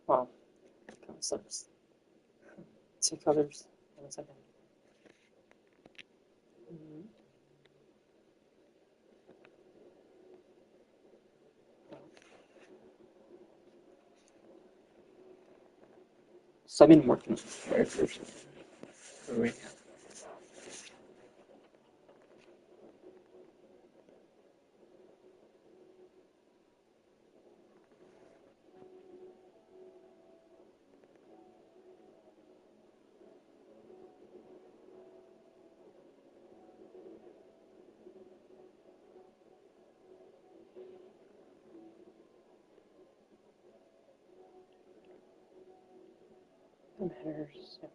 Wow, kind of sucks. Two colors. 1 second. Mhm. So I've been working on characters right now. The matters. Yeah.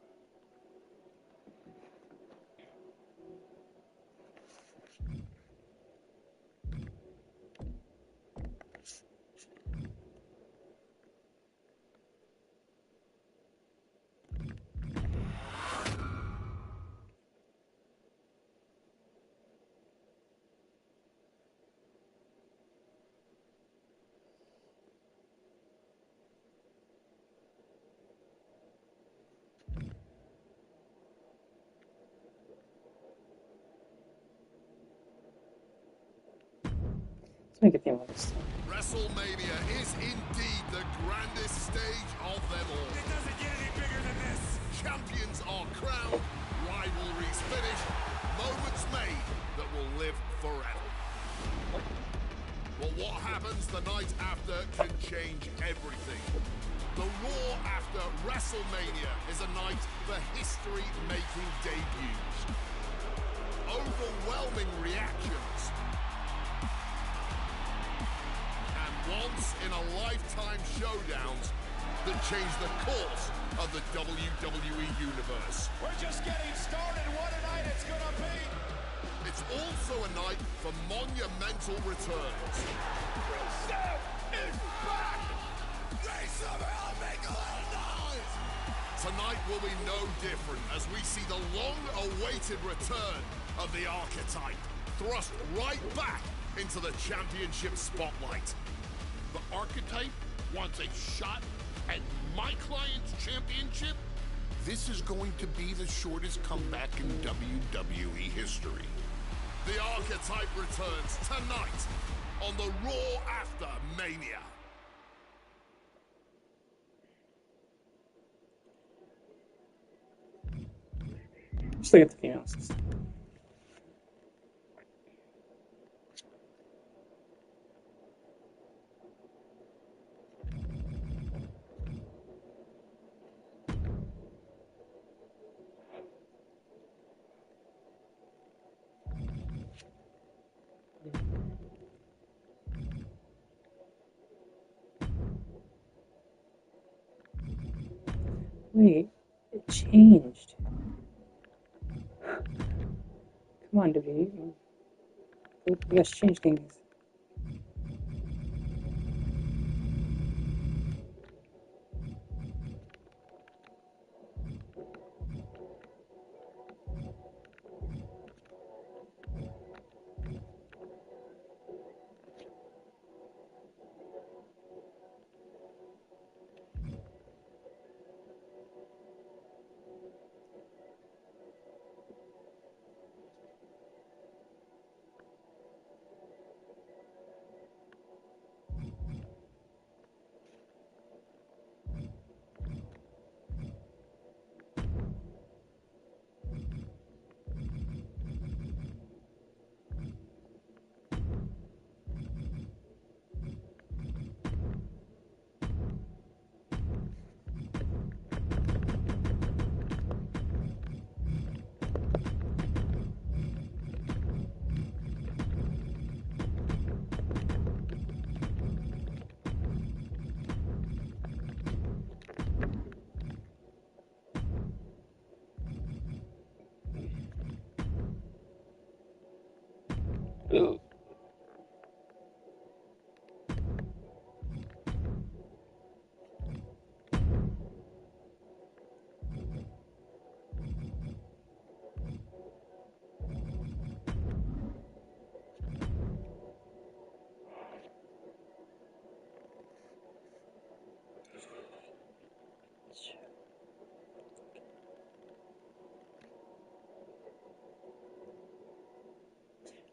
Let's make a few minutes. WrestleMania is indeed the grandest stage of them all. It doesn't get any bigger than this. Champions are crowned, rivalries finished, moments made that will live forever. But what happens the night after can change everything. The Raw after WrestleMania is a night for history-making debuts. Overwhelming reactions. And once-in-a-lifetime showdowns that change the course of the WWE Universe. We're just getting started. What a night it's gonna be. It's also a night for monumental returns. Rusev is back. They somehow make a little noise. Tonight will be no different as we see the long-awaited return of the Archetype, thrust right back into the championship spotlight. The Archetype wants a shot at my client's championship? This is going to be the shortest comeback in WWE history. The Archetype returns tonight on the Raw after Mania. Just look at the females. Wait, it changed. Come on, WWE. You guys change things.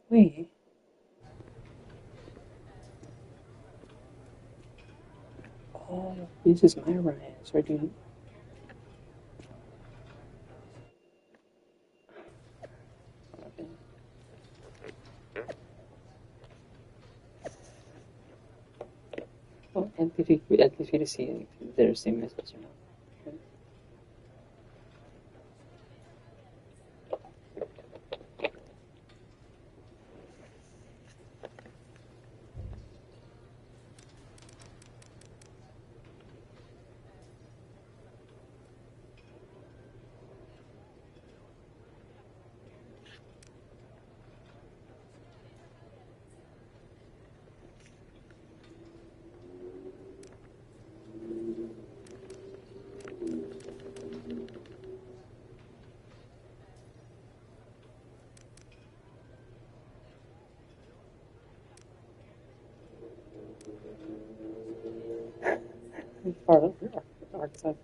Wait. Oh, this is my Ryan. Sorry, dude. Okay. Well, at least we see if they're the same message or not. Okay. Part of the archetype.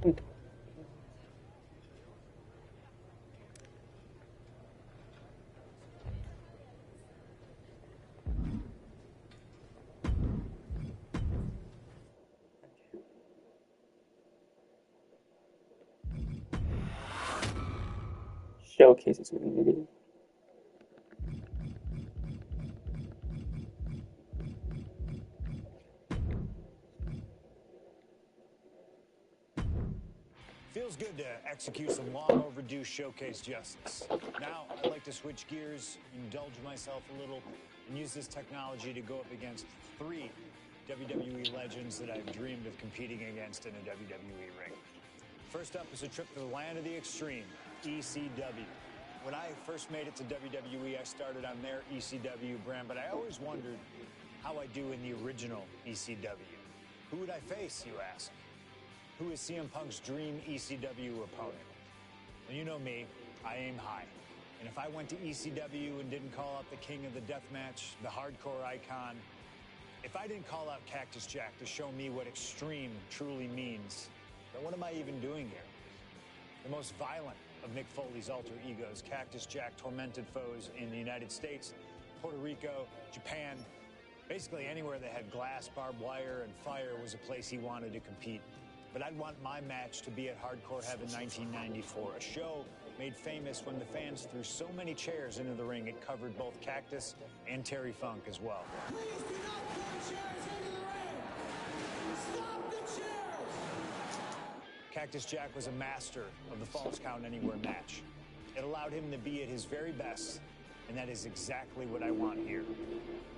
Wait. Showcase is what we need to do. Feels good to execute some long overdue showcase justice. Now, I'd like to switch gears, indulge myself a little, and use this technology to go up against 3 WWE legends that I've dreamed of competing against in a WWE ring. First up is a trip to the land of the extreme, ECW. When I first made it to WWE, I started on their ECW brand, but I always wondered how I do in the original ECW. Who would I face, you ask? Who is CM Punk's dream ECW opponent? Well, you know me, I aim high. And if I went to ECW and didn't call out the king of the deathmatch, the hardcore icon, if I didn't call out Cactus Jack to show me what extreme truly means, then what am I even doing here? The most violent of Mick Foley's alter egos, Cactus Jack tormented foes in the United States, Puerto Rico, Japan. Basically anywhere that had glass, barbed wire, and fire was a place he wanted to compete. But I'd want my match to be at Hardcore Heaven 1994, a show made famous when the fans threw so many chairs into the ring it covered both Cactus and Terry Funk as well. Please do not put chairs into the ring! Stop the chairs! Cactus Jack was a master of the Falls Count Anywhere match. It allowed him to be at his very best, and that is exactly what I want here.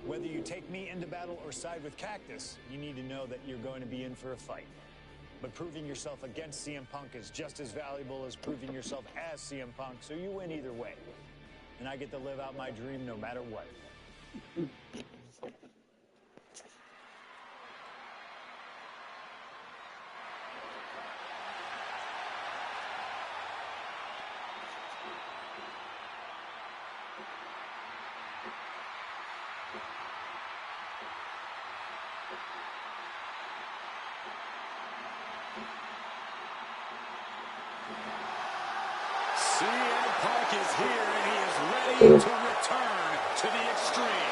Whether you take me into battle or side with Cactus, you need to know that you're going to be in for a fight. But proving yourself against CM Punk is just as valuable as proving yourself as CM Punk, so you win either way. And I get to live out my dream no matter what. CM Punk is here and he is ready to return to the extreme.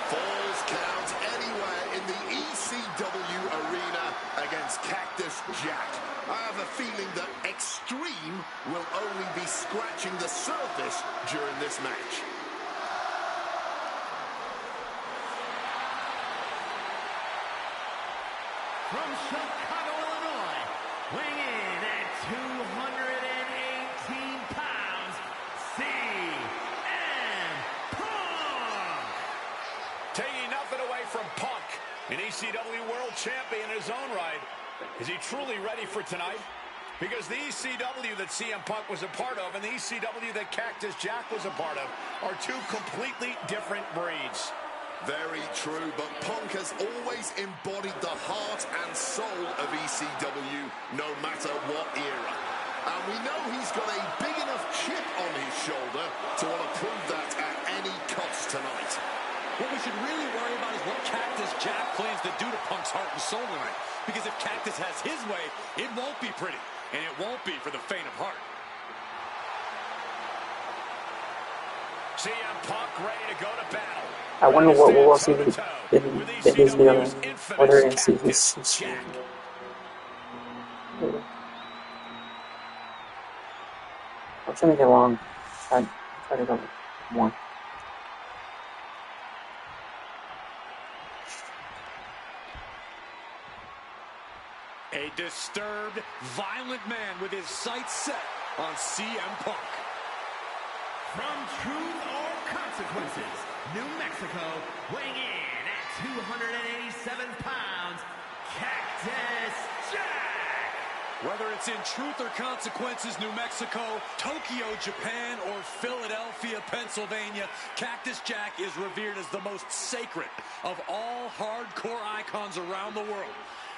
Falls Count Anywhere in the ECW arena against Cactus Jack. I have a feeling that Extreme will only be scratching the surface during this match. From Chicago, Illinois, weighing in at 218 pounds, CM Punk! Taking nothing away from Punk, an ECW World Champion in his own right. Is he truly ready for tonight? Because the ECW that CM Punk was a part of and the ECW that Cactus Jack was a part of are two completely different breeds. Very true, but Punk has always embodied the heart and soul of ECW, no matter what era. And we know he's got a big enough chip on his shoulder to want to prove that at any cost tonight. What we should really worry about is what Cactus Jack plans to do to Punk's heart and soul tonight. Because if Cactus has his way, it won't be pretty. And it won't be for the faint of heart. CM Punk ready to go to battle. I wonder what we'll see in his video, whether and see his Jack. I'm trying to get along. Try to go more. A disturbed, violent man with his sights set on CM Punk. From Truth or Consequences, New Mexico, weighing in at 287 pounds, Cactus Jack! Whether it's in Truth or Consequences, New Mexico, Tokyo, Japan, or Philadelphia, Pennsylvania, Cactus Jack is revered as the most sacred of all hardcore icons around the world.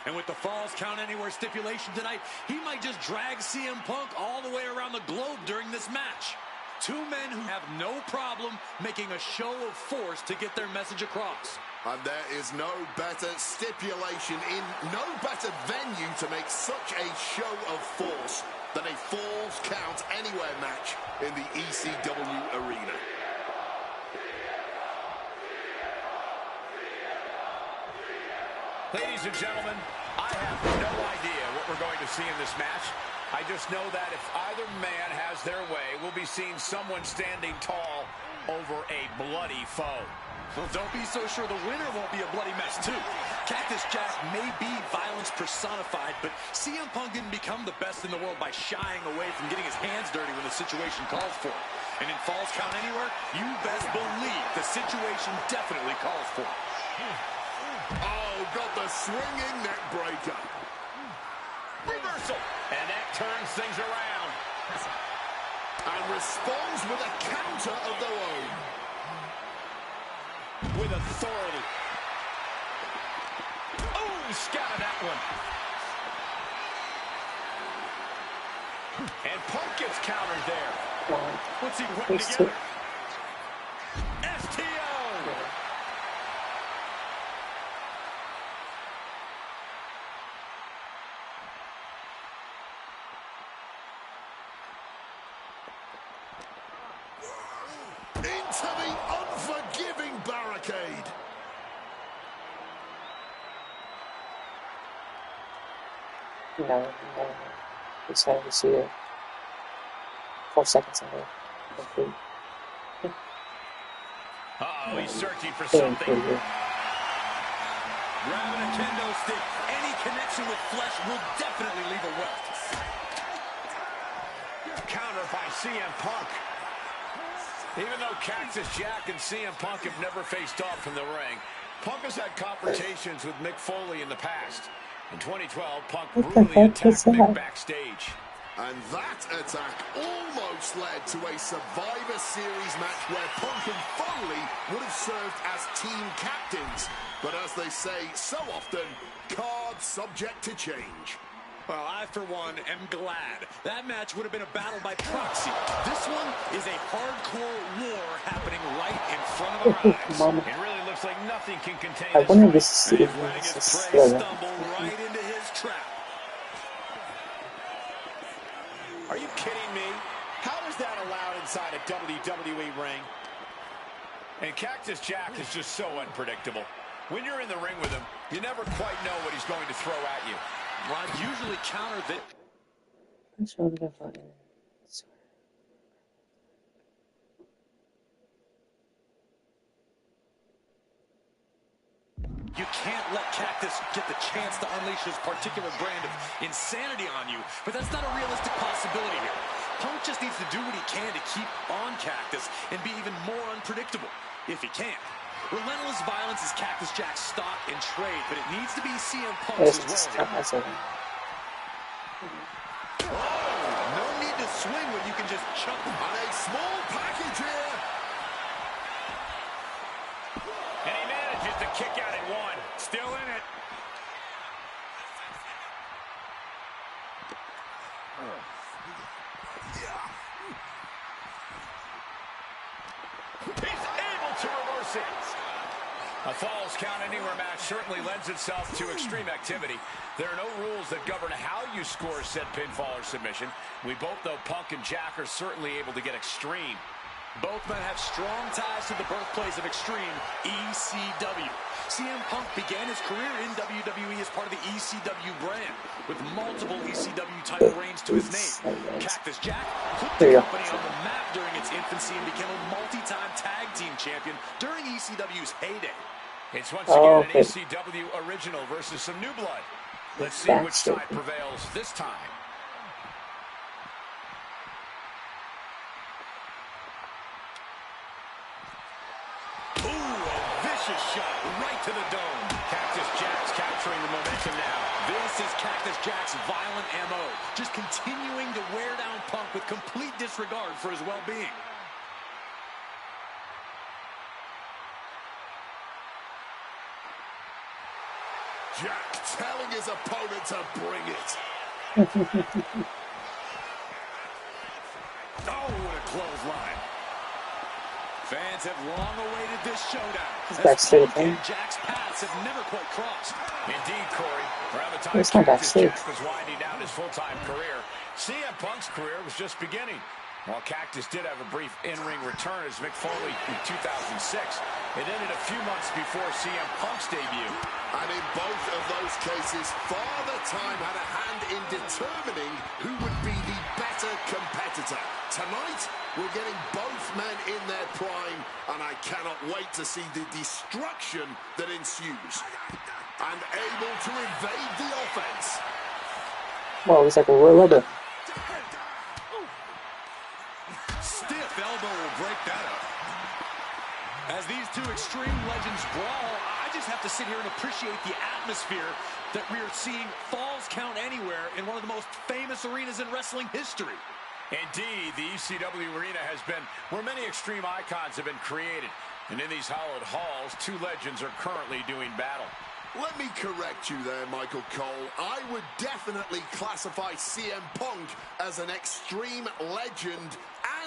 And with the Falls Count Anywhere stipulation tonight, he might just drag CM Punk all the way around the globe during this match. Two men who have no problem making a show of force to get their message across. And there is no better stipulation in no better venue to make such a show of force than a Falls Count Anywhere match in the ECW arena. Ladies and gentlemen, I have no idea what we're going to see in this match. I just know that if either man has their way, we'll be seeing someone standing tall over a bloody foe. Well, don't be so sure the winner won't be a bloody mess, too. Cactus Jack may be violence personified, but CM Punk didn't become the best in the world by shying away from getting his hands dirty when the situation calls for it. And in Falls Count Anywhere, you best believe the situation definitely calls for it. Oh, got the swinging neck breaker. Reversal. And that turns things around. And responds with a counter of their own. With authority. Oh, scattered that one. And Punk gets countered there. What's he putting together? STO. Into the unforgiving barricade. No. Excited to see it. 4 seconds ago. Uh-oh, he's searching for something. Grabbing a kendo stick, any connection with flesh will definitely leave a welt. Counter by CM Punk. Even though Cactus Jack and CM Punk have never faced off in the ring, Punk has had confrontations with Mick Foley in the past. In 2012, Punk brutally attacked Mick backstage. And that attack almost led to a Survivor Series match where Punk and Foley would have served as team captains. But as they say so often, cards subject to change. Well, I, for one, am glad. That match would have been a battle by proxy. This one is a hardcore war happening right in front of our eyes. It really looks like nothing can contain I wonder if this this His is prey stumbled right into his trap. Are you kidding me? How is that allowed inside a WWE ring? And Cactus Jack is just so unpredictable. When you're in the ring with him, you never quite know what he's going to throw at you. Well, I'd usually counter that. You can't let Cactus get the chance to unleash his particular brand of insanity on you, but that's not a realistic possibility here. Punk just needs to do what he can to keep on Cactus and be even more unpredictable, if he can. Relentless violence is Cactus Jack's stock and trade, but it needs to be CM Punk's as well. No need to swing when you can just chop on a small package here. And he manages to kick out at one. Still in it. He's able to reverse it. A Falls Count Anywhere match certainly lends itself to extreme activity. There are no rules that govern how you score said pinfall or submission. We both know Punk and Jack are certainly able to get extreme. Both men have strong ties to the birthplace of Extreme, ECW. CM Punk began his career in WWE as part of the ECW brand, with multiple ECW title reigns to his name. Cactus Jack put the company on the map during its infancy and became a multi-time tag team champion during ECW's heyday. It's once again an ECW original versus some new blood. Let's see which side prevails this time. Shot right to the dome. Cactus Jack's capturing the momentum now. This is Cactus Jack's violent MO, just continuing to wear down Punk with complete disregard for his well-being. Jack telling his opponent to bring it. Oh, what a clothesline. Fans have long awaited this showdown. Backstage, Punk and Jack's paths have never quite crossed. Indeed, Corey. Around the time It's not Cactus backstage. Jack was winding down his full-time career, CM Punk's career was just beginning. While Cactus did have a brief in-ring return as Mick Foley in 2006, it ended a few months before CM Punk's debut. And in both of those cases, Father Time had a hand in determining who would be the better competitor. Tonight, we're getting both men in their prime, and I cannot wait to see the destruction that ensues. And able to evade the offense. Well, it's like a real rubber. Stiff elbow will break that up. As these two Extreme legends brawl, I just have to sit here and appreciate the atmosphere that we are seeing Falls Count Anywhere in one of the most famous arenas in wrestling history. Indeed, the ECW arena has been where many Extreme icons have been created. And in these hallowed halls, two legends are currently doing battle. Let me correct you there, Michael Cole. I would definitely classify CM Punk as an Extreme legend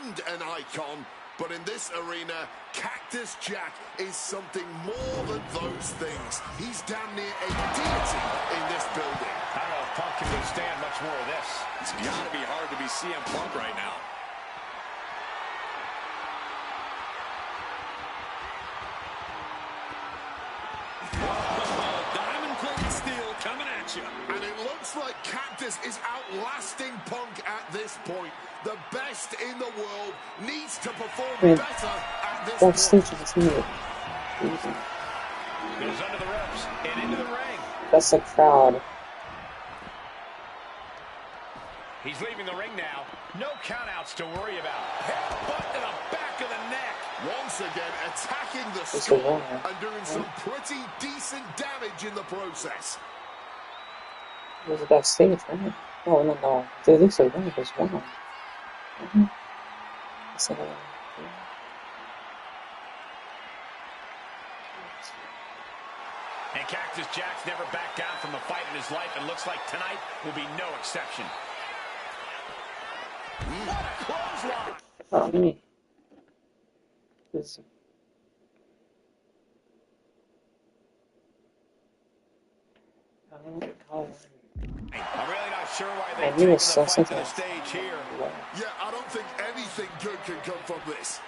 and an icon. But in this arena, Cactus Jack is something more than those things. He's damn near a deity in this building. I don't know if Punk can withstand much more of this. It's got to be hard to be CM Punk right now. Diamond-plated steel coming at you. And it looks like Cactus is outlasting Punk at this point. The best in the world needs to perform better at this point. Goes under the ropes and into the ring. That's a crowd. He's leaving the ring now. No countouts to worry about. Headbutt to the back of the neck. Once again, attacking the skull and doing some pretty decent damage in the process. It was backstage, right? Oh, no. It looks like one was one. So, and Cactus Jack's never backed down from a fight in his life, and looks like tonight will be no exception. What a clothesline! oh, me. This. I'm really not sure why I they've knew taken it the saw fight to something. the stage here. Yeah, I don't think anything good can come from this.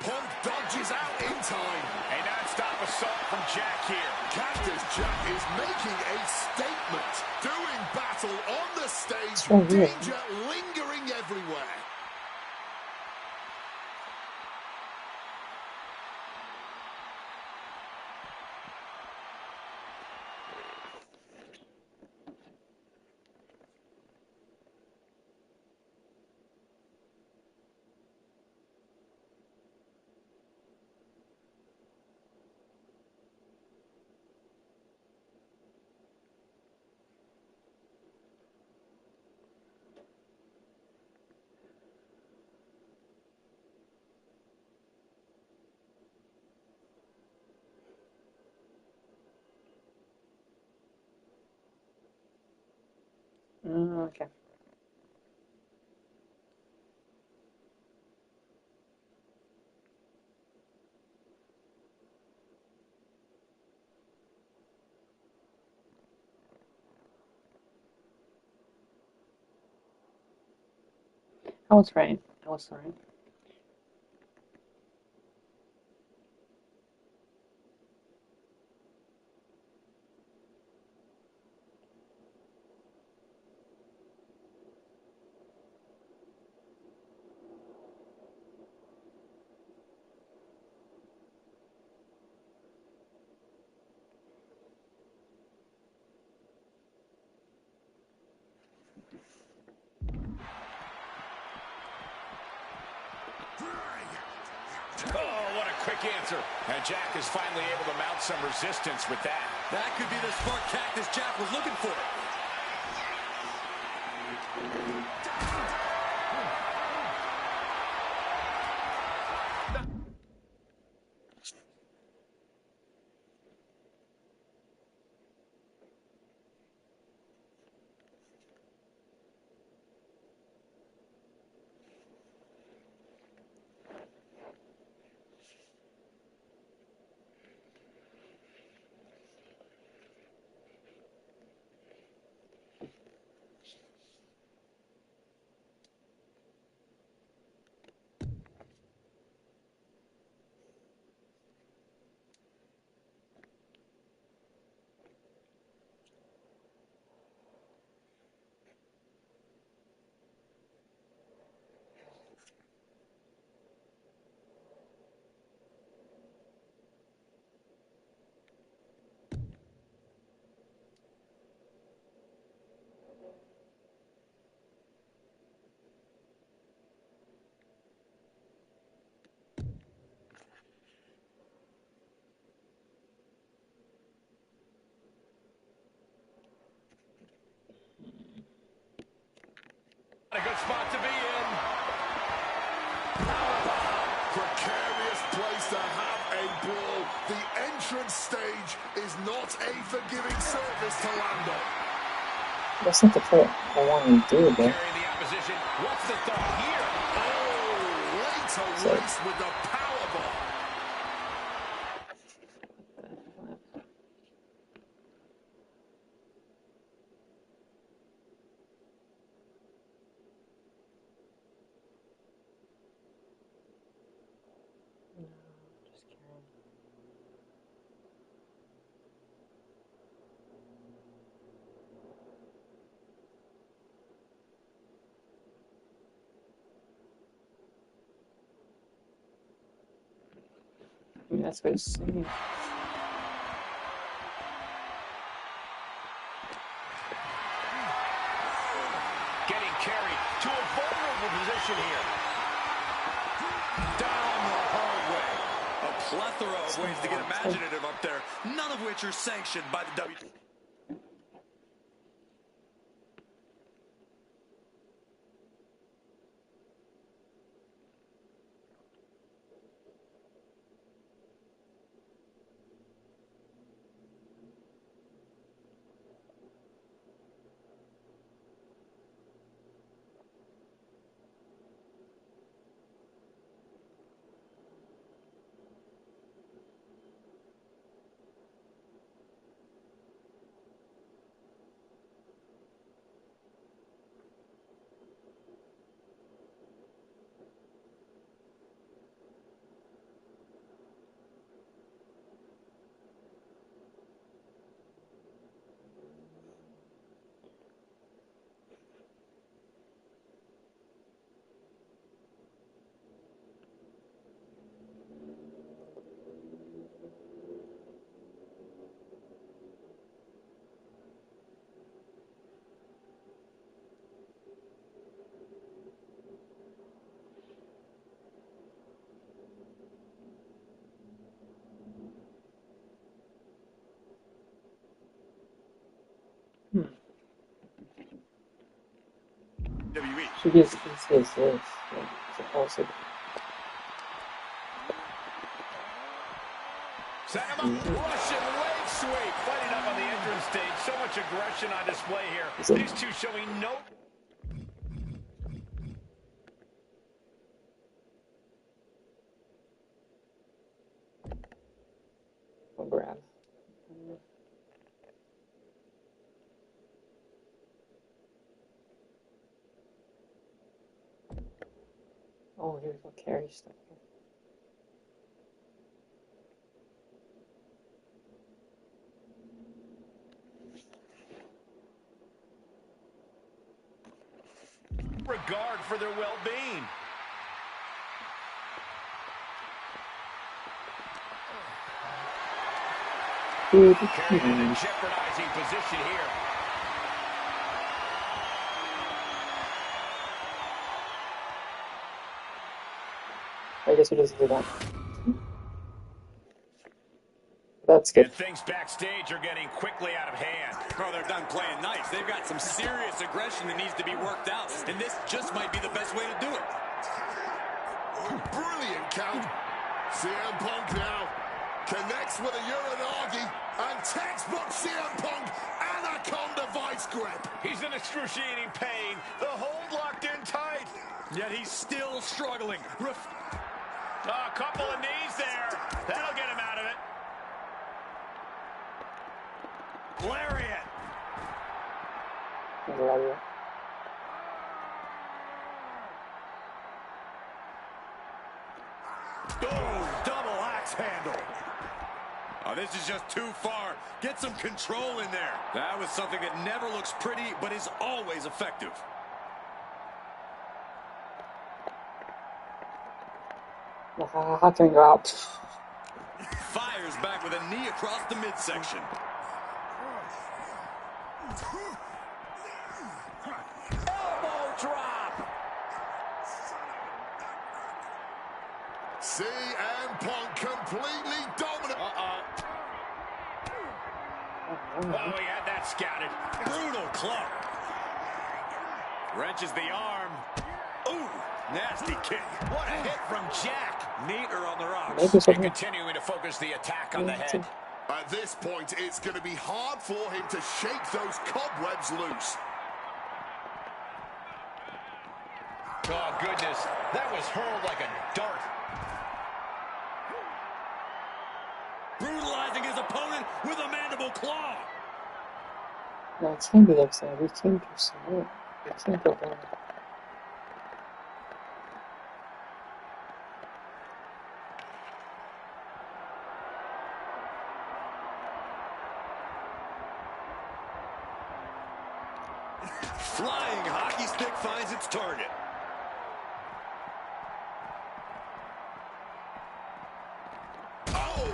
Punk dodges out in time. A non-stop assault from Jack here. Cactus Jack is making a statement. Doing battle on the stage. so weird. Danger lingering everywhere. Okay. I was right. I was sorry. Oh, what a quick answer. And Jack is finally able to mount some resistance with that. That could be the spark Cactus Jack was looking for. A good spot to be in. Precarious place to have a brawl. The entrance stage is not a forgiving surface to land on. That's not the part I want to do, though. Carrying the opposition. What's the thought here? Oh, later race with the powerbomb. No, just kidding. I mean, that's what it's saying. Getting carried to a vulnerable position here. Down the hard way. A plethora of ways to get imaginative up there, none of which are sanctioned by the WWE. WWE. She gets easy as this. Like, supposedly. Set him up. Russian leg sweep. Fighting up on the entrance the stage. So much aggression on display here. These two showing no... Grab. Oh, here's what carry stuff. regard for their well-being. Carried in a jeopardizing position here. I guess we just do that. That's good. And things backstage are getting quickly out of hand. Oh, they're done playing nice. They've got some serious aggression that needs to be worked out, and this just might be the best way to do it. Brilliant count. CM Punk now connects with a Uranagi, and textbook CM Punk Anaconda vice grip. He's in excruciating pain. The hold locked in tight. Yet he's still struggling. A couple of knees there. That'll get him out of it. Lariat. Oh, double axe handle. Oh, this is just too far. Get some control in there. That was something that never looks pretty, but is always effective. How can we go out? Fires back with a knee across the midsection. Elbow drop. CM Punk completely dominant. Oh, he had that scouted. Brutal club. Wrenches the arm. Ooh, nasty kick. What a hit from Jack. Neater on the rocks. And continuing to focus the attack on the head. At this point, it's going to be hard for him to shake those cobwebs loose. Oh, goodness. That was hurled like a dart. Brutalizing his opponent with a mandible claw. No, it can't be upset. We can't do so. We can't go down. Flying hockey stick finds its target. Oh!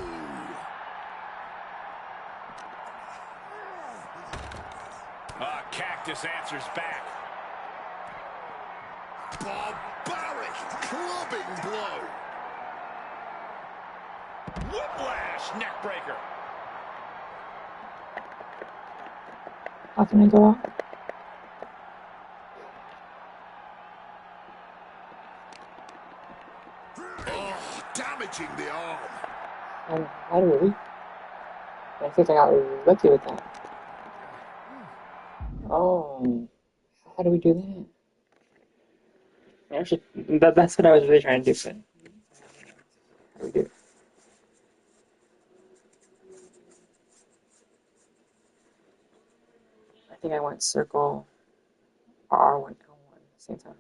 Cactus answers back. Barbaric clubbing blow. Whiplash neckbreaker. How can I go out? Oh, damaging the arm. How do we? I think I got lucky with that. Oh, how do we do that? Actually, that's what I was really trying to do, but how do we do it? I think I went circle R1, L1 at the same time.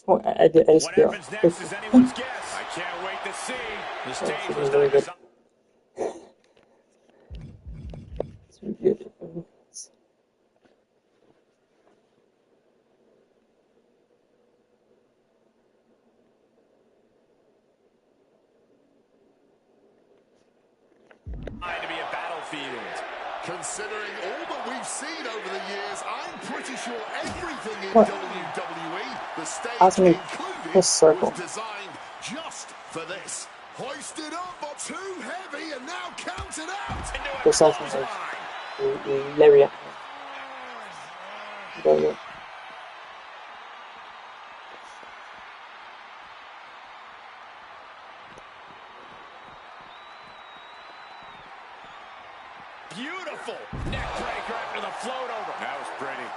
Oh, I just What feel. happens next is anyone's guess. I can't wait to see. The stage was really not good. It's really good. designed to be a battlefield. Considering all that we've seen over the years, I'm pretty sure everything in What? WWE, the stage Asking included, this circle. was designed just for this. Hoisted up, but too heavy, and now counted out into a This also clothesline. has Lariat. Very good. Beautiful neck breaker after the float over. That was pretty.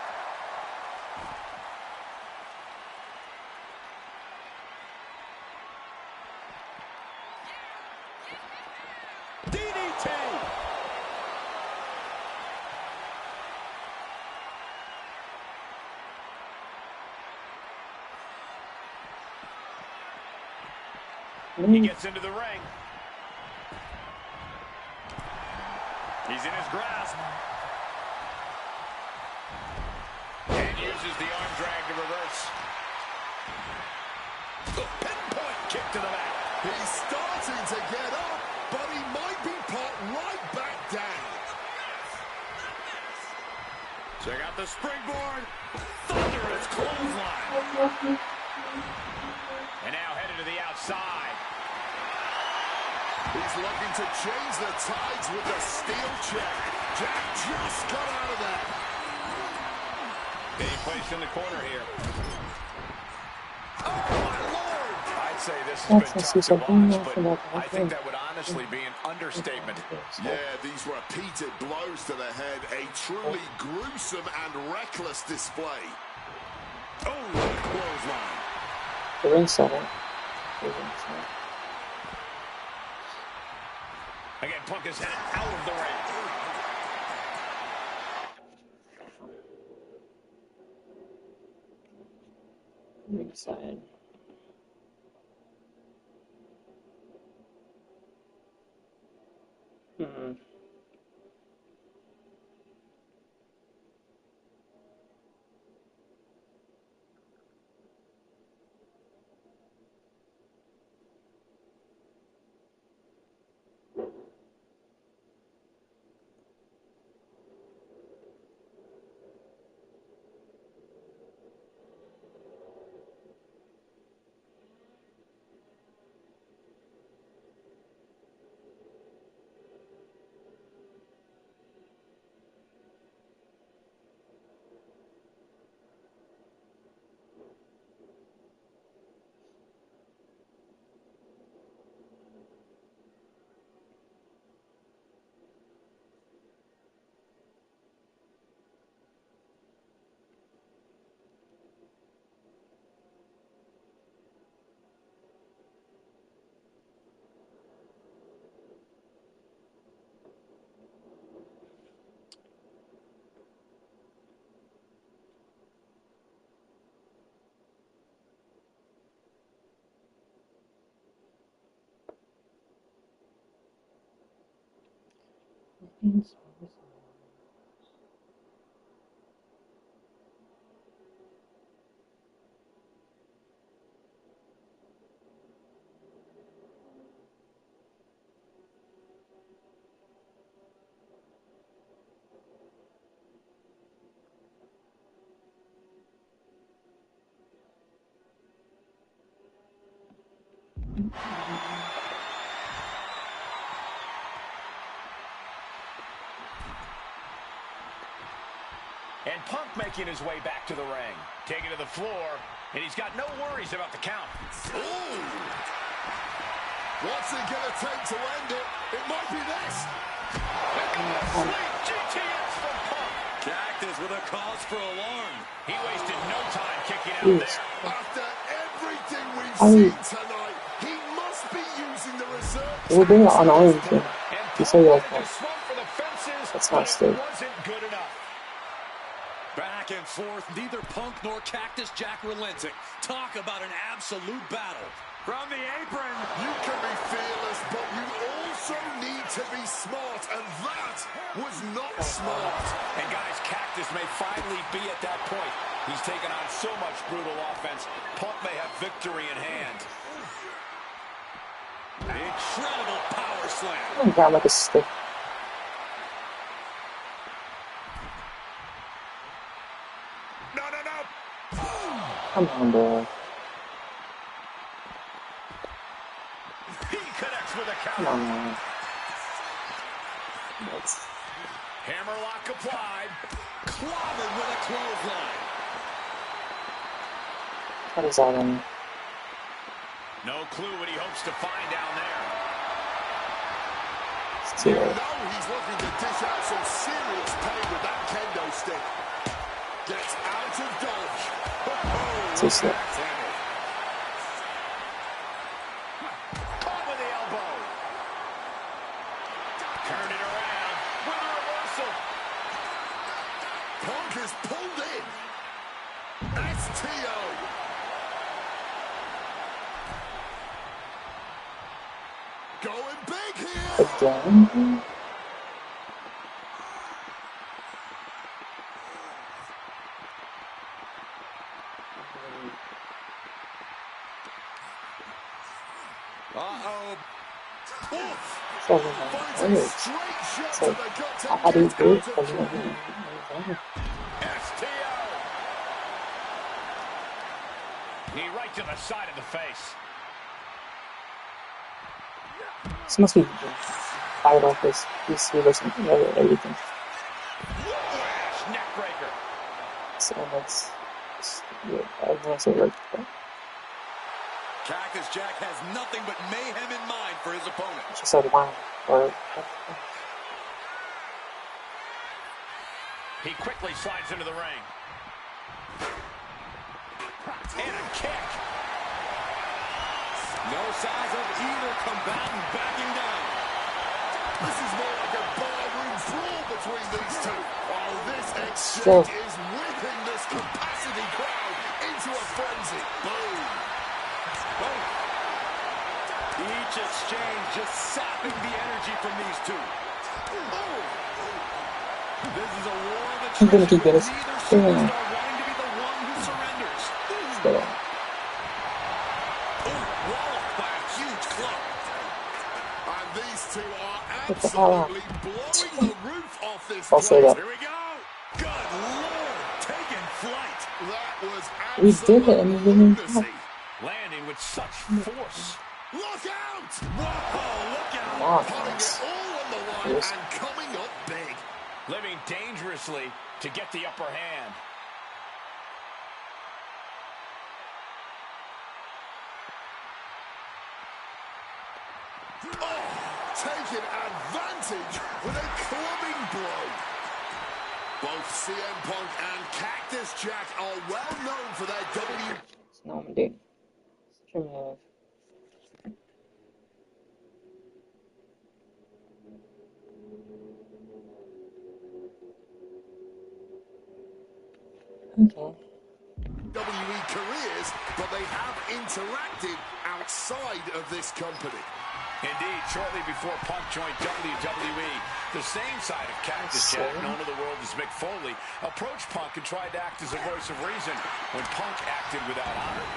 DDT. He gets into the ring. He's in his grasp. And uses the arm drag to reverse. The pinpoint kick to the back. He's starting to get up, but he might be put right back down. Check out the springboard. Thunderous clothesline. And now headed to the outside. He's looking to change the tides with the steel check. Jack just got out of that. Being placed in the corner here. Oh, my Lord! I'd say this has Let's been see tough to something watch, but more I think that would honestly be an understatement. Yeah, these repeated blows to the head, a truly gruesome and reckless display. Oh, what a clothesline. The ring center. Again, Punk is headed out of the ring. Ringside. And Punk making his way back to the ring. Taking to the floor, and he's got no worries about the count. Ooh! What's it going to take to end it? It might be this. Sweet GTS from Punk. Cactus with a cause for alarm. He wasted no time kicking out there. After everything we've seen tonight, he must be using the reserve. We'll bring it on orange. And You say you're Punk swung for the fences, That's but not Steve. it wasn't good enough. Back and forth, neither Punk nor Cactus Jack relenting. Talk about an absolute battle. From the apron. You can be fearless, but you also need to be smart, and that was not smart. And guys, Cactus may finally be at that point. He's taken on so much brutal offense. Punk may have victory in hand. Incredible power slam. I'm down like a stick. No, no, no. Come on, bro. He connects with a Come counter. on. That's... Hammerlock applied. Clobbered with a clothesline. What is that in? No clue what he hopes to find down there. It's too You late. know he's looking to dish out some serious pain with that kendo stick. Gets out of dodge. Oh, Too slow. Caught with the elbow. Turn it around with a reversal. Punk is pulled in. STO. Going big here. Again? Uh-oh. Finds a straight shot So, to the gut and how do you gets do it? out of trouble. STO. Knee right to the side of the face. This must be fired off this PC or something, or everything. Flash neck breaker. So that's... Yeah, I don't want to say right. But Cactus Jack has nothing but mayhem in mind for his opponent. she said wow. Or... He quickly slides into the ring. And a kick. No signs of either combatant backing down. This is more like a barroom brawl between these two. Oh, this Sure. exchange is whipping this capacity crowd into a frenzy. Boom. Each exchange just sapping the energy from these two. This is a war of I'm gonna attrition keep with this. neither Yeah. superstar wanting to be the one who surrenders. Stay on. Walloped by a huge club. And these two are What the hell? absolutely blowing the roof off this I'll say place. that. Here we go. Good Lord, taking flight. That was We did it, and we didn't lunacy. Landing with such force. Look out! Whoa, look out. Wow, Putting nice. it all on the line Yes. and coming up big. Living dangerously to get the upper hand. Oh, taking advantage with a clubbing blow. Both CM Punk and Cactus Jack are well known for their No, I'm dude. Such a move. Okay. WWE careers, but they have interacted outside of this company. Indeed, shortly before Punk joined WWE, the same side of Cactus So? Jack, known to the world as Mick Foley, approached Punk and tried to act as a voice of reason when Punk acted without honor.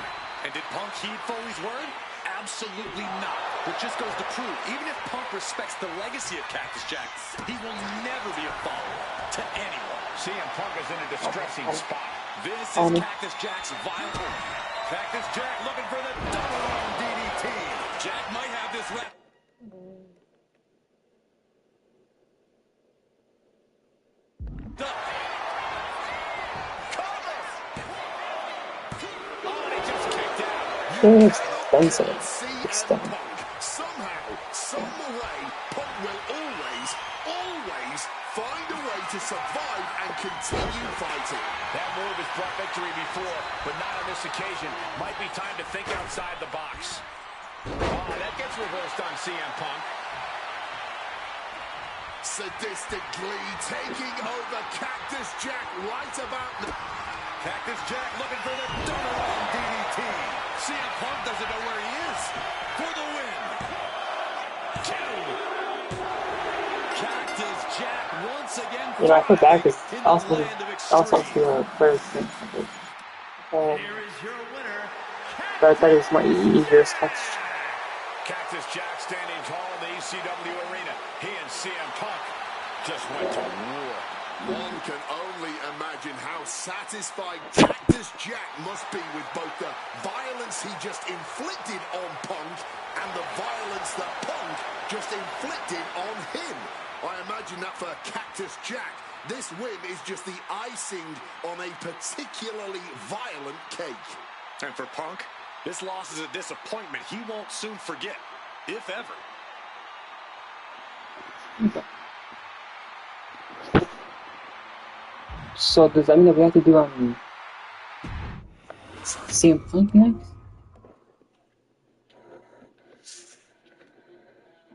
And did Punk heed Foley's word? Absolutely not. Which just goes to prove, even if Punk respects the legacy of Cactus Jack, he will never be a follower to anyone. CM Punk is in a distressing spot. This is Cactus Jack's violent. Cactus Jack looking for the double arm DDT. Jack might have this wrapped. Oh, and he just kicked out. Very expensive. It's done. Somehow, some way, Punk will always find a way to survive and continue fighting. That move has brought victory before, but not on this occasion. Might be time to think outside the box. Oh, that gets reversed on CM Punk. Sadistic Glee taking over Cactus Jack right about now. Cactus Jack looking for the double arm DDT. CM Punk doesn't know where he is. For the win. Cactus Jack once again. You know, I feel bad because in I the also land of feel extreme. first. Here is your winner, But I thought it was my easier touch. Cactus Jack standing tall in the ECW arena. He and CM Punk just went to war. One can only imagine how satisfied Cactus Jack must be with both the violence he just inflicted on Punk and the violence that Punk just inflicted on him. I imagine that for Cactus Jack, this win is just the icing on a particularly violent cake. And for Punk, this loss is a disappointment he won't soon forget, if ever. Okay. So does that mean that we have to do CM Punk next?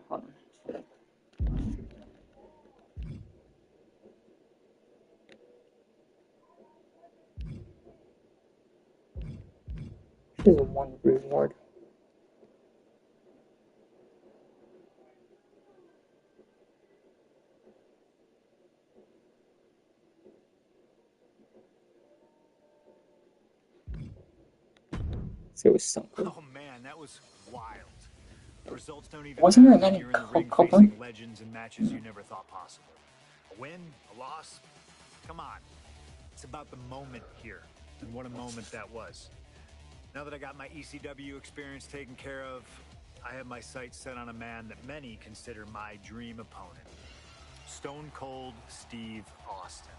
Hold on. This is one reward. It was something. Oh man, that was wild. The results don't even Wasn't matter there when you're in the ring couple? facing legends and matches you never thought possible. A win, a loss, come on. It's about the moment here, and what a moment that was. Now that I got my ECW experience taken care of, I have my sights set on a man that many consider my dream opponent. Stone Cold Steve Austin.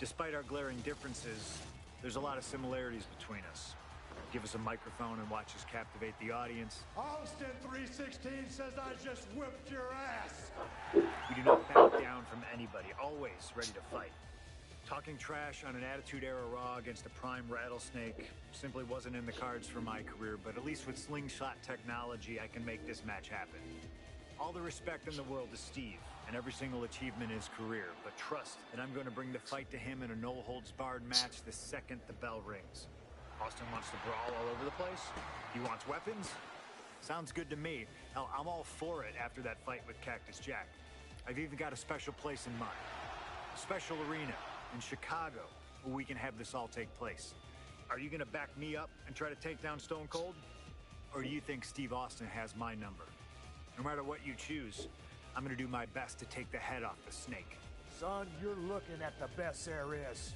Despite our glaring differences, there's a lot of similarities between us. Give us a microphone and watch us captivate the audience. Austin 316 says I just whipped your ass. We do not back down from anybody, always ready to fight. Talking trash on an Attitude Era Raw against a prime Rattlesnake simply wasn't in the cards for my career, but at least with slingshot technology, I can make this match happen. All the respect in the world to Steve, and every single achievement in his career, but trust that I'm going to bring the fight to him in a no-holds-barred match the second the bell rings. Austin wants to brawl all over the place? He wants weapons? Sounds good to me. Hell, I'm all for it after that fight with Cactus Jack. I've even got a special place in mind. A special arena in Chicago where we can have this all take place. Are you going to back me up and try to take down Stone Cold? Or do you think Steve Austin has my number? No matter what you choose, I'm going to do my best to take the head off the snake. Son, you're looking at the best there is.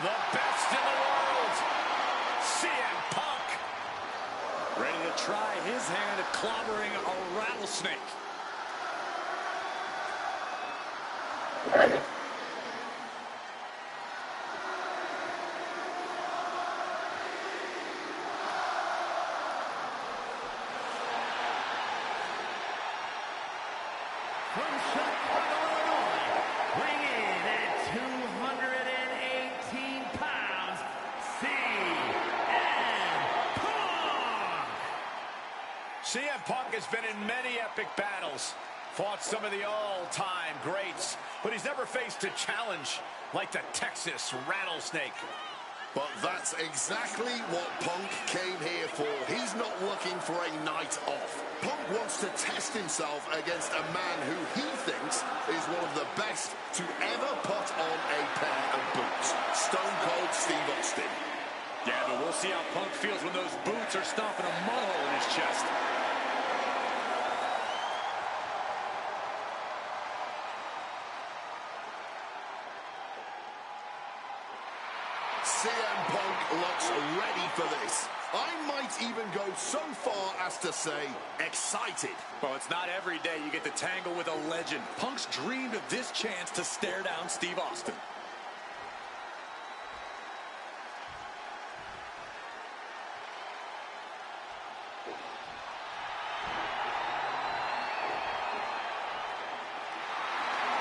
The best in the world, CM Punk. Ready to try his hand at clobbering a rattlesnake. From Chicago, Illinois, weighing in at 218 pounds, CM Punk. CM Punk has been in many epic battles, fought some of the all-time greats, but he's never faced a challenge like the Texas Rattlesnake. But that's exactly what Punk came here for. He's not looking for a night off. Punk wants to test himself against a man who he thinks is one of the best to ever put on a pair of boots. Stone Cold Steve Austin. Yeah, but we'll see how Punk feels when those boots are stomping a mud hole in his chest. CM Punk looks ready for this. I might even go so far as to say excited. Well, it's not every day you get to tangle with a legend. Punk's dreamed of this chance to stare down Steve Austin.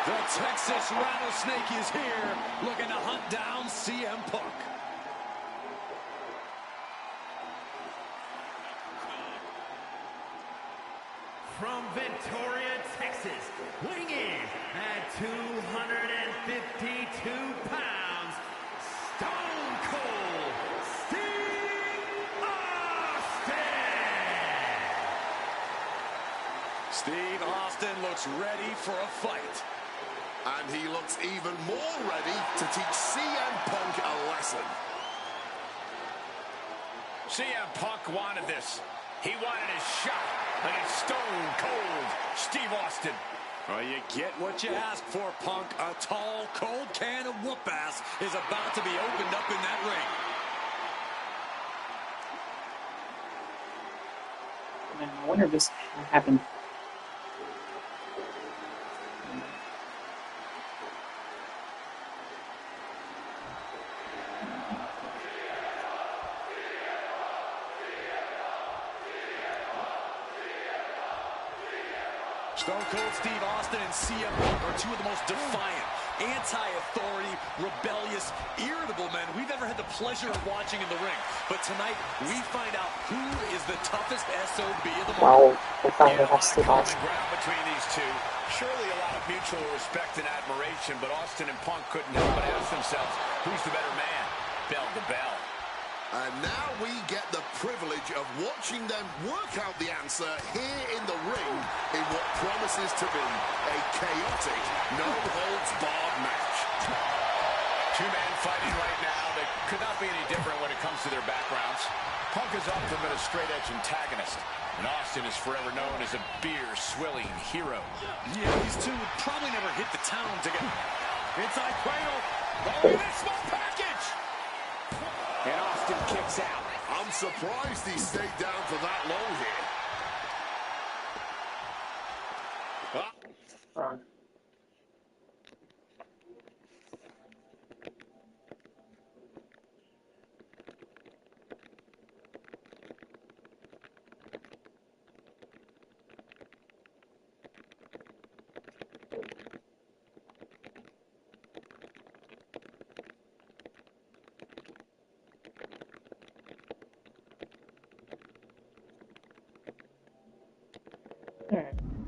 The Texas Rattlesnake is here, looking to hunt down CM Punk. From Victoria, Texas, weighing in at 252 pounds, Stone Cold Steve Austin. Steve Austin looks ready for a fight. And he looks even more ready to teach CM Punk a lesson. CM Punk wanted this. He wanted his shot against Stone Cold Steve Austin. Well, you get what you ask for, Punk. A tall, cold can of whoop-ass is about to be opened up in that ring. Man, I wonder if this happened. Stone Cold Steve Austin and CM Punk are two of the most defiant, anti-authority, rebellious, irritable men we've ever had the pleasure of watching in the ring. But tonight, we find out who is the toughest SOB of them all. Wow, we finally have Steve Austin. Ground between these two. Surely a lot of mutual respect and admiration, but Austin and Punk couldn't help but ask themselves, who's the better man? Bell to bell. And now we get the privilege of watching them work out the answer here in the ring in what promises to be a chaotic, no-holds-barred match. Two men fighting right now that could not be any different when it comes to their backgrounds. Punk has often been a straight-edge antagonist, and Austin is forever known as a beer-swilling hero. Yeah, these two would probably never hit the town together. Inside cradle. Oh, this small package. And Austin kicks out. I'm surprised he stayed down for that long here.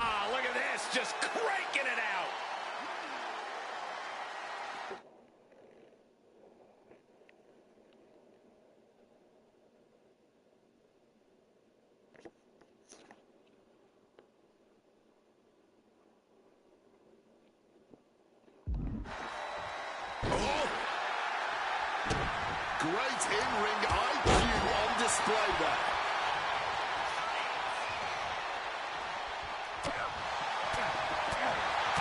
Ah, look at this, just cranking it out. Oh. Great in-ring IQ on display there.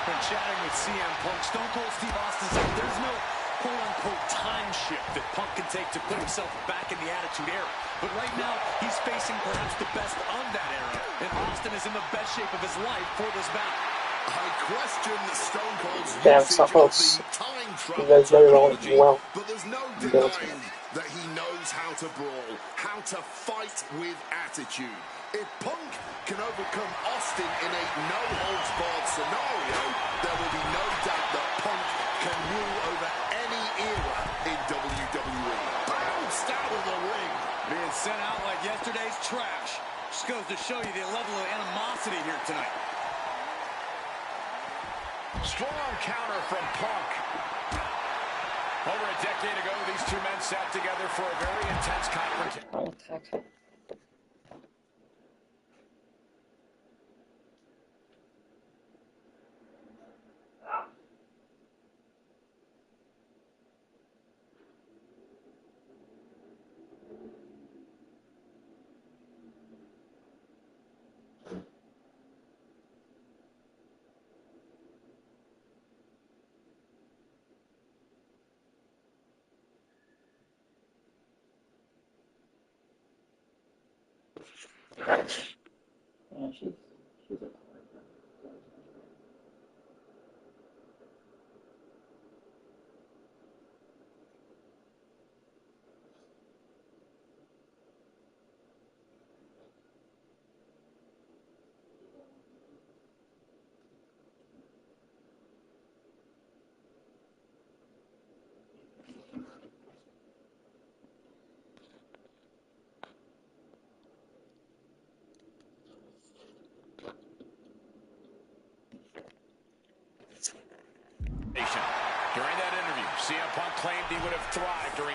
When chatting with CM Punk, Stone Cold Steve Austin said there's no quote-unquote time shift that Punk can take to put himself back in the Attitude Era. But right now, he's facing perhaps the best of that era, and Austin is in the best shape of his life for this battle. I question Stone Cold's Damn, usage Stone of Cold's the time travel does very technology, well. but there's no Built. denying that he knows how to brawl, how to fight with attitude. If Punk can overcome Austin in a no-holds-barred scenario, there will be no doubt that Punk can rule over any era in WWE. Bounced out of the ring. Being sent out like yesterday's trash. Just goes to show you the level of animosity here tonight. Strong counter from Punk. Over a decade ago, these two men sat together for a very intense confrontation. Oh, attack.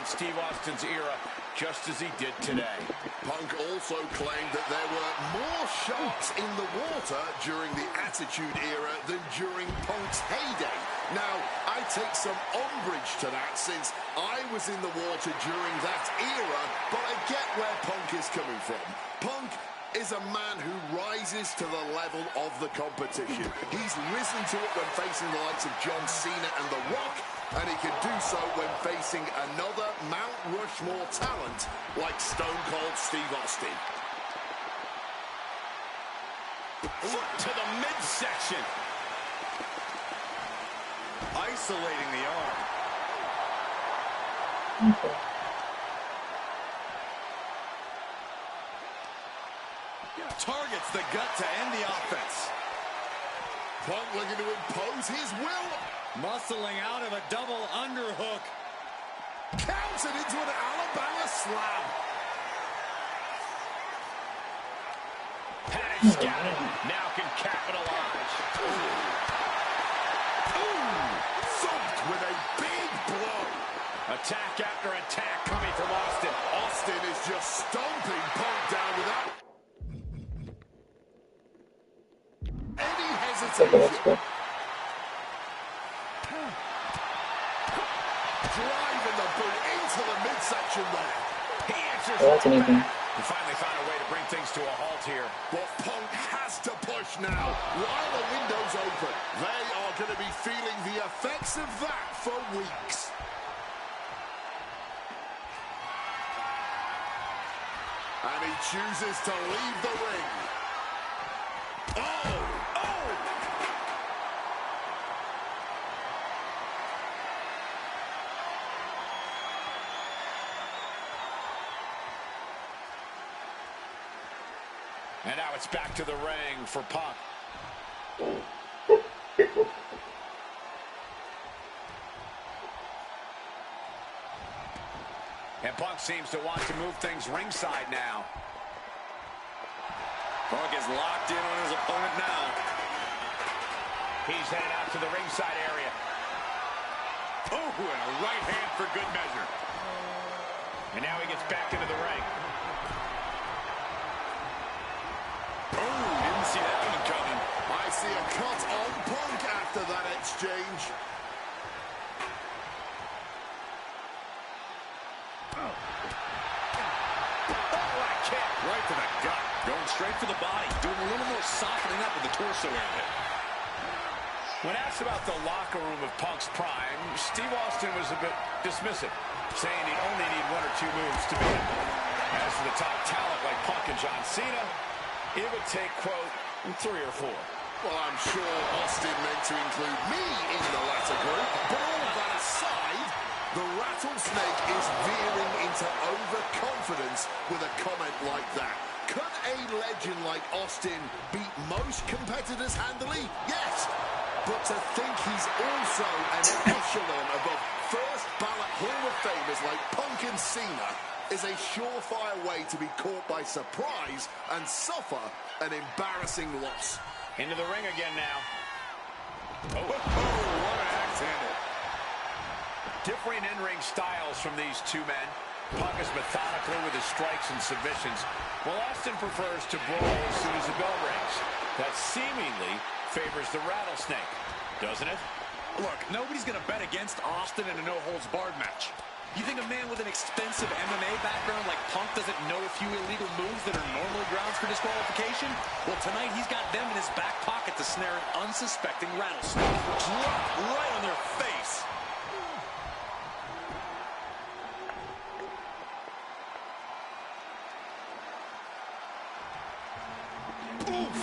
Steve Austin's era, just as he did today. Punk also claimed that there were more sharks in the water during the Attitude Era than during Punk's heyday. Now, I take some umbrage to that since I was in the water during that era, but I get where Punk is coming from. Punk is a man who rises to the level of the competition. He's risen to it when facing the likes of John Cena and The Rock, and he can do so when facing another Mount Rushmore talent like Stone Cold Steve Austin. Foot to the midsection. Isolating the arm. Okay. Targets the gut to end the offense. Punk looking to impose his will. Muscling out of a double underhook. Countered into an Alabama slam. Had it scouted. Now can capitalize. Thumped with a big blow. Attack after attack coming from Austin. Austin is just stomping Punk down without any Okay, that's hesitation. good. Driving the boot into the midsection there. He answers. Oh, that's an evening. He finally found a way to bring things to a halt here. But Punk has to push now while the window's open. They are going to be feeling the effects of that for weeks. And he chooses to leave the ring. Oh! And now it's back to the ring for Punk. And Punk seems to want to move things ringside now. Punk is locked in on his opponent now. He's headed out to the ringside area. Oh, and a right hand for good measure. And now he gets back into the ring. Oh, didn't see that one coming. I see a cut on Punk after that exchange. Right to the gut. Going straight for the body. Doing a little more softening up of the torso area. When asked about the locker room of Punk's prime, Steve Austin was a bit dismissive, saying he'd only need one or two moves to beat him. As for the top talent like Punk and John Cena, it would take, quote, 3 or 4. Well, I'm sure Austin meant to include me in the latter group, but all of that aside, the Rattlesnake is veering into overconfidence with a comment like that. Could a legend like Austin beat most competitors handily? Yes. But to think he's also an echelon above first ballot Hall of Famers like Punk and Cena is a surefire way to be caught by surprise and suffer an embarrassing loss. Into the ring again now. Oh, what an axe handle. Differing in-ring styles from these two men. Punk is methodical with his strikes and submissions, while Austin prefers to brawl as soon as the bell rings. That seemingly favors the Rattlesnake, doesn't it? Look, nobody's going to bet against Austin in a no-holds-barred match. You think a man with an expensive MMA background like Punk doesn't know a few illegal moves that are normally grounds for disqualification? Well, tonight he's got them in his back pocket to snare an unsuspecting Rattlesnake. Drop right on their face. Oof.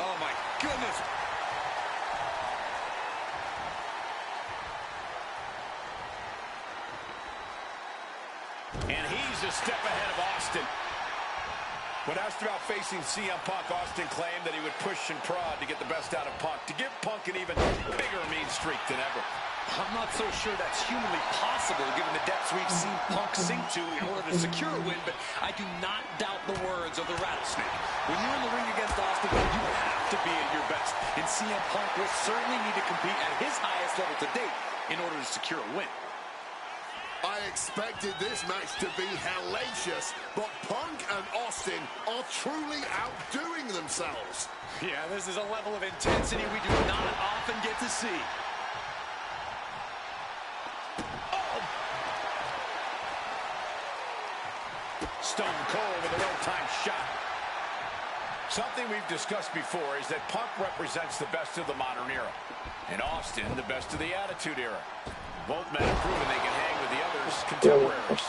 Oh, my goodness. And he's a step ahead of Austin. When asked about facing CM Punk, Austin claimed that he would push and prod to get the best out of Punk, to give Punk an even bigger mean streak than ever. I'm not so sure that's humanly possible given the depths we've seen Punk sink to in order to secure a win, but I do not doubt the words of the Rattlesnake. When you're in the ring against Austin, you have to be at your best, and CM Punk will certainly need to compete at his highest level to date in order to secure a win. I expected this match to be hellacious, but Punk and Austin are truly outdoing themselves. Yeah, this is a level of intensity we do not often get to see. Stone Cold with a well-timed shot. Something we've discussed before is that Punk represents the best of the modern era, and Austin the best of the Attitude Era. Both men have proven they can hang with the others' contemporaries.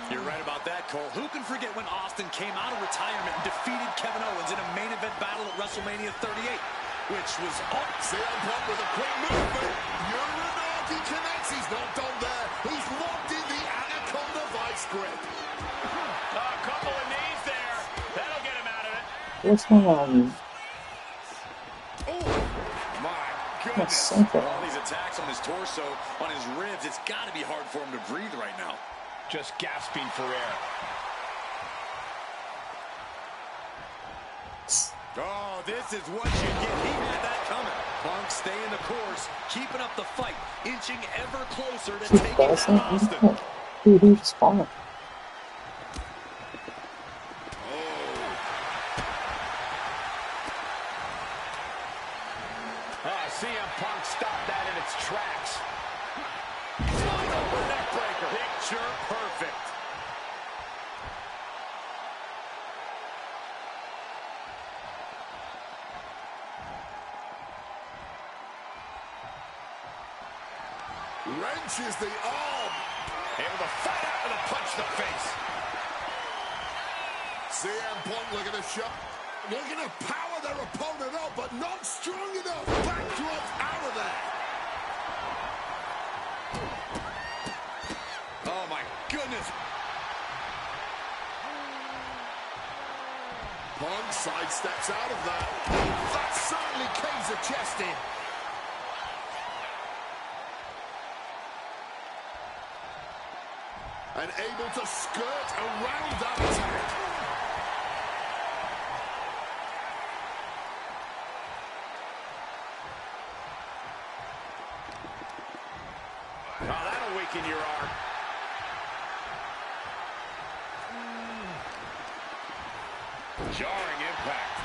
You're right about that, Cole. Who can forget when Austin came out of retirement and defeated Kevin Owens in a main event battle at WrestleMania 38, which was CM Punk with a quick movement. Uranagi connects. He's not done there. He's locked in the Anaconda Vice grip. A couple of knees there. That'll get him out of it. What's going on? My That's goodness. something. all these attacks on his torso, on his ribs. It's got to be hard for him to breathe right now. Just gasping for air. Oh, this is what you get. He had that coming. Punk staying the course, keeping up the fight, inching ever closer to taking down Austin. Dude, he was fine. CM Punk stopped that in its tracks. Slide over neck breaker. Picture perfect. Wrenches the arm. Able to fight out with a punch to the face. CM Punk looking to shot. Looking to power their opponent up, but not strong enough. Backdrop out of there. Oh, my goodness. Punk sidesteps out of that. That certainly caves a chest in. And able to skirt around that attack. Oh, that'll weaken your arm. Jarring impact.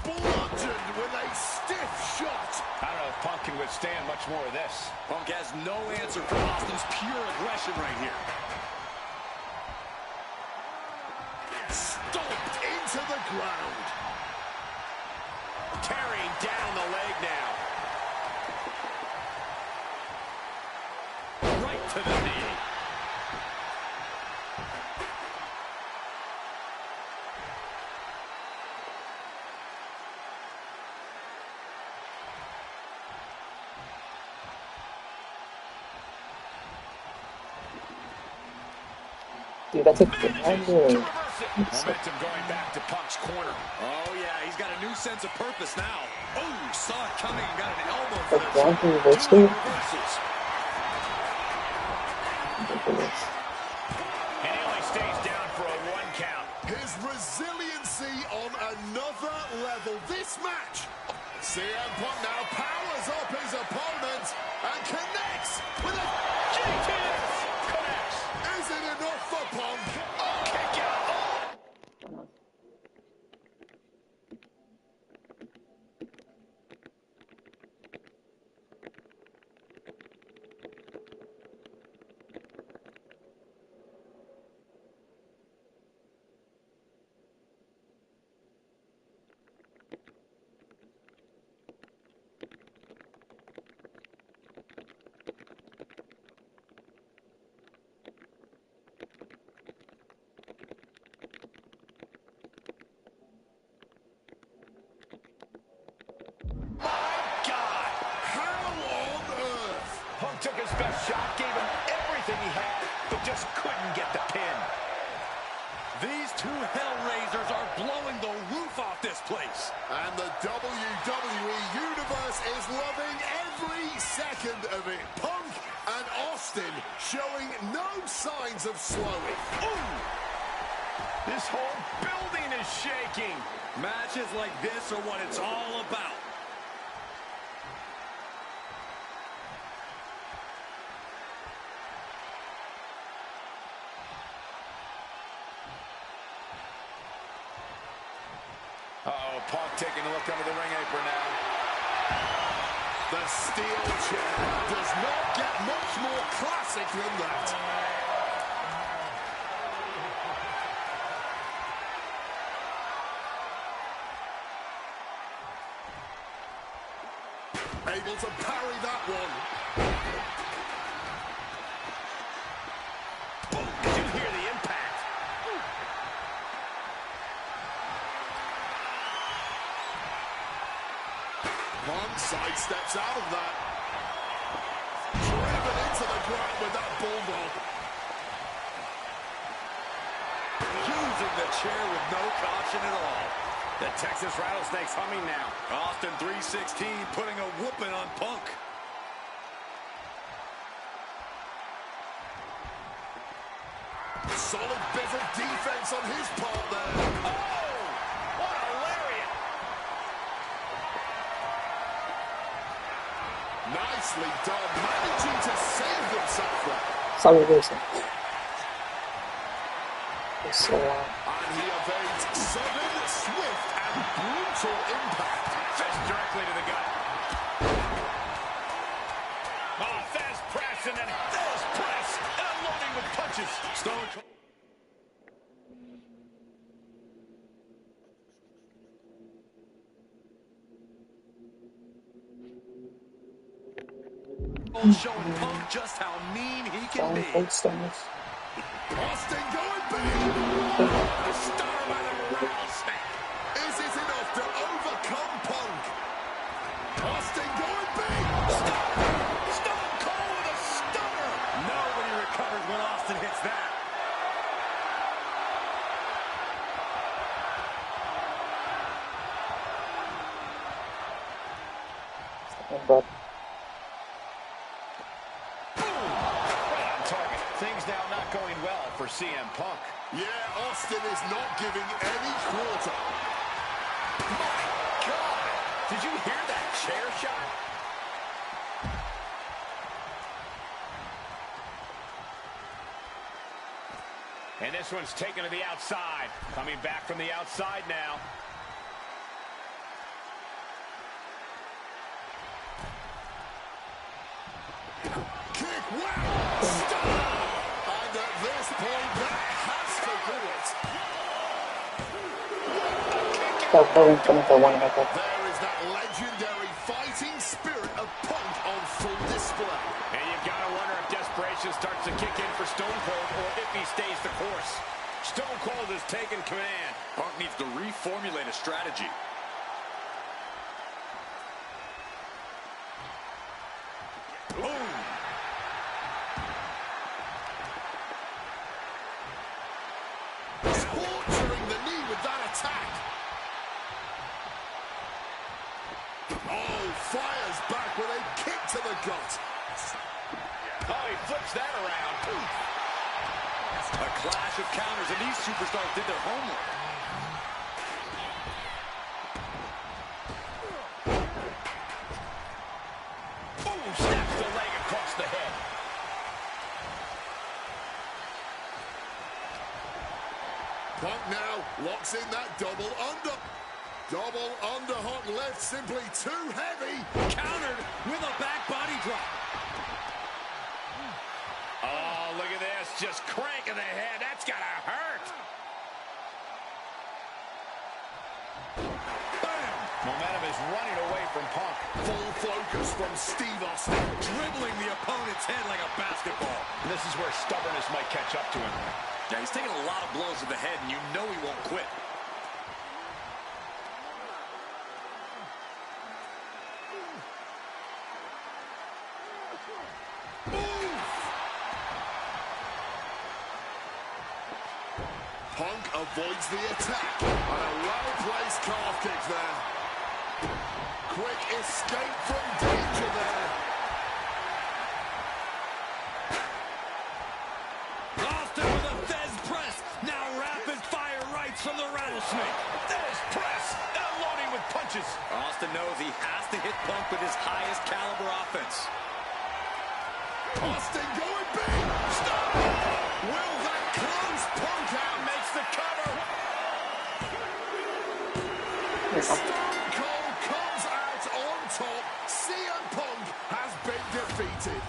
Bludgeoned with a stiff shot. I don't know if Punk can withstand much more of this. Punk has no answer for Austin's pure aggression right here. Stomped into the ground. Tearing down the leg now. Right to the knee. Dude, that's a good idea. Momentum going back to Punk's corner. Oh, yeah, he's got a new sense of purpose now. Oh, saw it coming and got an elbow for Like the one two reversal. reversals. And he only stays down for a 1 count. His resiliency on another level. This match. CM Punk now powers up his opponent and connects with a GTS connects. Is it enough for Punk? Kick out. Punk took his best shot, gave him everything he had, but just couldn't get the pin. These two Hellraisers are blowing the roof off this place. And the WWE Universe is loving every second of it. Punk and Austin showing no signs of slowing. Ooh! This whole building is shaking. Matches like this are what it's all about. Uh-oh, Punk taking a look under the ring apron now. The steel chair does not get much more classic than that. Able to parry that one. Boom, did you hear the impact? Punk sidesteps out of that. Driven into the ground with that bulldog. Using the chair with no caution at all. The Texas Rattlesnake's humming now. Austin 316 putting a whooping on Punk. Solid bit of defense on his part there. Oh! What a lariat! Nicely done, managing to save himself there. Sorry, Wilson. It's so loud. And he evades sudden, swift, and brutal impact. Fist directly to the gut. Oh, Thesz press and then Thesz press. And unloading with punches. Stone Cold. Showing Punk just how mean he can Stone be. Cold Stunners. Austin going big. A stunner by the Rattlesnake. Is it enough to overcome Punk? Austin going big. Stone Cold with a stunner. Nobody recovers when Austin hits that. But Right on target. Things now not going well for CM Punk. Yeah, Austin is not giving any quarter. My God! Did you hear that chair shot? And this one's taken to the outside. Coming back from the outside now. Kick, wow! Stunner! And at this point, that has to do it. they're going to make a one make it. There is that legendary fighting spirit of Punk on full display. And you've got to wonder if desperation starts to kick in for Stone Cold or if he stays the course. Stone Cold has taken command. Punk needs to reformulate a strategy. Boom! Torturing the knee with that attack. Oh, fires back with a kick to the gut. Oh, he flips that around. A clash of counters, and these superstars did their homework. Boom, snaps the leg across the head. Punk now locks in that double under. Double underhook left simply too heavy. Countered with a back body drop. Oh, look at this. Just cranking the head. That's got to hurt. Bam! Momentum is running away from Punk. Full focus from Steve Austin. Dribbling the opponent's head like a basketball. And this is where stubbornness might catch up to him. Yeah, he's taking a lot of blows to the head, and you know he won't quit. Punk avoids the attack. And a well-placed calf kick there. Quick escape from danger there. Austin with a Thesz press. Now rapid fire punches. Austin knows he has to hit Punk with his highest caliber offense. Austin going big. Stop. Will that close Punk out? Makes the cover. Stone Cold comes out on top. CM Punk has been defeated.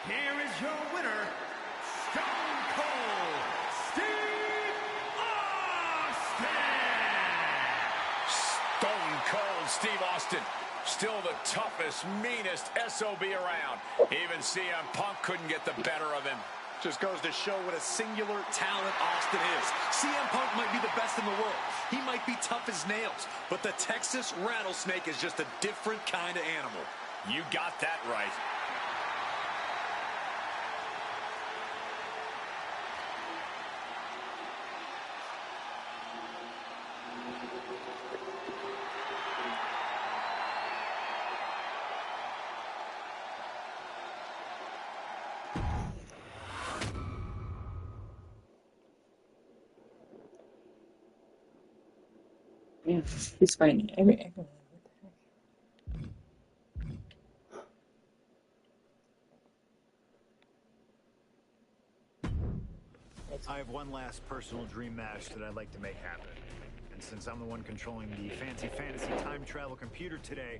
Here is your winner, Stone Cold Steve Austin. Stone Cold Steve Austin. Still the toughest, meanest SOB around. Even CM Punk couldn't get the better of him. Just goes to show what a singular talent Austin is. CM Punk might be the best in the world. He might be tough as nails, but the Texas Rattlesnake is just a different kind of animal. You got that right. Yeah, he's fighting everyone. What the heck? I have one last personal dream match that I'd like to make happen. And since I'm the one controlling the fancy fantasy time travel computer today,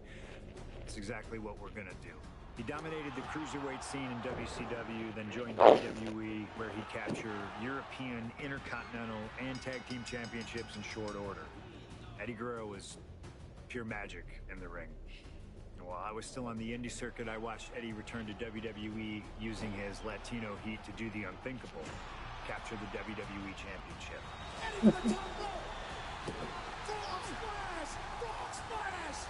it's exactly what we're gonna do. He dominated the cruiserweight scene in WCW, then joined WWE, where he captured European, Intercontinental, and Tag Team Championships in short order. Eddie Guerrero was pure magic in the ring. And while I was still on the indie circuit, I watched Eddie return to WWE using his Latino heat to do the unthinkable, capture the WWE Championship. Eddie for the top rope. Frog splash. Frog splash.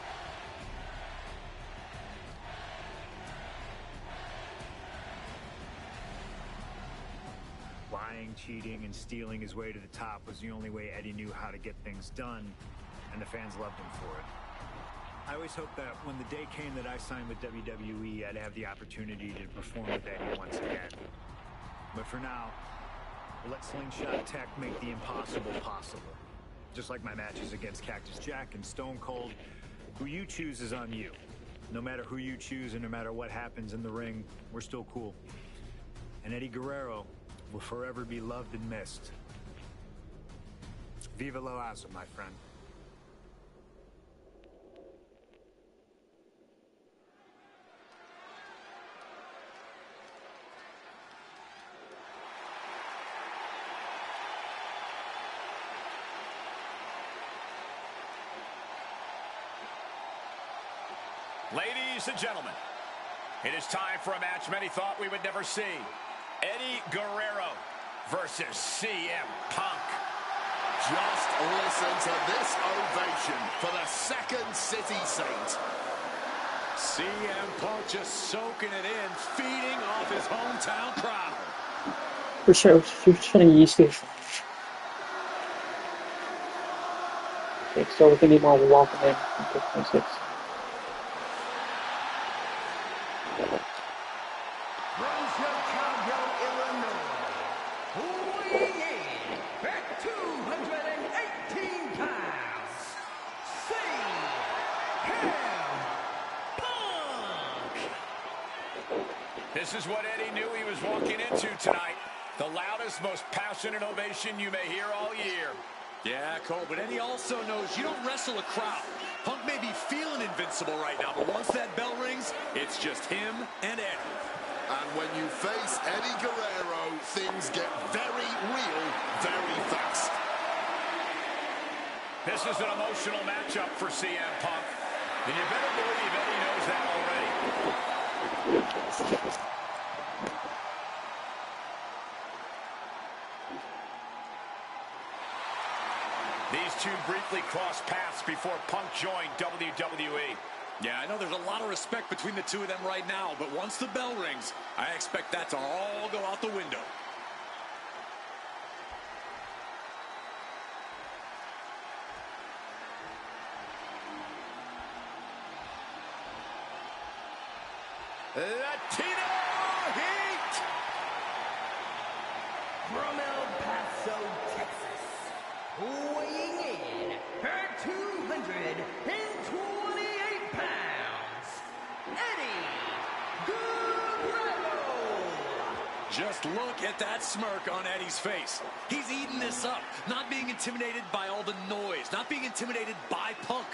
Lying, cheating, and stealing his way to the top was the only way Eddie knew how to get things done, and the fans loved him for it. I always hoped that when the day came that I signed with WWE, I'd have the opportunity to perform with Eddie once again. But for now, we'll let Slingshot Tech make the impossible possible. Just like my matches against Cactus Jack and Stone Cold, who you choose is on you. No matter who you choose and no matter what happens in the ring, we're still cool. And Eddie Guerrero will forever be loved and missed. Viva la raza, my friend. Ladies and gentlemen, it is time for a match many thought we would never see. Eddie Guerrero versus CM Punk. Just listen to this ovation for the Second City Saint. CM Punk just soaking it in, feeding off his hometown crowd. For sure, you're trying to use this. Okay, so we need more welcome in. Okay, 26. From Chicago, Illinois, weighing in at 218 pounds, CM Punk. This is what Eddie knew he was walking into tonight. The loudest, most passionate ovation you may hear all year. Yeah, Cole, but Eddie also knows you don't wrestle a crowd. Punk may be feeling invincible right now, but once that bell rings, it's just him and Eddie. And when you face Eddie Guerrero, things get very real very fast. This is an emotional matchup for CM Punk. And you better believe Eddie knows that already. These two briefly crossed paths before Punk joined WWE. Yeah, I know there's a lot of respect between the two of them right now, but once the bell rings, I expect that to all go out the window. Latino Heat! From El Paso, Texas, weighing in at 218 Just look at that smirk on Eddie's face. He's eating this up, not being intimidated by all the noise, not being intimidated by Punk.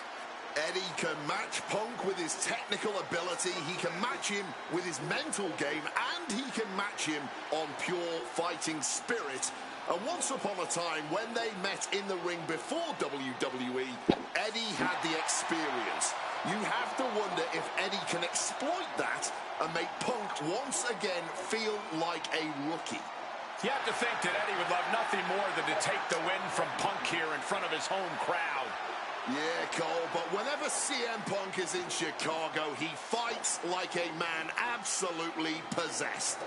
Eddie can match Punk with his technical ability, he can match him with his mental game, and he can match him on pure fighting spirit. And once upon a time, when they met in the ring before WWE, Eddie had the experience. You have to wonder if Eddie can exploit that and make Punk once again feel like a rookie. You have to think that Eddie would love nothing more than to take the win from Punk here in front of his home crowd. Yeah, Cole, but whenever CM Punk is in Chicago, he fights like a man absolutely possessed.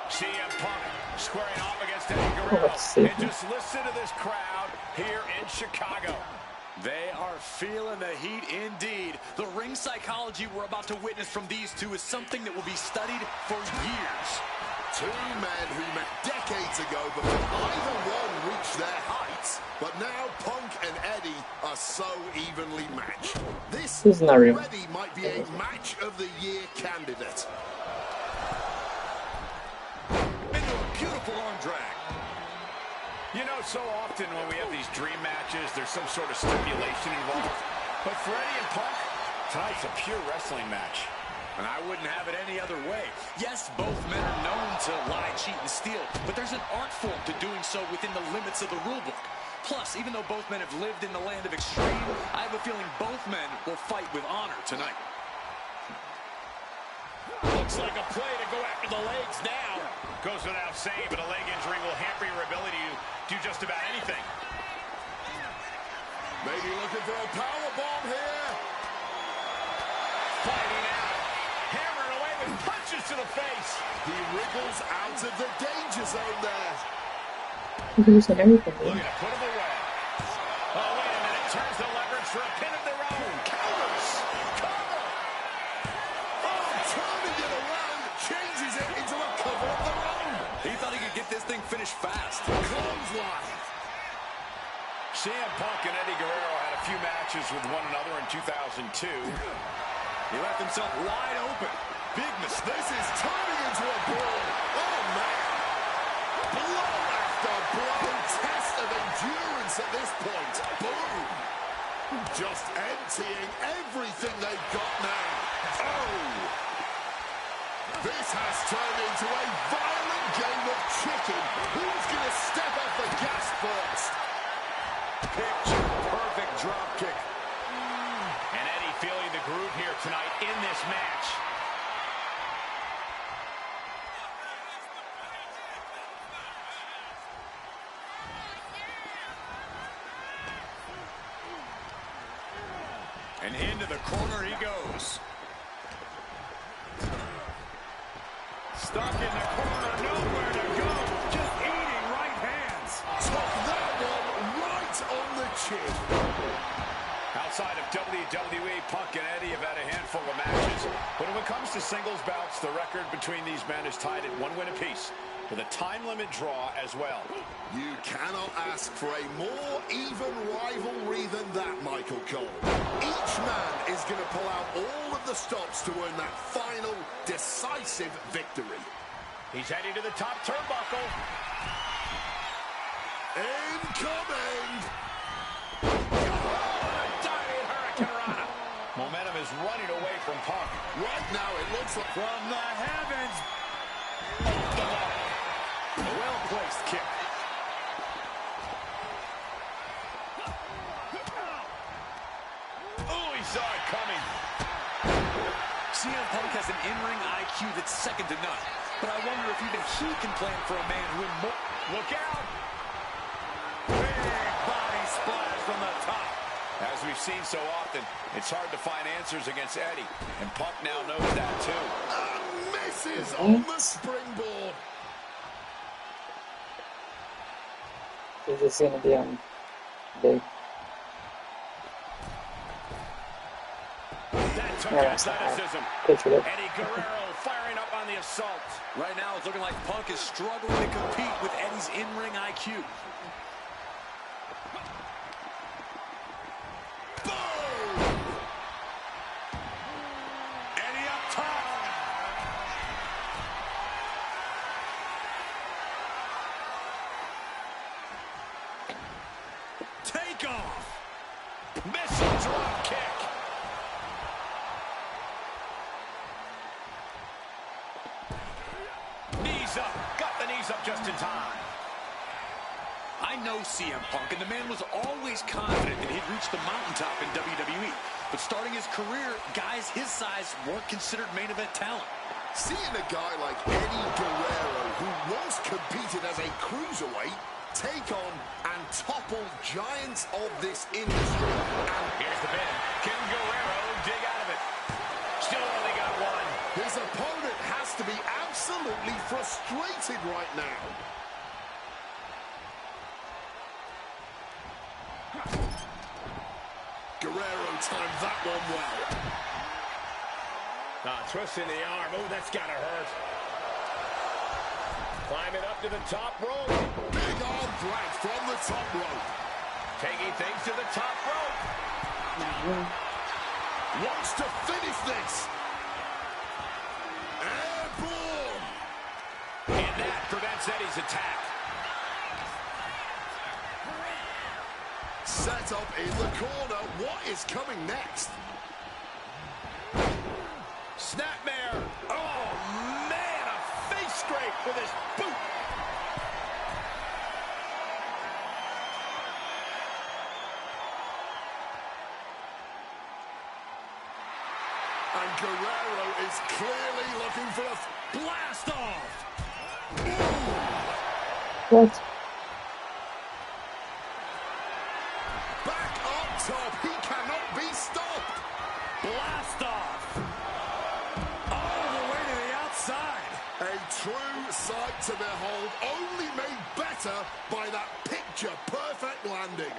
CM Punk squaring off against Eddie Guerrero. And just listen to this crowd here in Chicago. They are feeling the heat indeed. The ring psychology we're about to witness from these two is something that will be studied for years. Two men who met decades ago before either one reached their heights, but now Punk and Eddie are so evenly matched. This already might be a match of the year candidate. Into a beautiful arm drag. You know, so often when we have these dream matches, there's some sort of stipulation involved. But for Eddie and Punk, tonight's a pure wrestling match. And I wouldn't have it any other way. Yes, both men are known to lie, cheat, and steal, but there's an art form to doing so within the limits of the rulebook. Plus, even though both men have lived in the land of extreme, I have a feeling both men will fight with honor tonight. Looks like a play to go after the legs now. Goes without saying, but a leg injury will hamper your ability to do just about anything. Maybe looking for a powerbomb here. Fighting out. Hammering away with punches to the face. He wriggles out of the danger zone there. He's losing everything. Looking to put him away. Oh, wait a minute. Turns the leverage for a pin of their own. Counters. Cover. Oh, turning it around. Changes it into a cover of their own. He thought he could get this thing finished fast. Clothesline. CM Punk and Eddie Guerrero had a few matches with one another in 2002. He left himself wide open. Big mistake. This is turning into a brawl. Oh, man. Blow after blow. Test of endurance at this point. Boom. Just emptying everything they've got now. Oh. This has turned into a violent game of chicken. Who's going to step off the gas first? Picture perfect drop kick. And Eddie feeling the groove here tonight in this match. And into the corner he goes. Stuck in the corner, nowhere to go. Just eating right hands. Took that one right on the chin. Outside of WWE, Punk and Eddie have had a handful of matches. But when it comes to singles bouts, the record between these men is tied at 1 win apiece, with a time limit draw as well. You cannot ask for a more even rivalry than that, Michael Cole. Each man is going to pull out all of the stops to earn that final, decisive victory. He's heading to the top turnbuckle. Incoming! Diving Hurricanrana. Momentum is running away from Punk. Right now, it looks like... From the heavens. Well-placed kick. Oh, he saw it coming. CM Punk has an in-ring IQ that's second to none. But I wonder if even he can plan for a man who... Look out! Big body splash from the top. As we've seen so often, it's hard to find answers against Eddie. And Punk now knows that, too. Misses on the springboard. This is gonna be big. That took athleticism. Eddie Guerrero firing up on the assault. Right now, it's looking like Punk is struggling to compete with Eddie's in-ring IQ. Missile drop kick. Knees up. Got the knees up just in time. I know CM Punk, and the man was always confident that he'd reach the mountaintop in WWE. But starting his career, guys his size weren't considered main event talent. Seeing a guy like Eddie Guerrero, who once competed as a cruiserweight, take on and topple giants of this industry. And here's the pin. Can Guerrero dig out of it? Still only got one. His opponent has to be absolutely frustrated right now. Guerrero timed that one well. Twisting the arm. Oh, that's gotta hurt. Climbing up to the top rope. Big arm drag from the top rope. Taking things to the top rope. Wants to finish this. Airborne. And that prevents Eddie's attack. Set up in the corner. What is coming next? Snapmare. Oh, man, a face scrape with his boot. And Guerrero is clearly looking for a blast off. What? Back up top. He cannot be stopped. Blast off. All the way to the outside. A true sight to behold, only made better by that picture-perfect landing.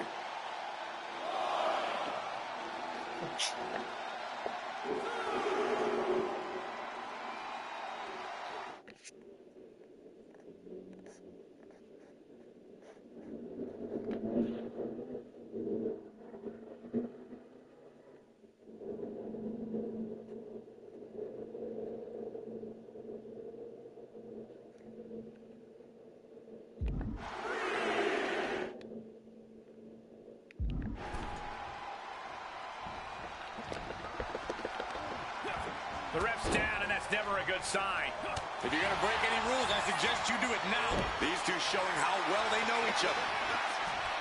The ref's down, and that's never a good sign. If you're going to break any rules, I suggest you do it now. These two showing how well they know each other.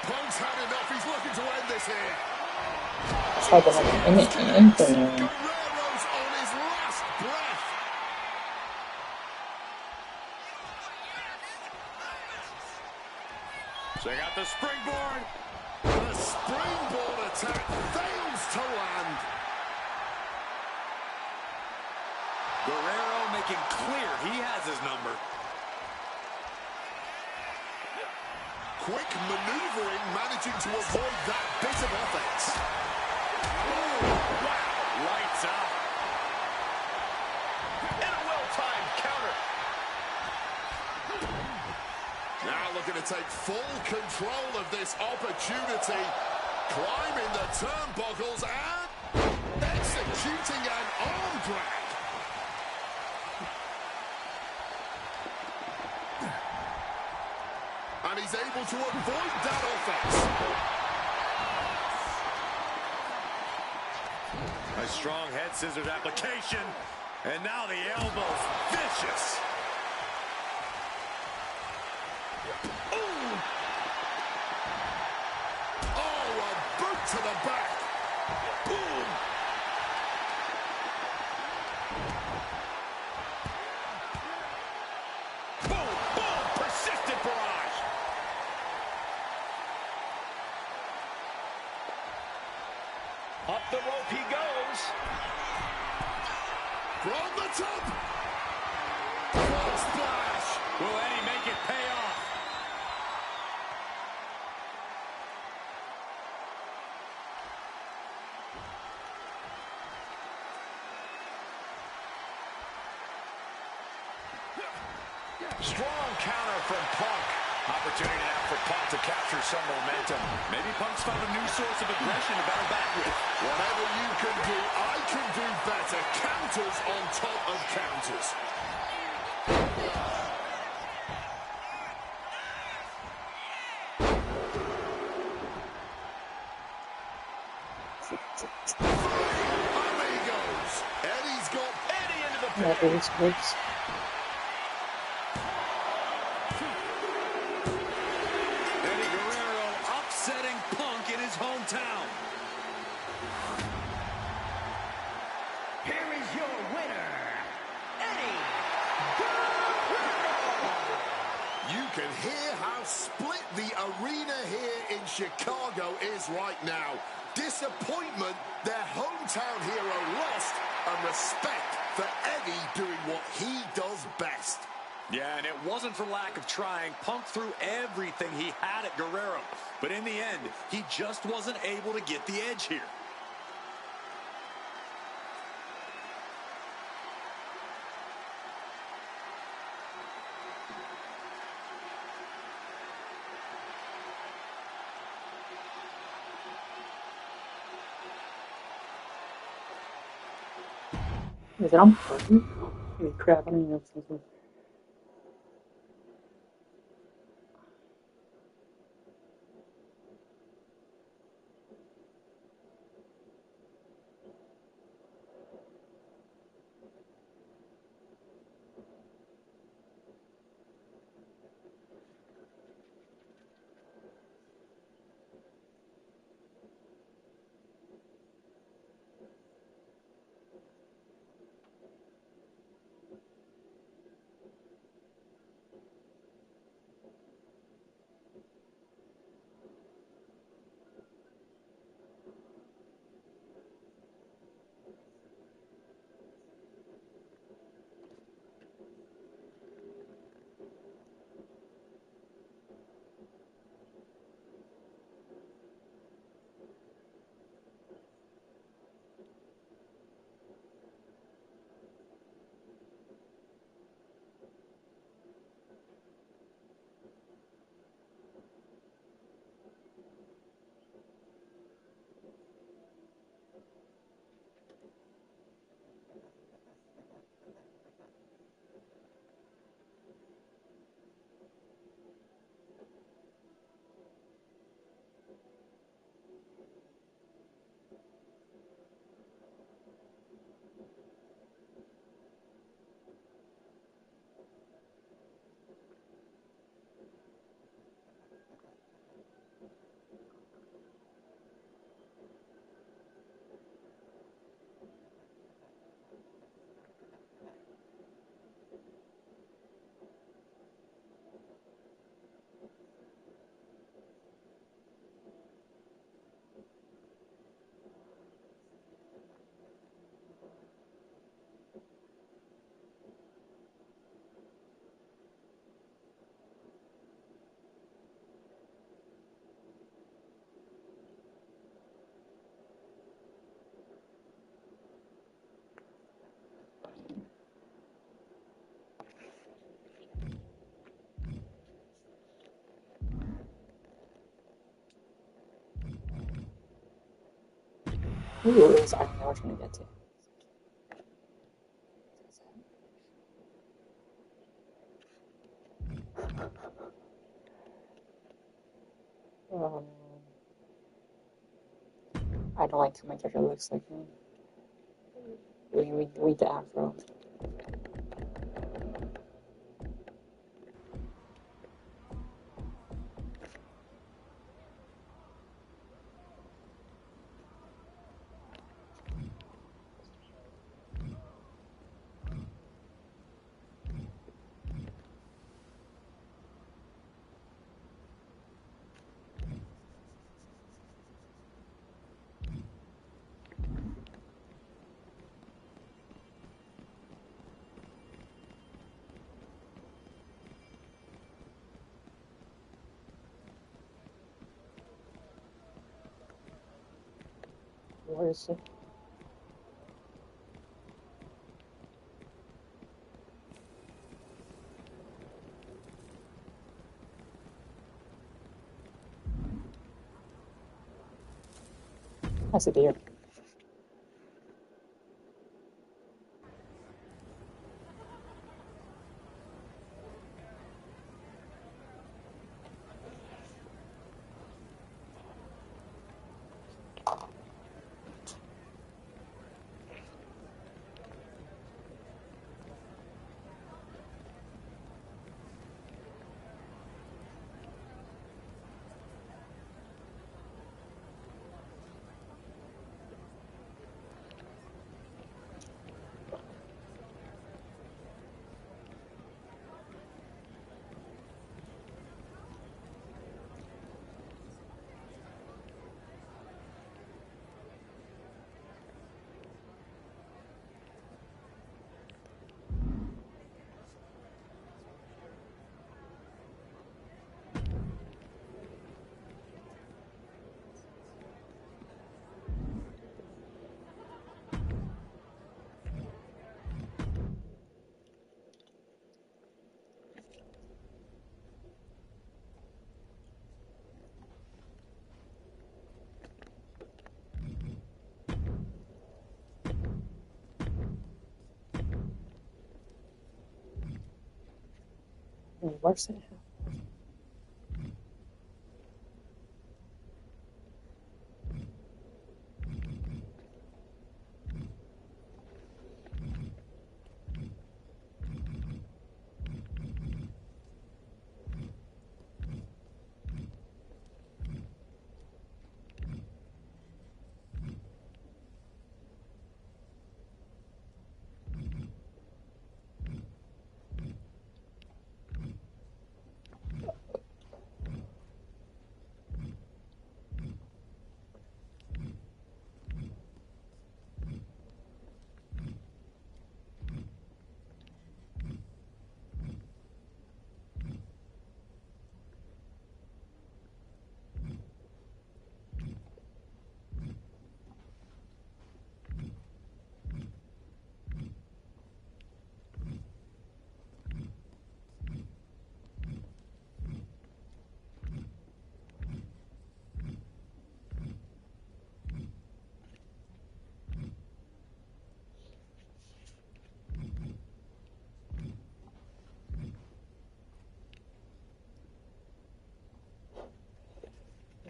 Punk's had enough. He's looking to end this here. Try to have anything. Guerrero's on his last breath. Check out the springboard. The springboard attack fails to land. Guerrero making clear he has his number. Quick maneuvering, managing to avoid that bit of offense. Oh, wow, lights out. And a well-timed counter. Now looking to take full control of this opportunity. Climbing the turnbuckles and executing an arm drag. And he's able to avoid that offense. A strong head scissors application. And now the elbow's vicious. Ooh. Oh, a boot to the back. Boom. Boom, boom, persistent barrage. Up the rope he goes. From the top. Front splash. Will Eddie make it pay off? Strong counter from Punk. Opportunity now for Punk to capture some momentum. Maybe Punk's found a new source of aggression to battle back with. Whatever you can do, I can do better. Counters on top of counters. after this mix. Eddie Guerrero upsetting Punk in his hometown. Here is your winner, Eddie Guerrero. You can hear how split the arena here in Chicago is right now. Disappointment, their hometown hero lost, and respect for Eddie doing what he does best. Yeah, and it wasn't for lack of trying. Punk threw everything he had at Guerrero. But in the end, he just wasn't able to get the edge here. Is it on purpose? Holy crap, I don't even know if this is. Ooh, it was, I don't know what I'm gonna get to. I don't like how my character looks like him. We the afro. Where is it? That's a deer. Worse than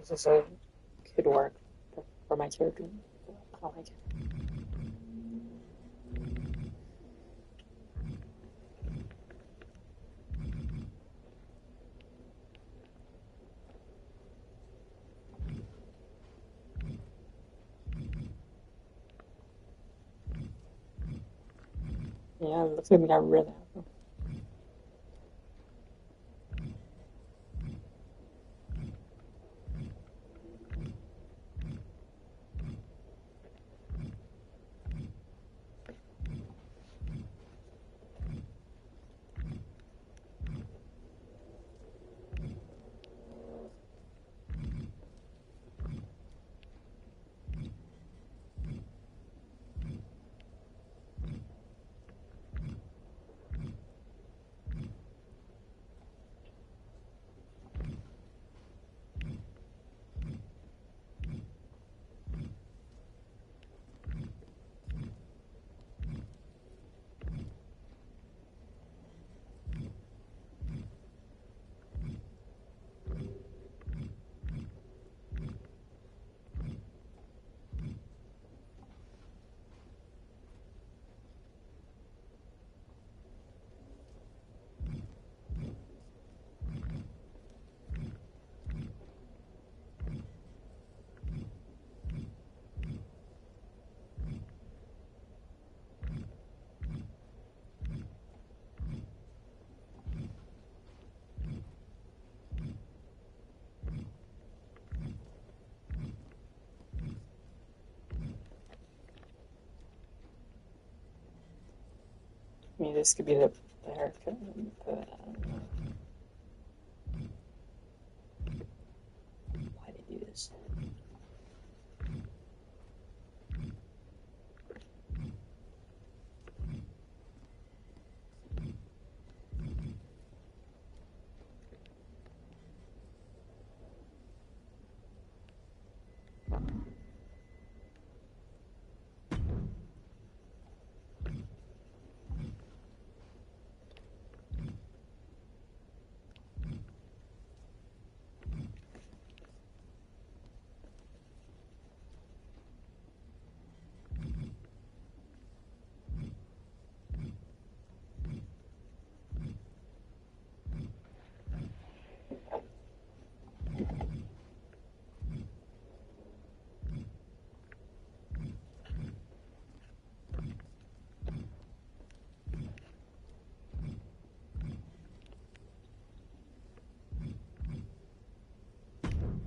this is a good work for my character. I like it. Yeah, it looks like we got rid of that. I mean, this could be the haircut, but I don't know. Why did I do this?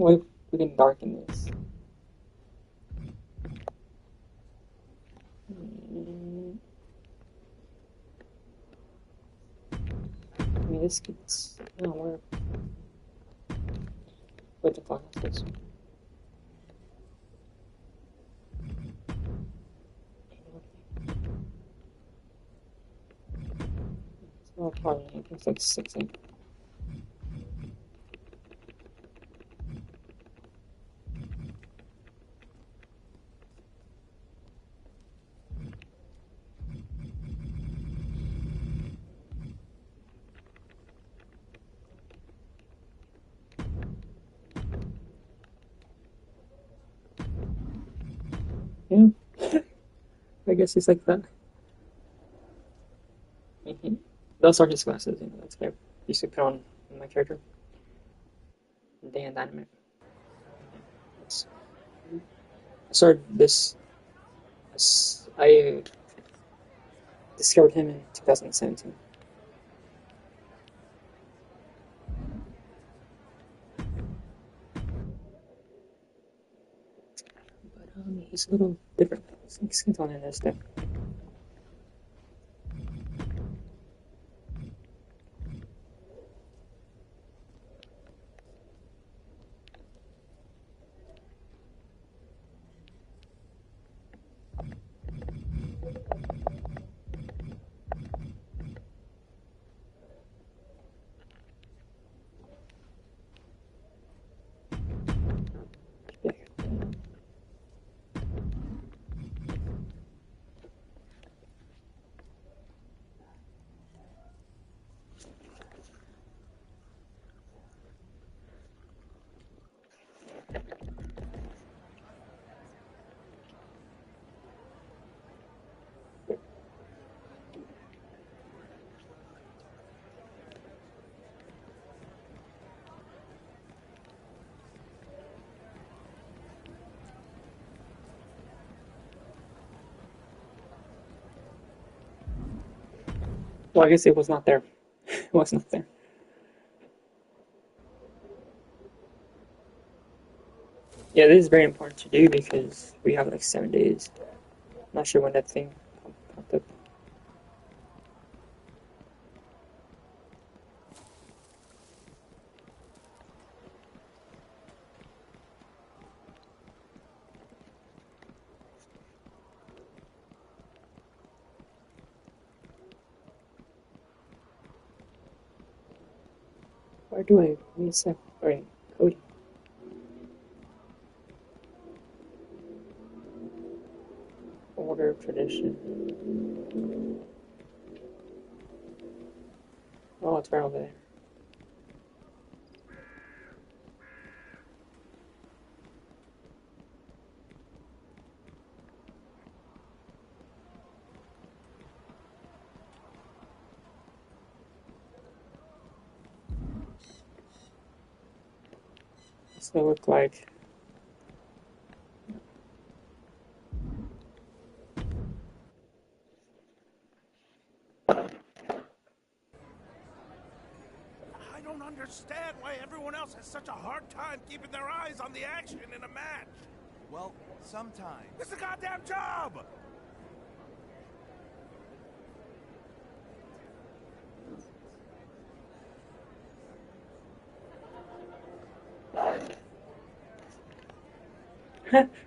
We can darken this. I mean, this gets. No, where? What the fuck is this? It's not probably. It's like 16. Yeah. I guess he's like that. Those are his glasses, you know, that's what I used to put on my character. Dan Dynamite. I started this. I discovered him in 2017. But he's a little different. Skin tone in this thing. Yeah. Well, I guess it was not there. It was not there. Yeah, this is very important to do because we have like 7 days. Not sure when that thing popped up. Why do I miss that? Alright, Cody. Order of tradition. Oh, it's right over there. Does it look like? I don't understand why everyone else has such a hard time keeping their eyes on the action in a match. Well, sometimes. It's a goddamn job!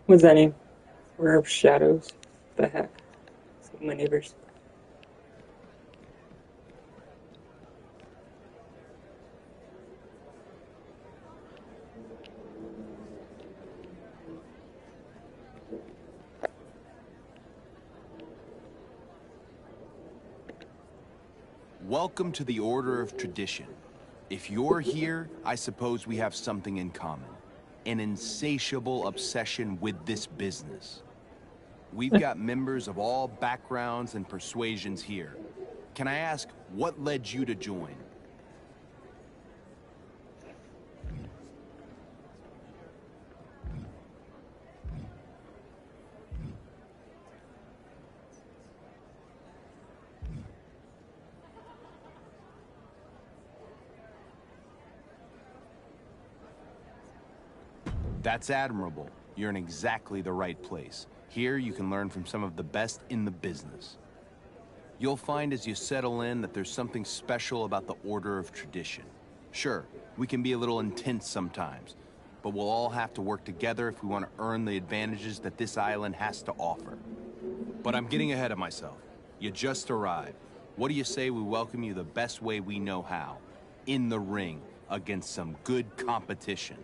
What's that name? Rare of Shadows. The heck? It's like my neighbors. Welcome to the Order of Tradition. If you're here, I suppose we have something in common. An insatiable obsession with this business. We've got members of all backgrounds and persuasions here. Can I ask, what led you to join? That's admirable. You're in exactly the right place. Here, you can learn from some of the best in the business. You'll find as you settle in that there's something special about the Order of Tradition. Sure, we can be a little intense sometimes, but we'll all have to work together if we want to earn the advantages that this island has to offer. But I'm getting ahead of myself. You just arrived. What do you say we welcome you the best way we know how? In the ring, against some good competition.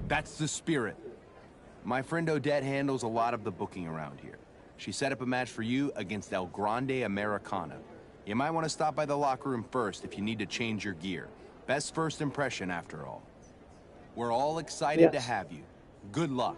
That's the spirit. My friend Odette handles a lot of the booking around here. She set up a match for you against El Grande Americano. You might want to stop by the locker room first if you need to change your gear. Best first impression, after all. We're all excited to Yes. have you. Good luck.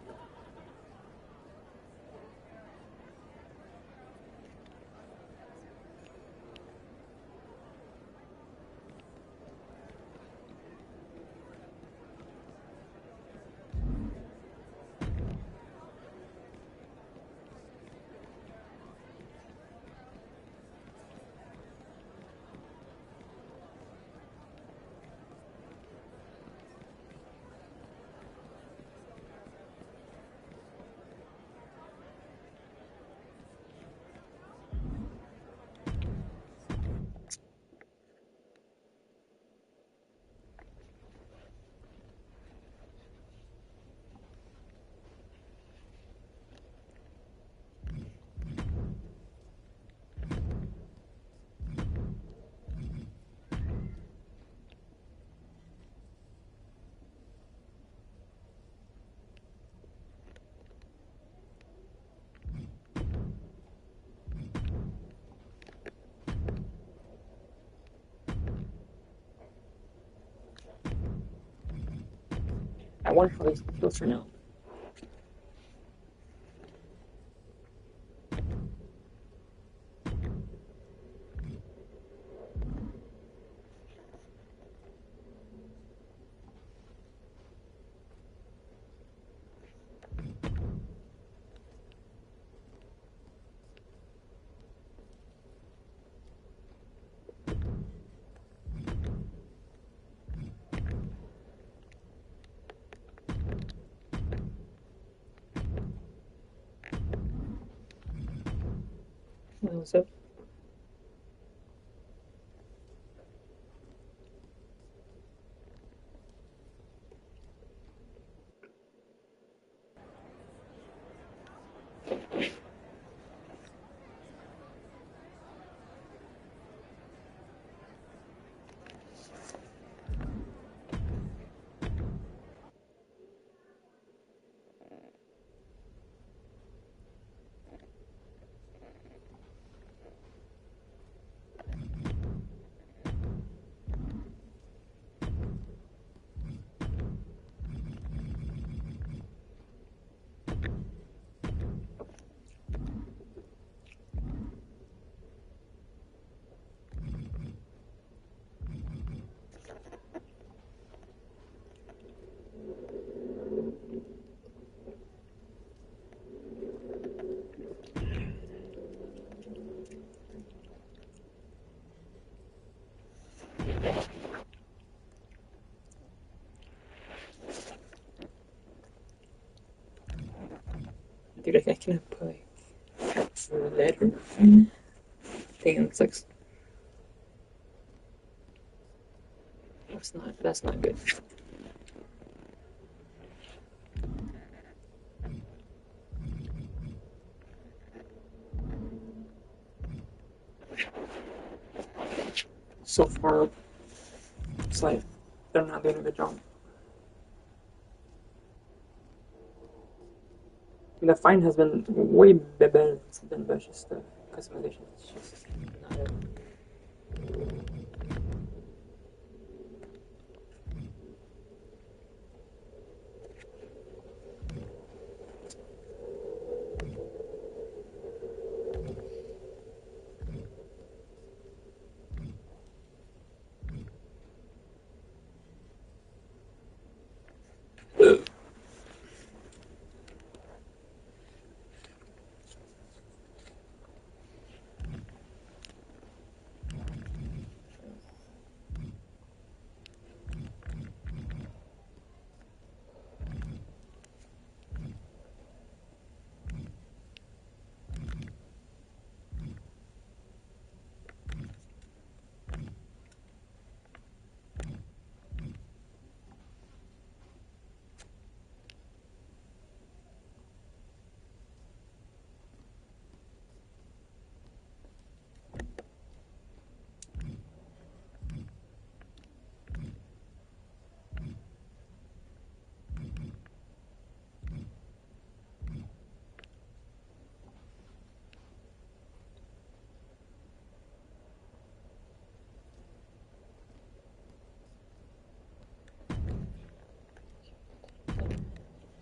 I wonder how these kills turn out. What's up? Dude, I can put like letter. Thing looks like that's not good. So far, it's like they're not doing a good job. The fight has been way better than just the customization. It's just not it.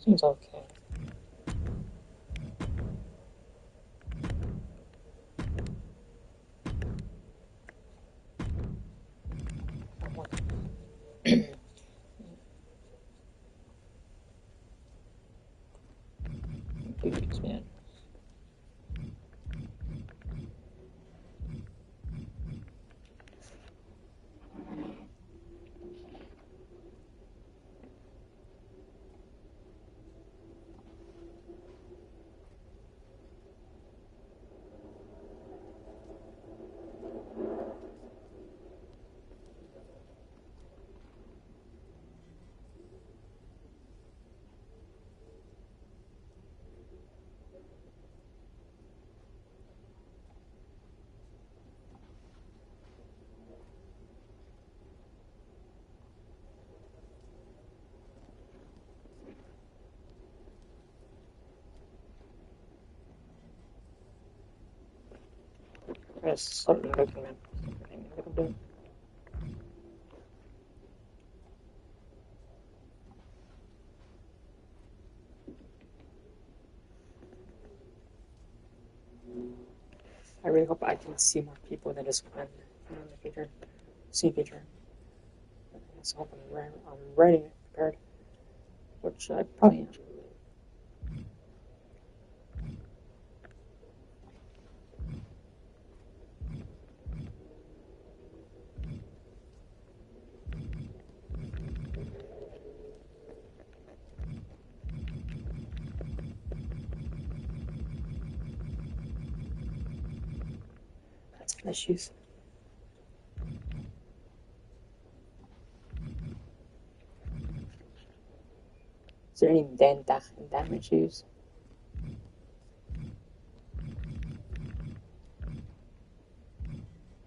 Seems okay. Dudes, man. There's something looking at a little bit. I really hope I can see more people than just one in the future. See future. So I hope I'm writing it prepared, which I probably am. That's issues. Is there any damage issues?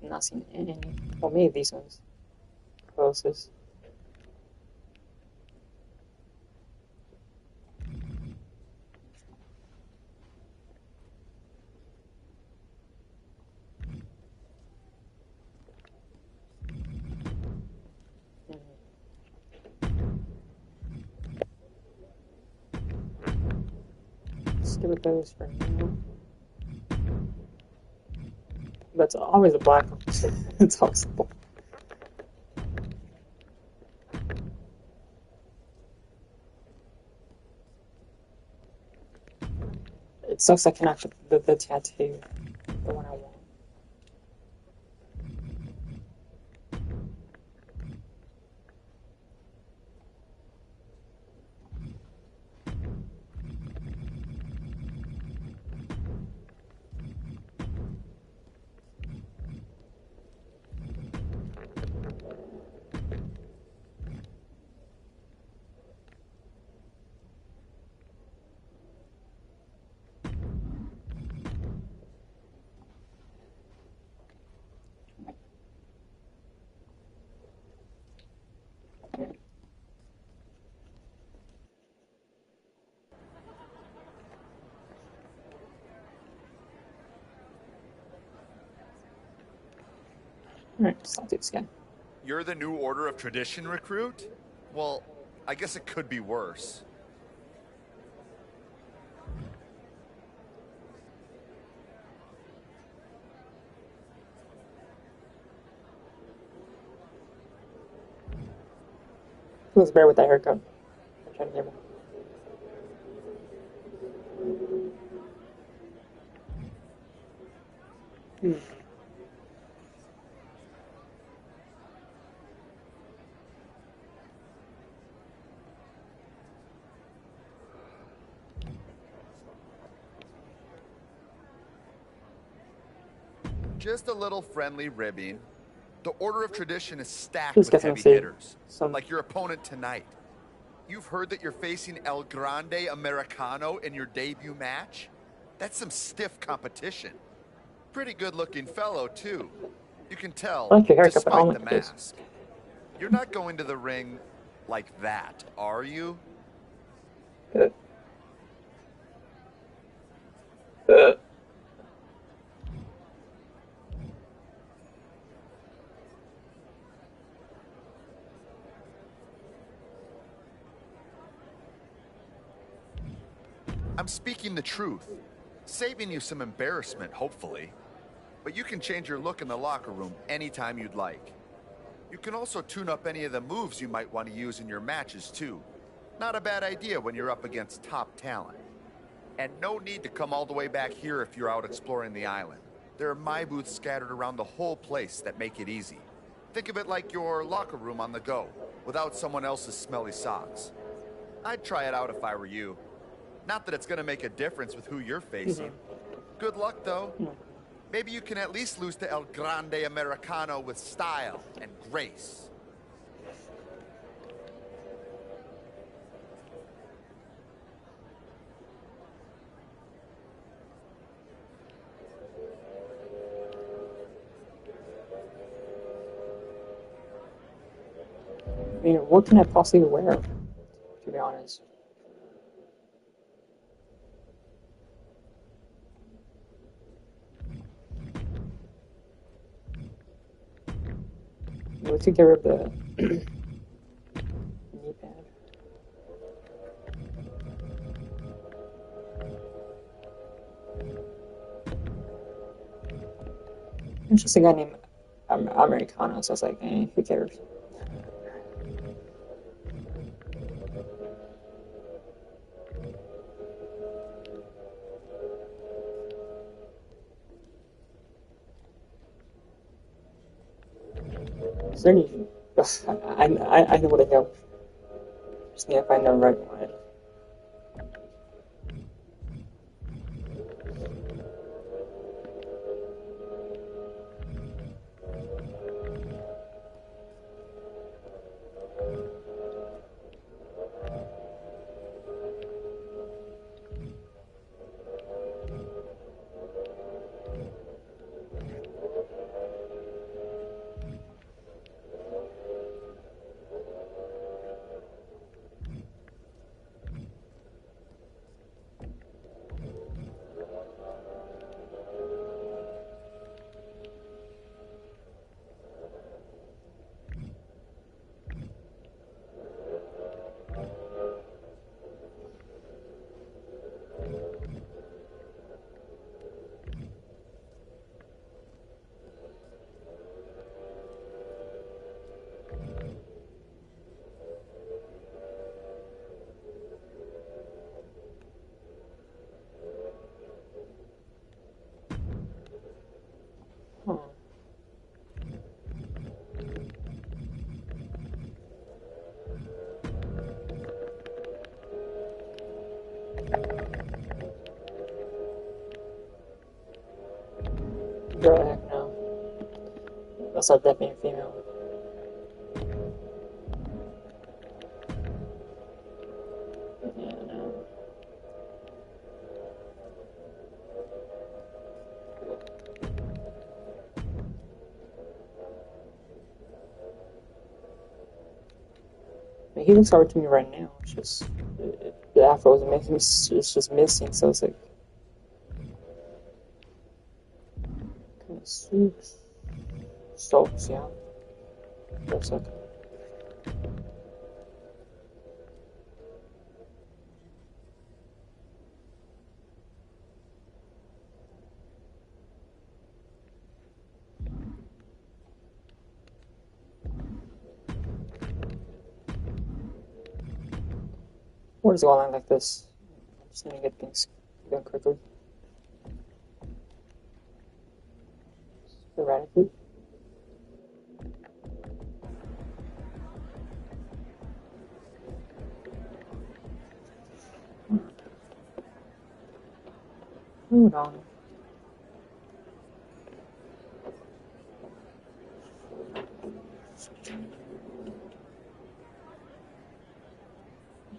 I'm not seeing any. Well, maybe these ones. Closest. Skip those for now. But it's always a black one. It's always a black. It sucks I cannot put the tattoo, the one I want. Alright, so I'll do this again. You're the new Order of Tradition recruit? Well, I guess it could be worse. Feels better with that haircut. I'm trying to get one. Just a little friendly ribbing. The Order of Tradition is stacked Just with get heavy some hitters, some- like your opponent tonight. You've heard that you're facing El Grande Americano in your debut match? That's some stiff competition. Pretty good-looking fellow, too. You can tell, I like your haircut, but I don't despite the like this. mask. You're not going to the ring like that, are you? I'm speaking the truth. Saving you some embarrassment, hopefully. But you can change your look in the locker room anytime you'd like. You can also tune up any of the moves you might want to use in your matches, too. Not a bad idea when you're up against top talent. And no need to come all the way back here if you're out exploring the island. There are my booths scattered around the whole place that make it easy. Think of it like your locker room on the go, without someone else's smelly socks. I'd try it out if I were you. Not that it's going to make a difference with who you're facing. Good luck, though. Maybe you can at least lose to El Grande Americano with style and grace. I mean, what can I possibly wear, to be honest? Let's get rid of the knee pad. It's just a guy named Americano, so I was like, who cares? Is there any... I know where to go. Just need to find the right one. Girl, heck no. That's not that being female. Yeah, no. I mean, he looks hard to me right now. It's just the afro is making it's just missing, so it's like kind of sweeps. Soaps, yeah. For a second. What is going on like this? I'm just gonna get things done quickly. Erratically. Hold on.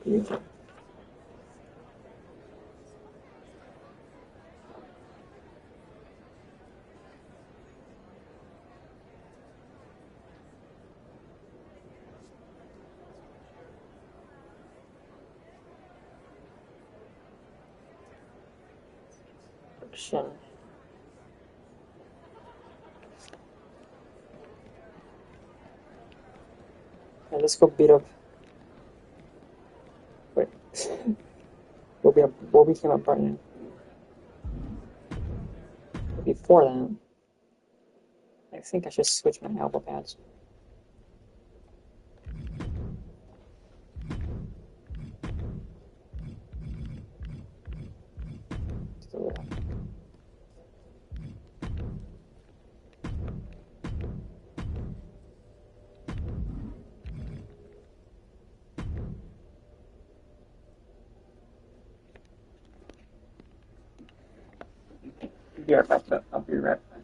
Beautiful. Action. Okay, let's go beat up. Wait. We'll before we became a brand. But before that, I think I should switch my elbow pads. So, be right back, but I'll be right back.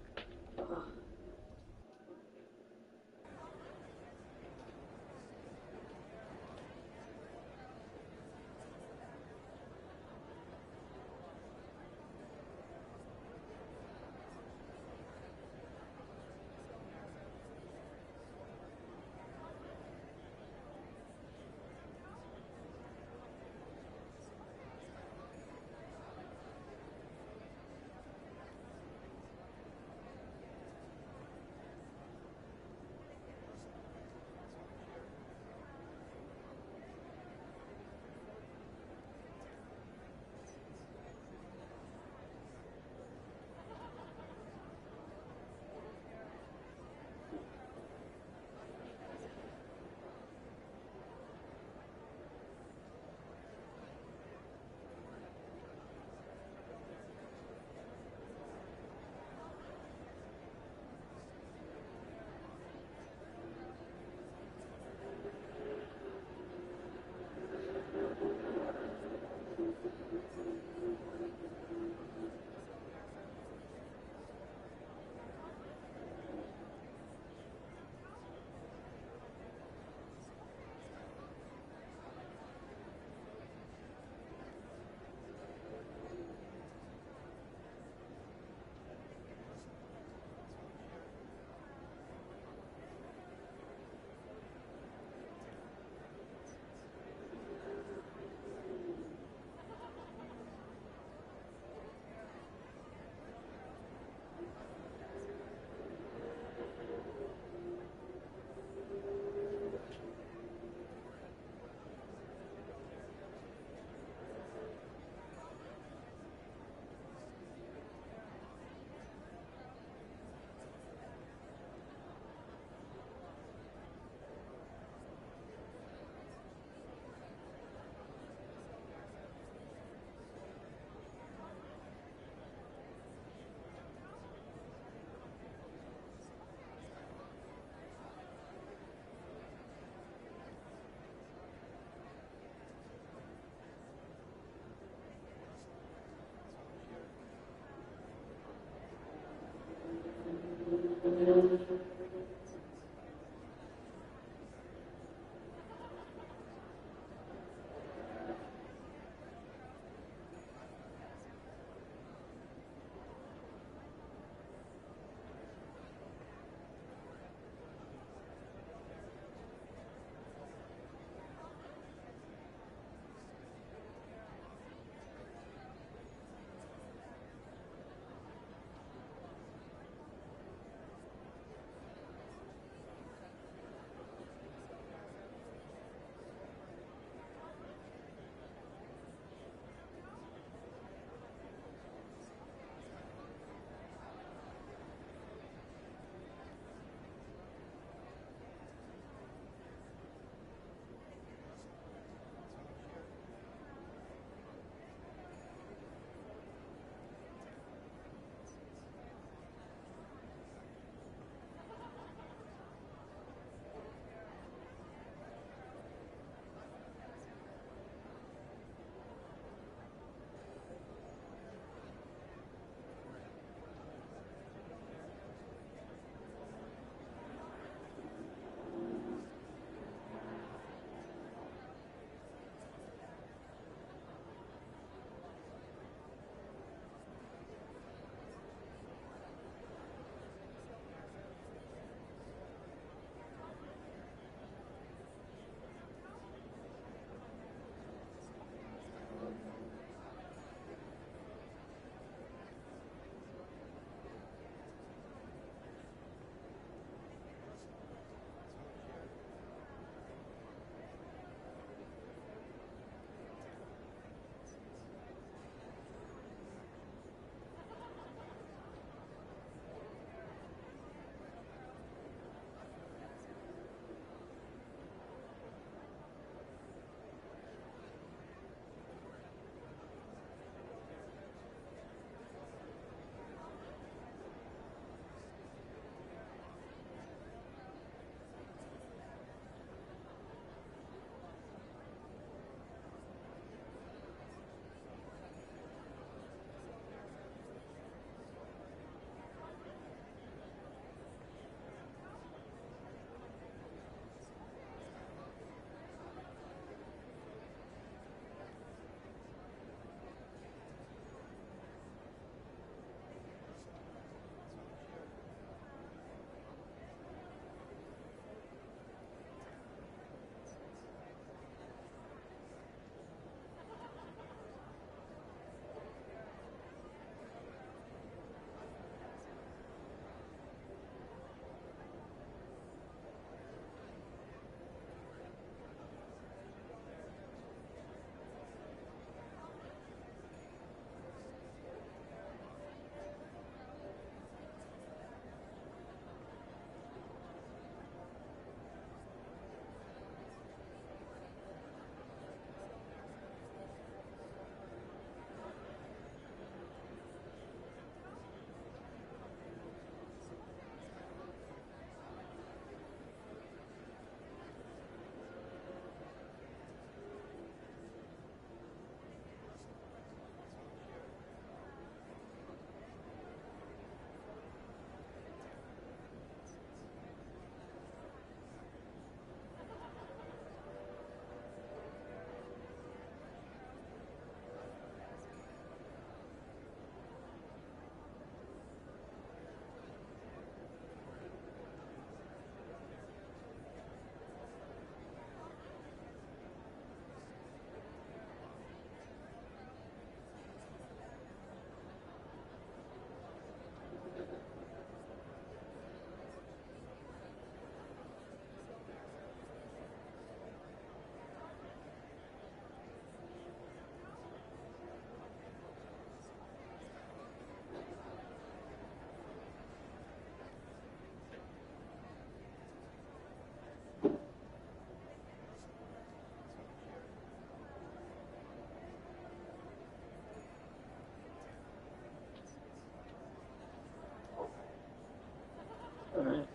Alright.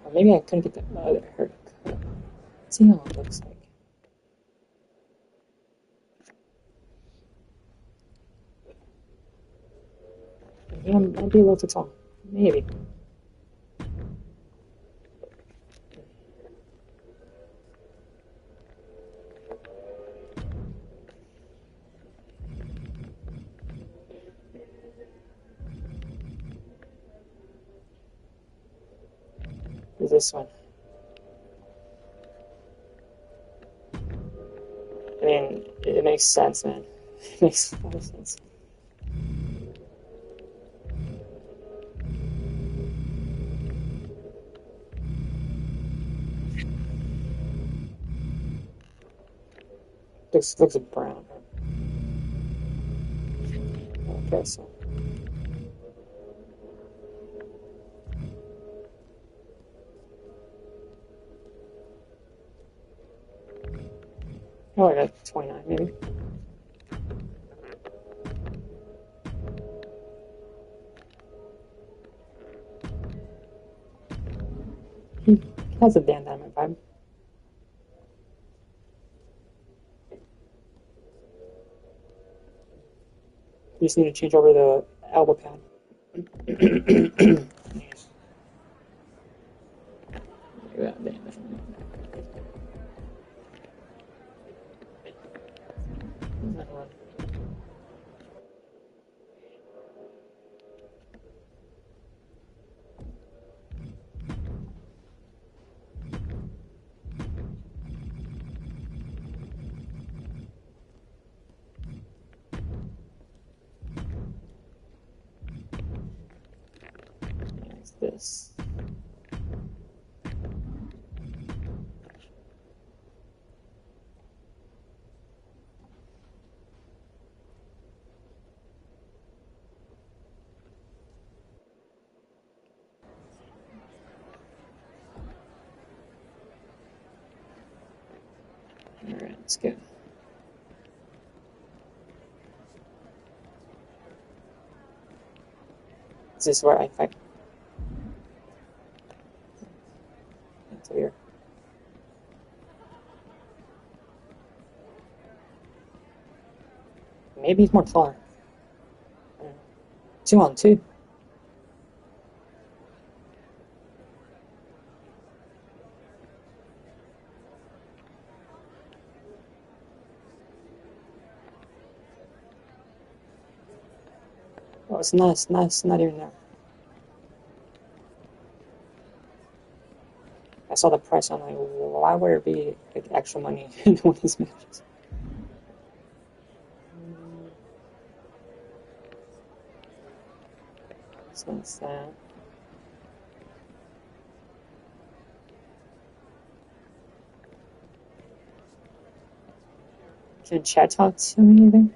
Or maybe I couldn't get the other haircut. Let's see how it looks like. Maybe I might be a little too tall. Maybe. Who's this one? I mean, it makes sense, man. It makes a lot of sense. Looks brown. Okay, so. Oh, I got 29 maybe. He has a Dan Diamond vibe. You just need to change over the elbow pad. Yeah, this. Alright, let's go. Is this where I fight? That's weird. Maybe he's more taller. 2-on-2. Oh, it's not even there. I saw the price. I'm like, why would it be like extra money in one of these matches? So it's that. Can chat talk to me anything?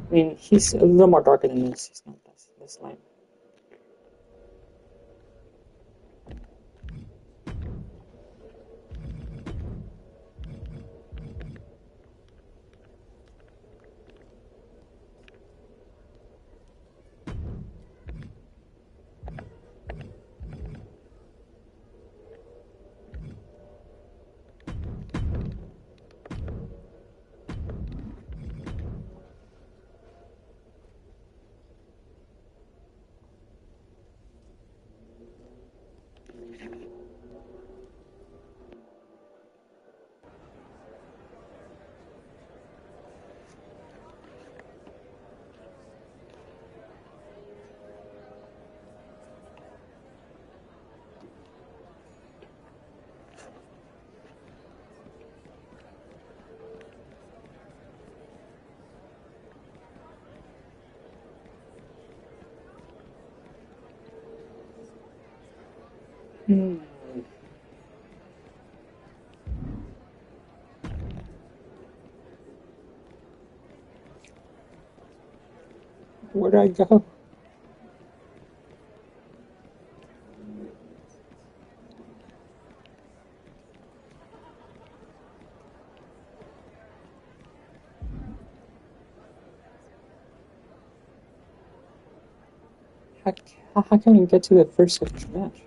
I mean, he's a little more darker than this. He's not this light. Hmm. Where'd I go? How can we get to the first of each match?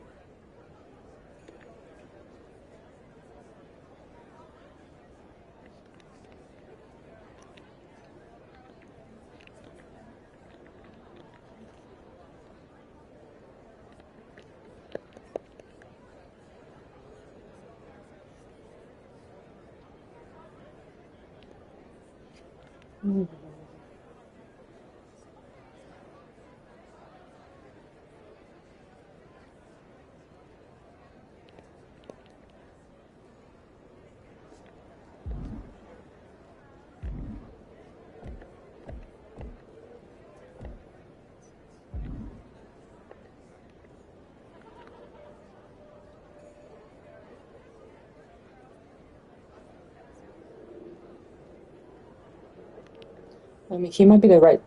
I mean, he might be the right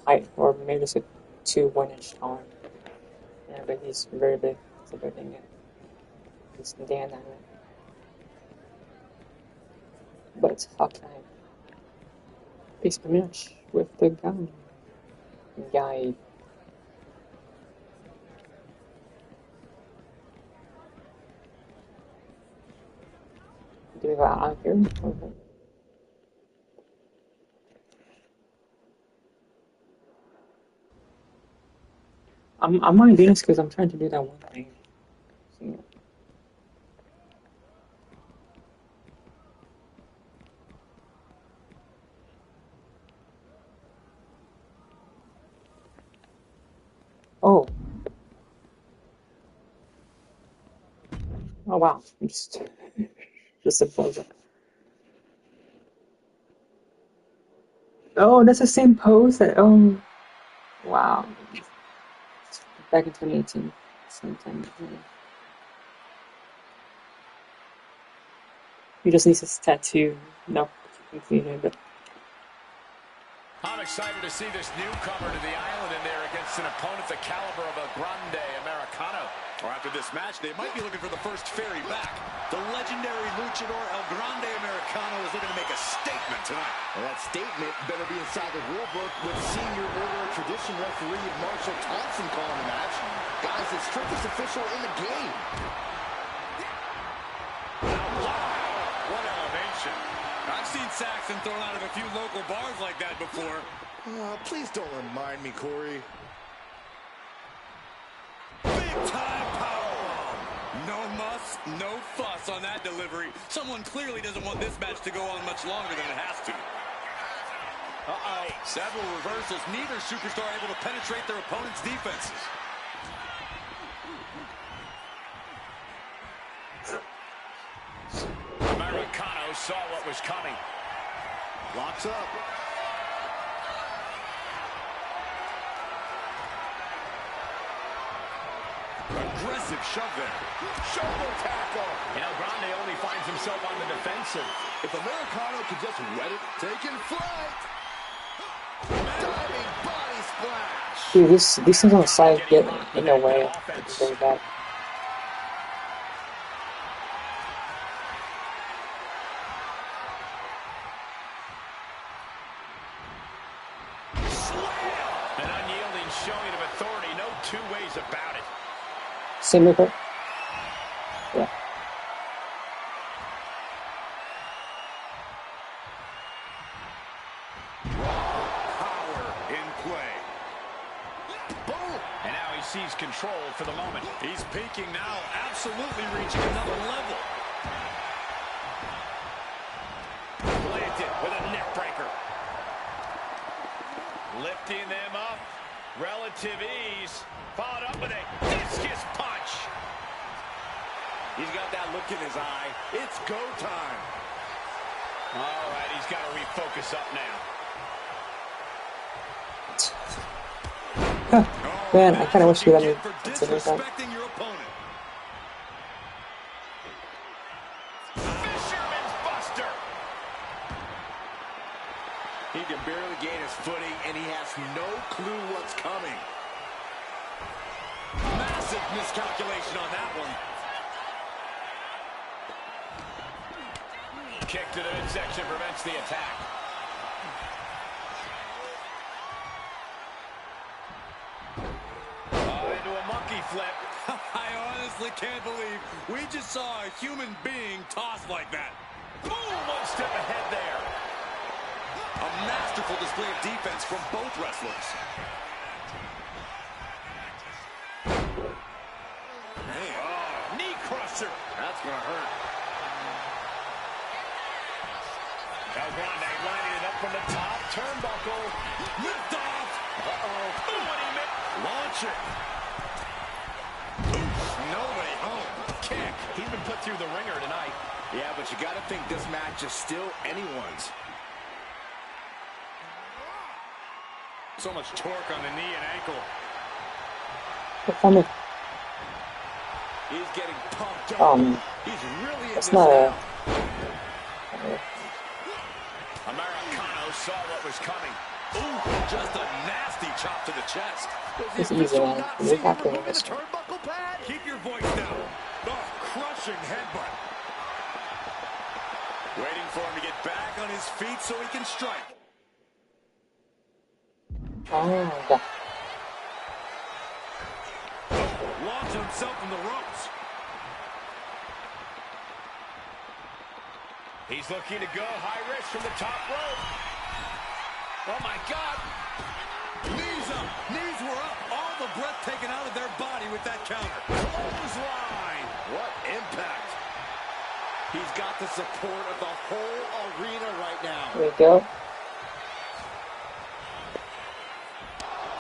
height, or maybe just a 1 inch taller. Yeah, but he's very big. It's a big thing. He's Dan that way. But how can I face the match with the guy? Do we go out here? Okay. I'm only doing this because I'm trying to do that one thing. So, yeah. Oh. Oh wow. Just a close up. Oh, that's the same pose that wow. Back in 2018 sometime. He just needs his tattoo. No, completed, but I'm excited to see this newcomer to the island in there against an opponent the caliber of El Grande Americano. Or after this match, they might be looking for the first ferry back. The legendary luchador El Grande Americano is looking to make a statement tonight. Well, that statement better be inside the rule book with Senior Order of Tradition referee Marshall Thompson calling the match. Guys, the strictest official in the game. What elevation. I've seen Saxon thrown out of a few local bars like that before. Please don't remind me, Corey. Big time powerbomb. No muss, no fuss on that delivery. Someone clearly doesn't want this match to go on much longer than it has to. Several reversals. Neither superstar able to penetrate their opponent's defenses. Americano saw what was coming. Locks up. Aggressive shove there. Shoulder tackle. And El Grande only finds himself on the defensive. If Americano could just wet it, taking flight. Diving body splash. dude, these things on the side get in the way. It's very bad. An unyielding showing of authority, no two ways about it. Same record? Yeah. Power in play. Boom! And now he sees control for the moment. He's peaking now, absolutely reaching another level. Planted with a neck breaker. Lifting them up. Relative ease. Followed up with a discus punch. He's got that look in his eye. It's go time. All right, he's got to refocus up now. Man, I kind of wish we had considered that. Disrespecting your opponent. Fisherman's Buster. He can barely barely gained his footing, and he has no clue what's coming. Massive miscalculation on that one. Kick to the midsection prevents the attack. Into a monkey flip. I honestly can't believe we just saw a human being tossed like that. Boom! One step ahead there. A masterful display of defense from both wrestlers. Man. Oh, knee crusher. That's going to hurt. El Grande lining it up from the top. Turnbuckle. Lift off. Uh-oh. What he missed. Launch it. Nobody home. Kick. He's been put through the ringer tonight. Yeah, but you got to think this match is still anyone's. So much torque on the knee and ankle. Funny. He's getting pumped up. He's really in that's this not now. Americano saw what was coming. Ooh, just a nasty chop to the chest. It's easy, man. You have to win this one. Turnbuckle pad. Keep your voice down. Oh, crushing headbutt. Waiting for him to get back on his feet so he can strike. Oh, yeah. Launch himself from the ropes. He's looking to go high risk from the top rope. Oh, my God. Knees up. Knees were up. All the breath taken out of their body with that counter. Clothesline. What impact. He's got the support of the whole arena right now. There we go.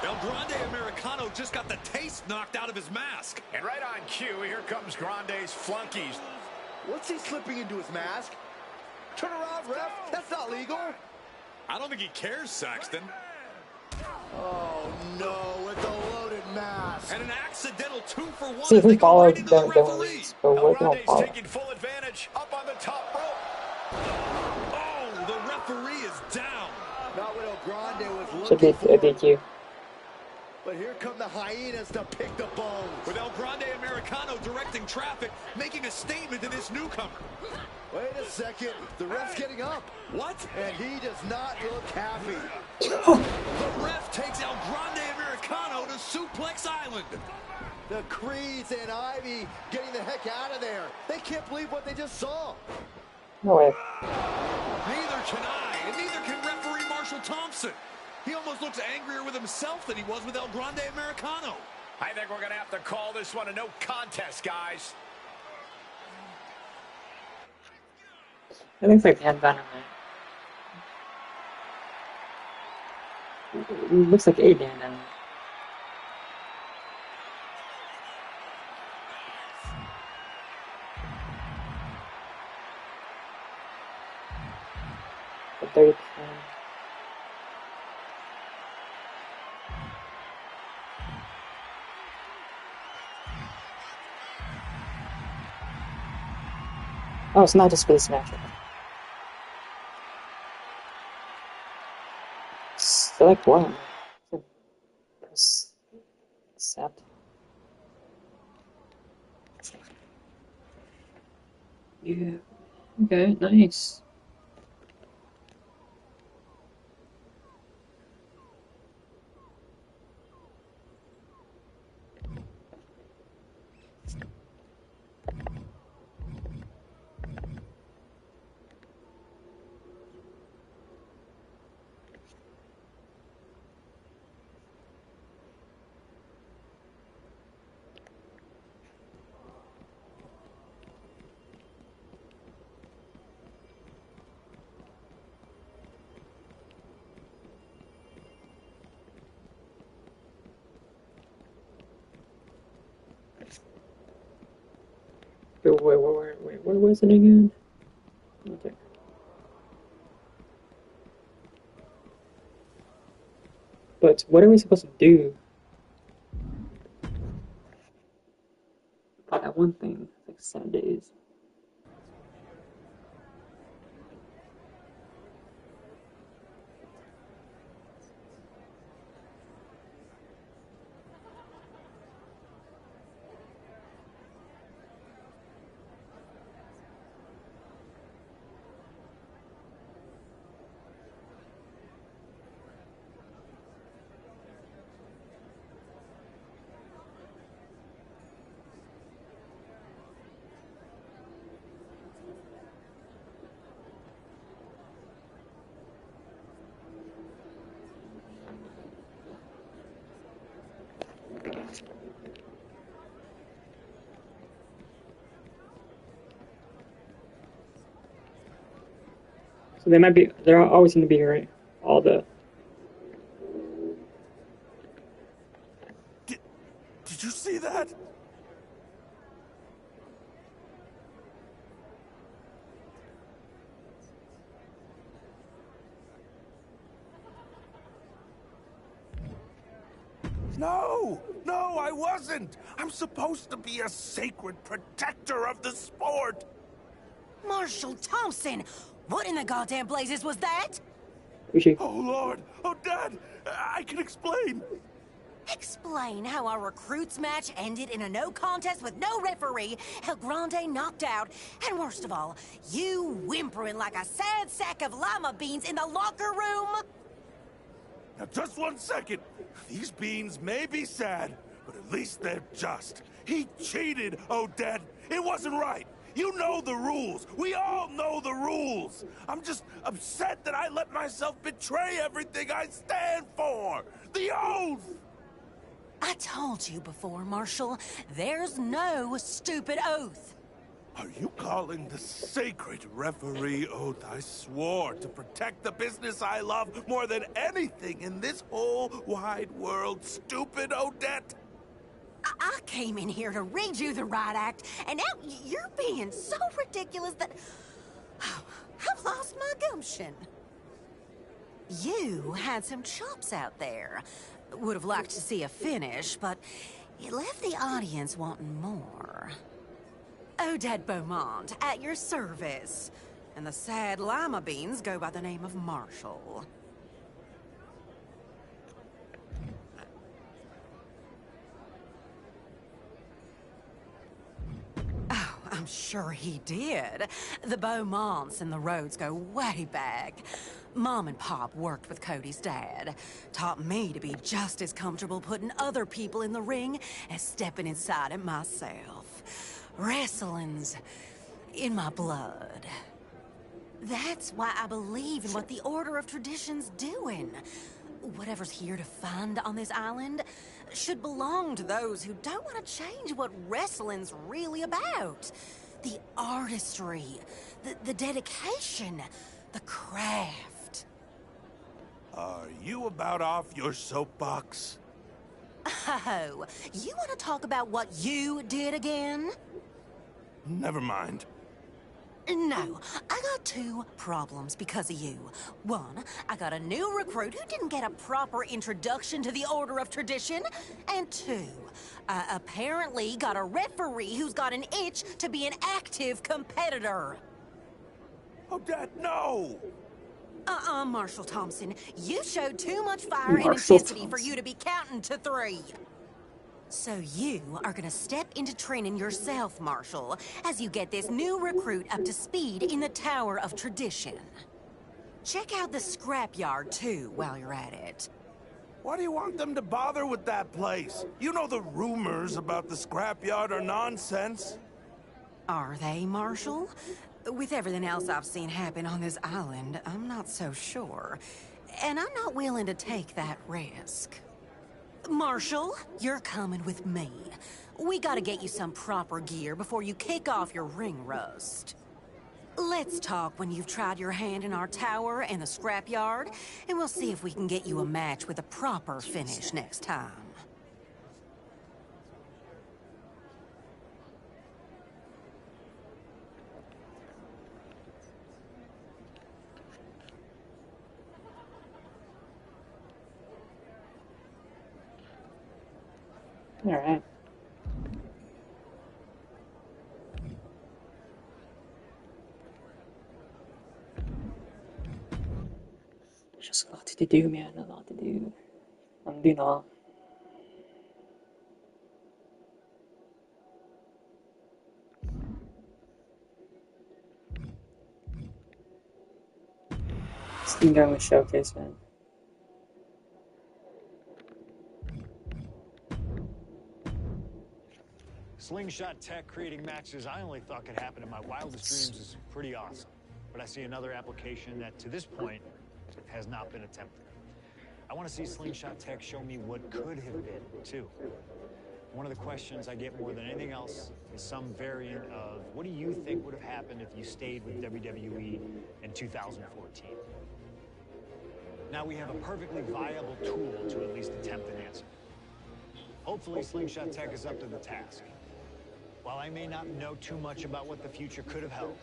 El Grande Americano just got the taste knocked out of his mask. And right on cue, here comes Grande's flunkies. What's he slipping into his mask? Turn around, ref. That's not legal. I don't think he cares, Saxton. Oh, no, with the loaded mask. And an accidental 2-for-1. See if we follow right into the the referee. rules, but we don't Grande's follow. taking full advantage up on the top rope. Oh, the referee is down. Not what El Grande was Should be looking a for. DQ. But here come the hyenas to pick the bones. With El Grande Americano directing traffic, making a statement to this newcomer. Wait a second. The ref's getting up. What? And he does not look happy. The ref takes El Grande Americano to Suplex Island. The Creeds and Ivy getting the heck out of there. They can't believe what they just saw. No way. Neither can I, and neither can referee Marshall Thompson. He almost looks angrier with himself than he was with El Grande Americano. I think we're going to have to call this one a no contest, guys. It looks like Dan Dunham, man. It looks like a Dan Dunham. The 30%. Oh, it's not just for this match. Select one. Press accept. Yeah. Okay, nice. Wait, what was it again? Okay. But what are we supposed to do? For that one thing, it's like 7 days. So they might be. They're always going to be here, right? All the. Did you see that? No, I wasn't. I'm supposed to be a sacred protector of the sport. Marshall Thompson, what in the goddamn blazes was that? Oh, Lord. Oh, Dad, I can explain. Explain how our recruits match ended in a no contest with no referee, El Grande knocked out, and worst of all, you whimpering like a sad sack of lima beans in the locker room? Now, just 1 second. These beans may be sad, but at least they're just. He cheated, Odette. It wasn't right. You know the rules. We all know the rules. I'm just upset that I let myself betray everything I stand for. The oath! I told you before, Marshall, there's no stupid oath. Are you calling the sacred referee oath I swore to protect the business I love more than anything in this whole wide world stupid, Odette? I came in here to read you the right act, and now you're being so ridiculous that I've lost my gumption. You had some chops out there. Would have liked to see a finish, but it left the audience wanting more. Odette Beaumont, at your service. And the sad lima beans go by the name of Marshall. Oh, I'm sure he did. The Beaumonts and the Rhodes go way back. Mom and Pop worked with Cody's dad. Taught me to be just as comfortable putting other people in the ring as stepping inside it myself. Wrestling's in my blood. That's why I believe in what the Order of Tradition's doing. Whatever's here to find on this island should belong to those who don't want to change what wrestling's really about. The artistry, the dedication, the craft. Are you about off your soapbox? Oh, you want to talk about what you did again? Never mind. No, I got two problems because of you. One, I got a new recruit who didn't get a proper introduction to the Order of Tradition. And two, I apparently got a referee who's got an itch to be an active competitor. Oh, Dad, no! Marshall Thompson. You showed too much fire and intensity for you to be counting to 3. So you are gonna step into training yourself, Marshall, as you get this new recruit up to speed in the Tower of Tradition. Check out the scrapyard, too, while you're at it. Why do you want them to bother with that place? You know the rumors about the scrapyard are nonsense. Are they, Marshall? With everything else I've seen happen on this island, I'm not so sure. And I'm not willing to take that risk. Marshall, you're coming with me. We gotta get you some proper gear before you kick off your ring rust. Let's talk when you've tried your hand in our tower and the scrapyard, and we'll see if we can get you a match with a proper finish next time. All right. There's just a lot to do, man. A lot to do. I'm doing a lot. Steam going with Showcase, man. Slingshot tech creating matches I only thought could happen in my wildest dreams is pretty awesome. But I see another application that, to this point, has not been attempted. I want to see Slingshot tech show me what could have been, too. One of the questions I get more than anything else is some variant of, what do you think would have happened if you stayed with WWE in 2014? Now we have a perfectly viable tool to at least attempt an answer. Hopefully Slingshot Tech is up to the task. While I may not know too much about what the future could have held,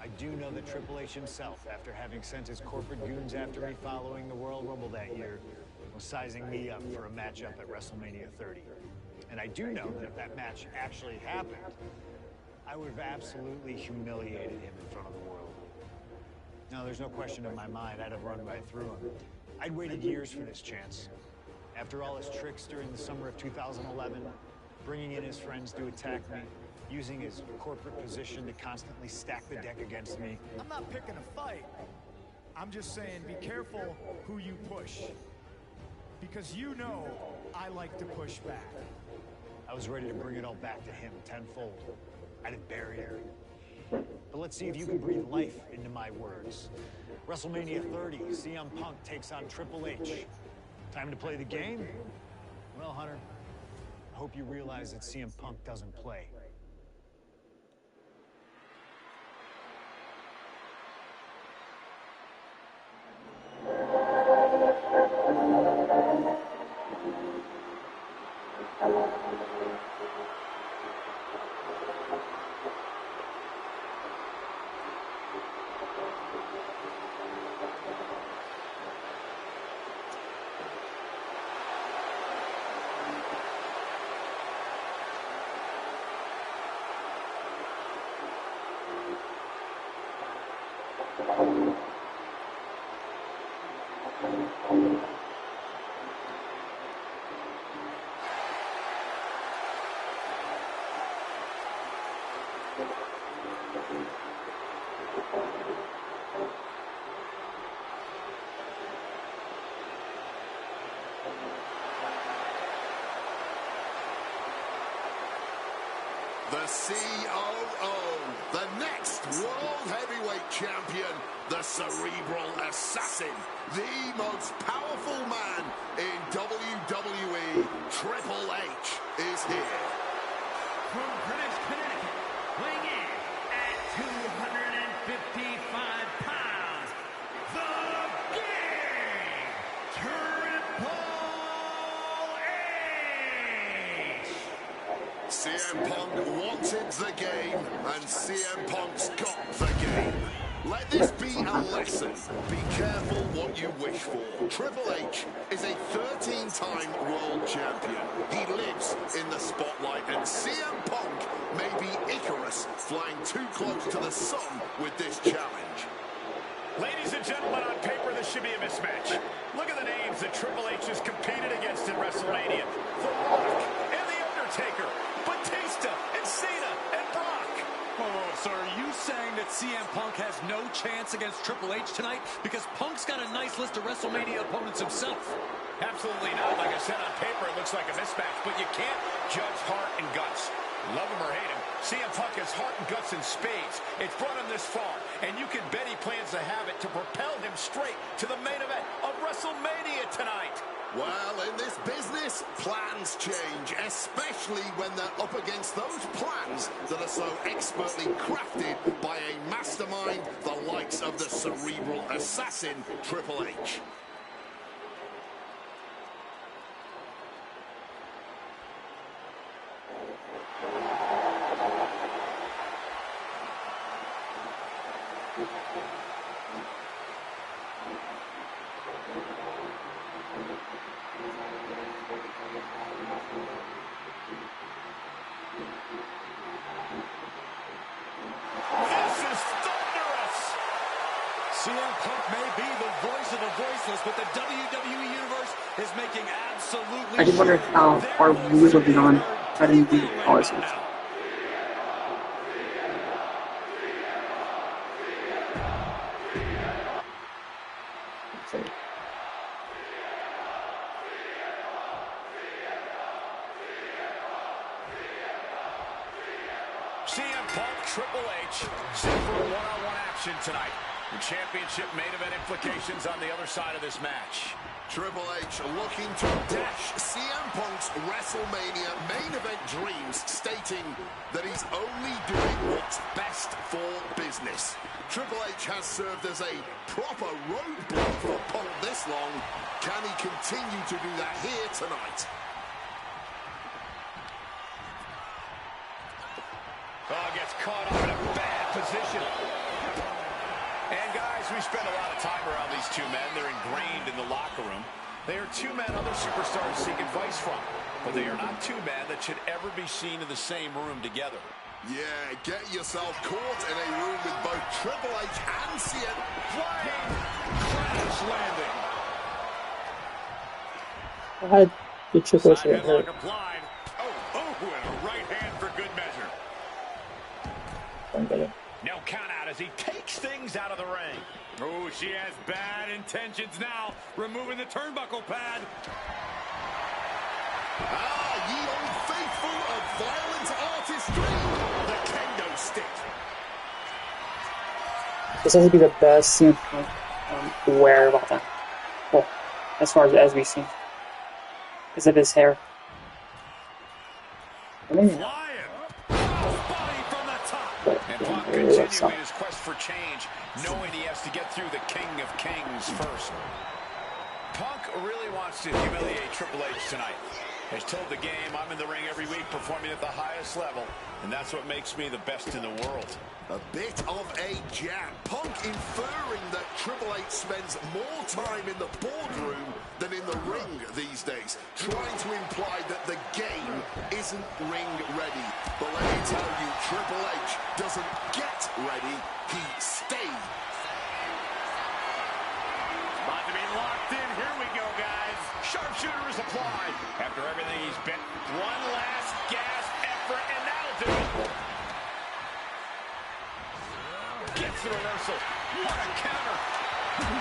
I do know that Triple H himself, after having sent his corporate goons after me following the Royal Rumble that year, was sizing me up for a matchup at WrestleMania 30. And I do know that if that match actually happened, I would have absolutely humiliated him in front of the world. No, there's no question in my mind I'd have run right through him. I'd waited years for this chance. After all his tricks during the summer of 2011, bringing in his friends to attack me, using his corporate position to constantly stack the deck against me. I'm not picking a fight. I'm just saying be careful who you push. Because you know I like to push back. I was ready to bring it all back to him tenfold. I'd have buried her. But let's see if you can breathe life into my words. WrestleMania 30, CM Punk takes on Triple H. Time to play the game? Well, Hunter, I hope you realize that CM Punk doesn't play. The COO, the next World Heavyweight Champion, the Cerebral Assassin, the most powerful man in WWE, Triple H, is here. From Greenwich, Connecticut, weighing in at 255 pounds, the King, Triple H! CM Punk wanted the game, and CM Punk's got the game. Let this be a lesson. Be careful what you wish for. Triple H is a 13-time world champion. He lives in the spotlight, and CM Punk may be Icarus flying too close to the sun with this challenge. Ladies and gentlemen, on paper, this should be a mismatch. Look at the names that Triple H has competed against in WrestleMania. The Rock and The Undertaker, Batista and Cena and Brock. Oh, so are you saying that CM Punk has no chance against Triple H tonight? Because Punk's got a nice list of WrestleMania opponents himself. Absolutely not. Like I said, on paper, it looks like a mismatch, but you can't judge heart and guts. Love him or hate him, CM Punk has heart and guts in spades. It's brought him this far, and you can bet he plans to have it to propel him straight to the main event of WrestleMania tonight. Well, in this business, plans change, especially when they're up against those plans that are so expertly crafted by a mastermind the likes of the Cerebral Assassin, Triple H. CM Punk may be the voice of the voiceless, but the WWE Universe is making absolutely I just wonder how far we would have gone if I didn't do policies. CM Punk, Triple H, set for a one-on-one action tonight. The championship main event implications on the other side of this match. Triple H looking to dash CM Punk's WrestleMania main event dreams, stating that he's only doing what's best for business. Triple H has served as a proper roadblock for Punk this long. Can he continue to do that here tonight? Oh, gets caught up in a bad position. And guys, we spend a lot of time around these two men. They're ingrained in the locker room. They are two men other superstars seek advice from, but they are not two men that should ever be seen in the same room together. Yeah, get yourself caught in a room with both Triple H and CM. Flying crash landing. How did Triple H get hurt? Applied. Oh, and a right hand for good measure. Don't get it. No count out as he takes things out of the ring. Oh, she has bad intentions now, removing the turnbuckle pad. Ye old faithful of violent artistry, the kendo stick. This has to be the best CM Punk wear of all time. Well, as far as we've seen. Because of his hair. And Punk continuing his quest for change, knowing he has to get through the King of Kings first. Punk really wants to humiliate Triple H tonight. Has told the game, I'm in the ring every week performing at the highest level, and that's what makes me the best in the world. A bit of a jab. Punk inferring that Triple H spends more time in the boardroom than in the ring these days, trying to imply that the game isn't ring ready. But let me tell you, Triple H doesn't get ready, he stays. About to be locked in. Here we go, guys. Sharpshooter is applied. After everything he's been, one last gasp effort, and that'll do it. Gets the reversal. What a counter. We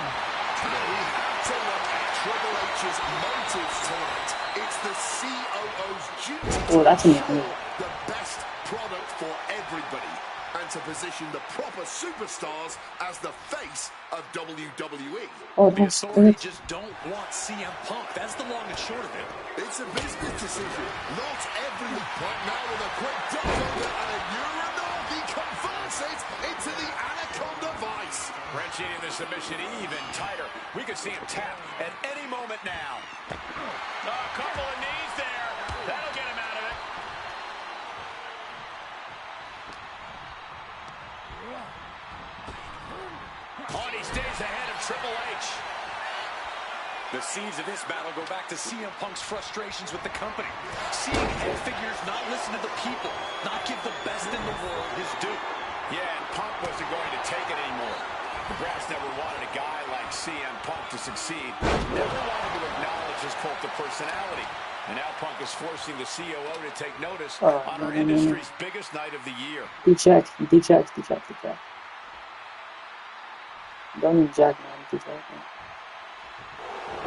have to look at Triple H's motives tonight. It's the COO's duty to ensure the best product for everybody and to position the proper superstars as the face of WWE. The authority just don't want CM Punk. That's the long and short of it. It's a business decision. Not every point now with a quick duck under and a Uranor. He converts it into the Anaconda Vice. Wrenching in the submission even tighter. We could see him tap at any moment now. A couple of knees there. That'll get him out of it. Oh, and he stays ahead of Triple H. The seeds of this battle go back to CM Punk's frustrations with the company. Seeing head figures not listen to the people, not give the best in the world his due. Yeah, and Punk wasn't going to take it anymore. The Brass never wanted a guy like CM Punk to succeed. Never wanted to acknowledge his cult of personality. And now Punk is forcing the COO to take notice on our industry's biggest night of the year. D-check. Don't eject, man. D-check, man.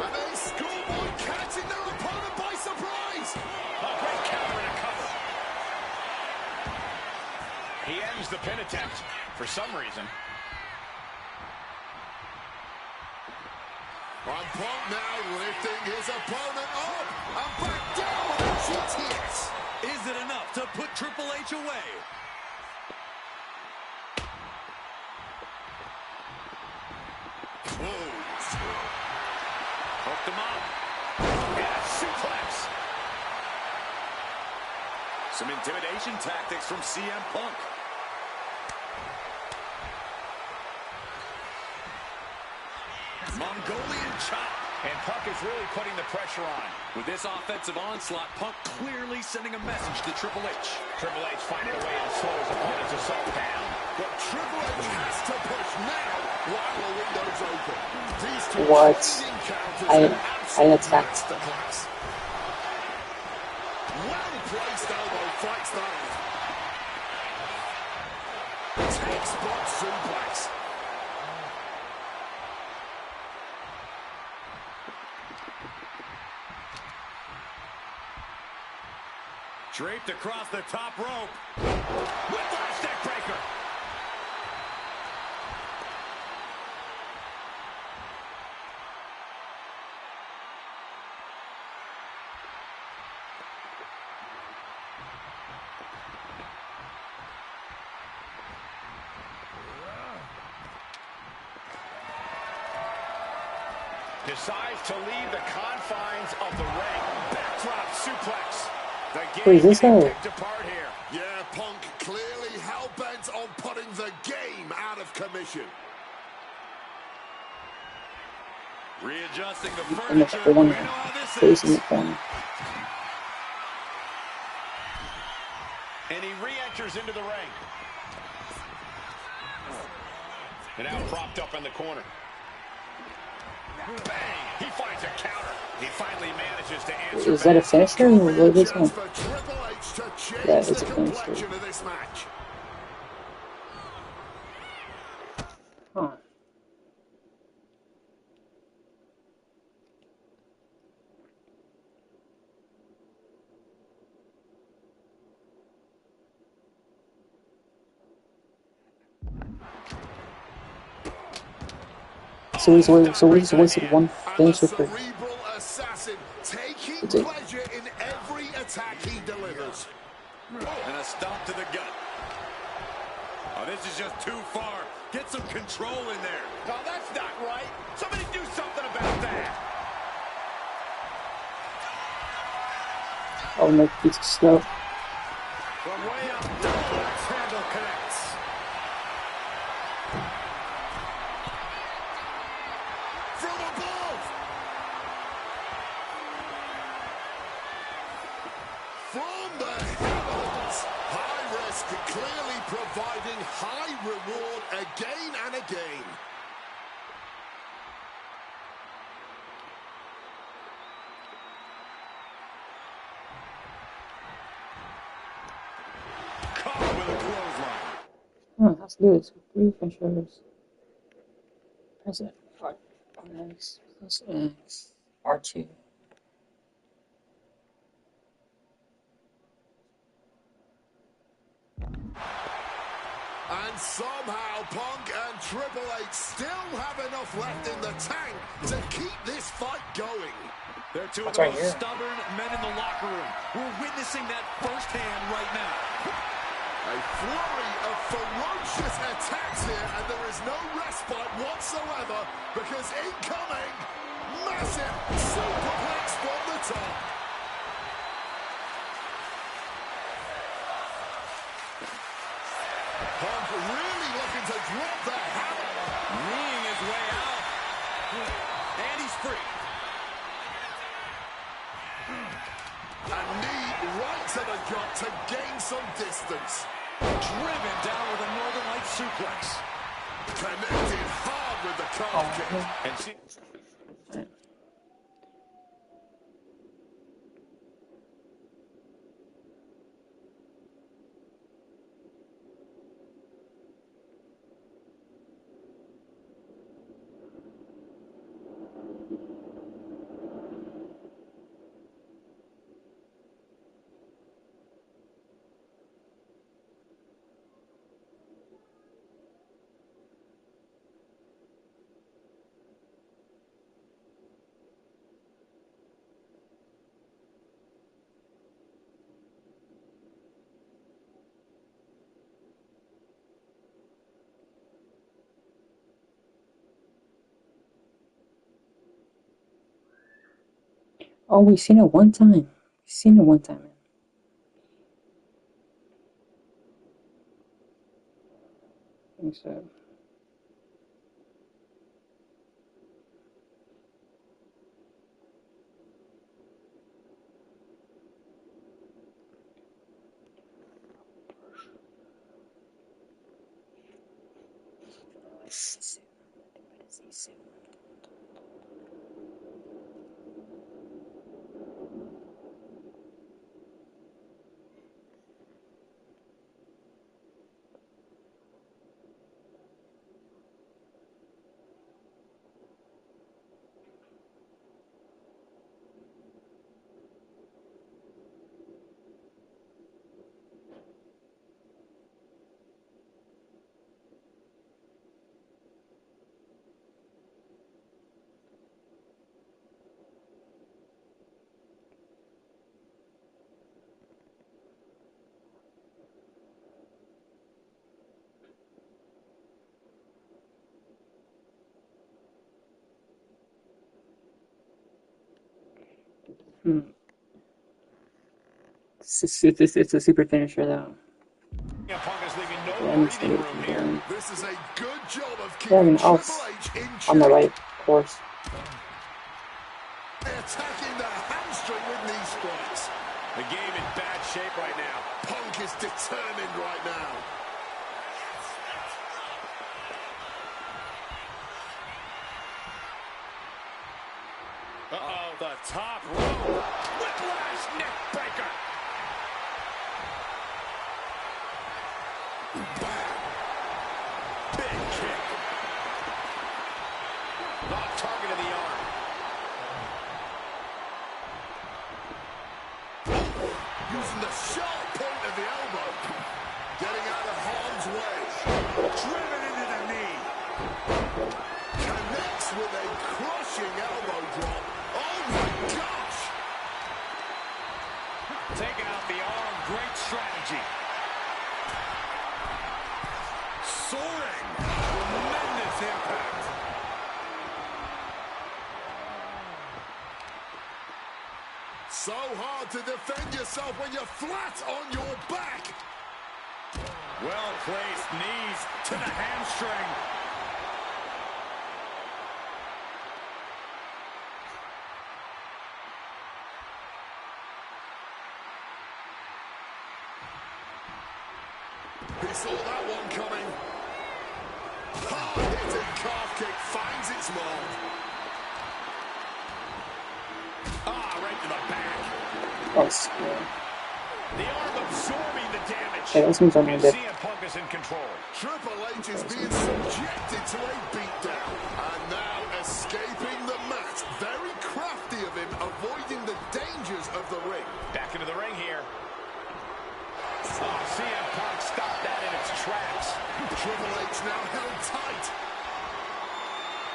And a schoolboy catching their opponent by surprise. A great counter and a cover. He ends the pin attempt for some reason. And Punk now lifting his opponent up and back down with a GTS. Is it enough to put Triple H away? Hooked him up. Yeah, suplex. Some intimidation tactics from CM Punk. Mongolian chop. And Punk is really putting the pressure on. With this offensive onslaught, Punk clearly sending a message to Triple H. Triple H finding a way to slow his opponent's assault down. But Triple H has to push now while the window's open. These two What? I attacked. Well-placed elbow fights that off. Textbook suplex. Draped across the top rope. Whiplash neck breaker. decides to leave the confines of the ring. Backdrop suplex. The Wait, is game this getting how- picked apart here. Yeah, Punk clearly hell-bent on putting the game out of commission. Readjusting the in the furniture. We corner, know how this facing is. the corner. And he re-enters into the ring. And now propped up in the corner. Bang! He finds a counter. He finally manages to answer. Is that a finisher or what is Chance it? for Triple H to change Yeah, it's the a finisher. complexion of this match. Huh. So he's wasted one finisher for Cerebral assassin taking That's it. pleasure in every attack he delivers. And a stomp to the gut. Oh, this is just too far. Get some control in there. No, that's not right. Somebody do something about that. oh no piece of snow. From way up, double axe handle connects. From above. From the heavens. High risk clearly providing high reward again and again. Caught with a clothesline. Oh, that's good. So 3 finishers. Press it. X plus X. R2. And somehow Punk and Triple H still have enough left in the tank to keep this fight going. They're two of That's the right most here. stubborn men in the locker room. We're witnessing that firsthand right now. A flurry of ferocious attacks here, and there is no respite whatsoever because incoming, massive superplex from the top. Punk really looking to drop the hammer. Kneeing his way out. And he's free. A knee right to the gut to gain some distance. Driven down with a Northern Light suplex. Connected hard with the calf kick. And see. Oh, we've seen it one time. We've seen it one time, man. I think so. It's a super finisher though. This is a good job of keeping Triple H in check. On the right course. Attacking the hamstring with knee strikes. The game in bad shape right now. Punk is determined right now. Uh-oh, the top rope. Whiplash neck breaker. Big kick. Not targeted the arm. Using the sharp point of the elbow. Getting out of harm's way. Driven into the knee. Connects with a crushing elbow drop. Oh my gosh! Taking out the arm. Great strategy. Soaring. Tremendous impact. So hard to defend yourself when you're flat on your back. Well placed knees to the hamstring. He saw that one coming. Hard-hitting calf kick finds its mark. Right to the back. Oh, screw. The arm absorbing the damage. Hey, this one's on my bit. CM Punk is in control. Triple H is being subjected to a beatdown. And now escaping the mat. Very crafty of him, avoiding the dangers of the ring. Back into the ring here. Oh, CM Punk stopped that in its tracks. Triple H now held tight.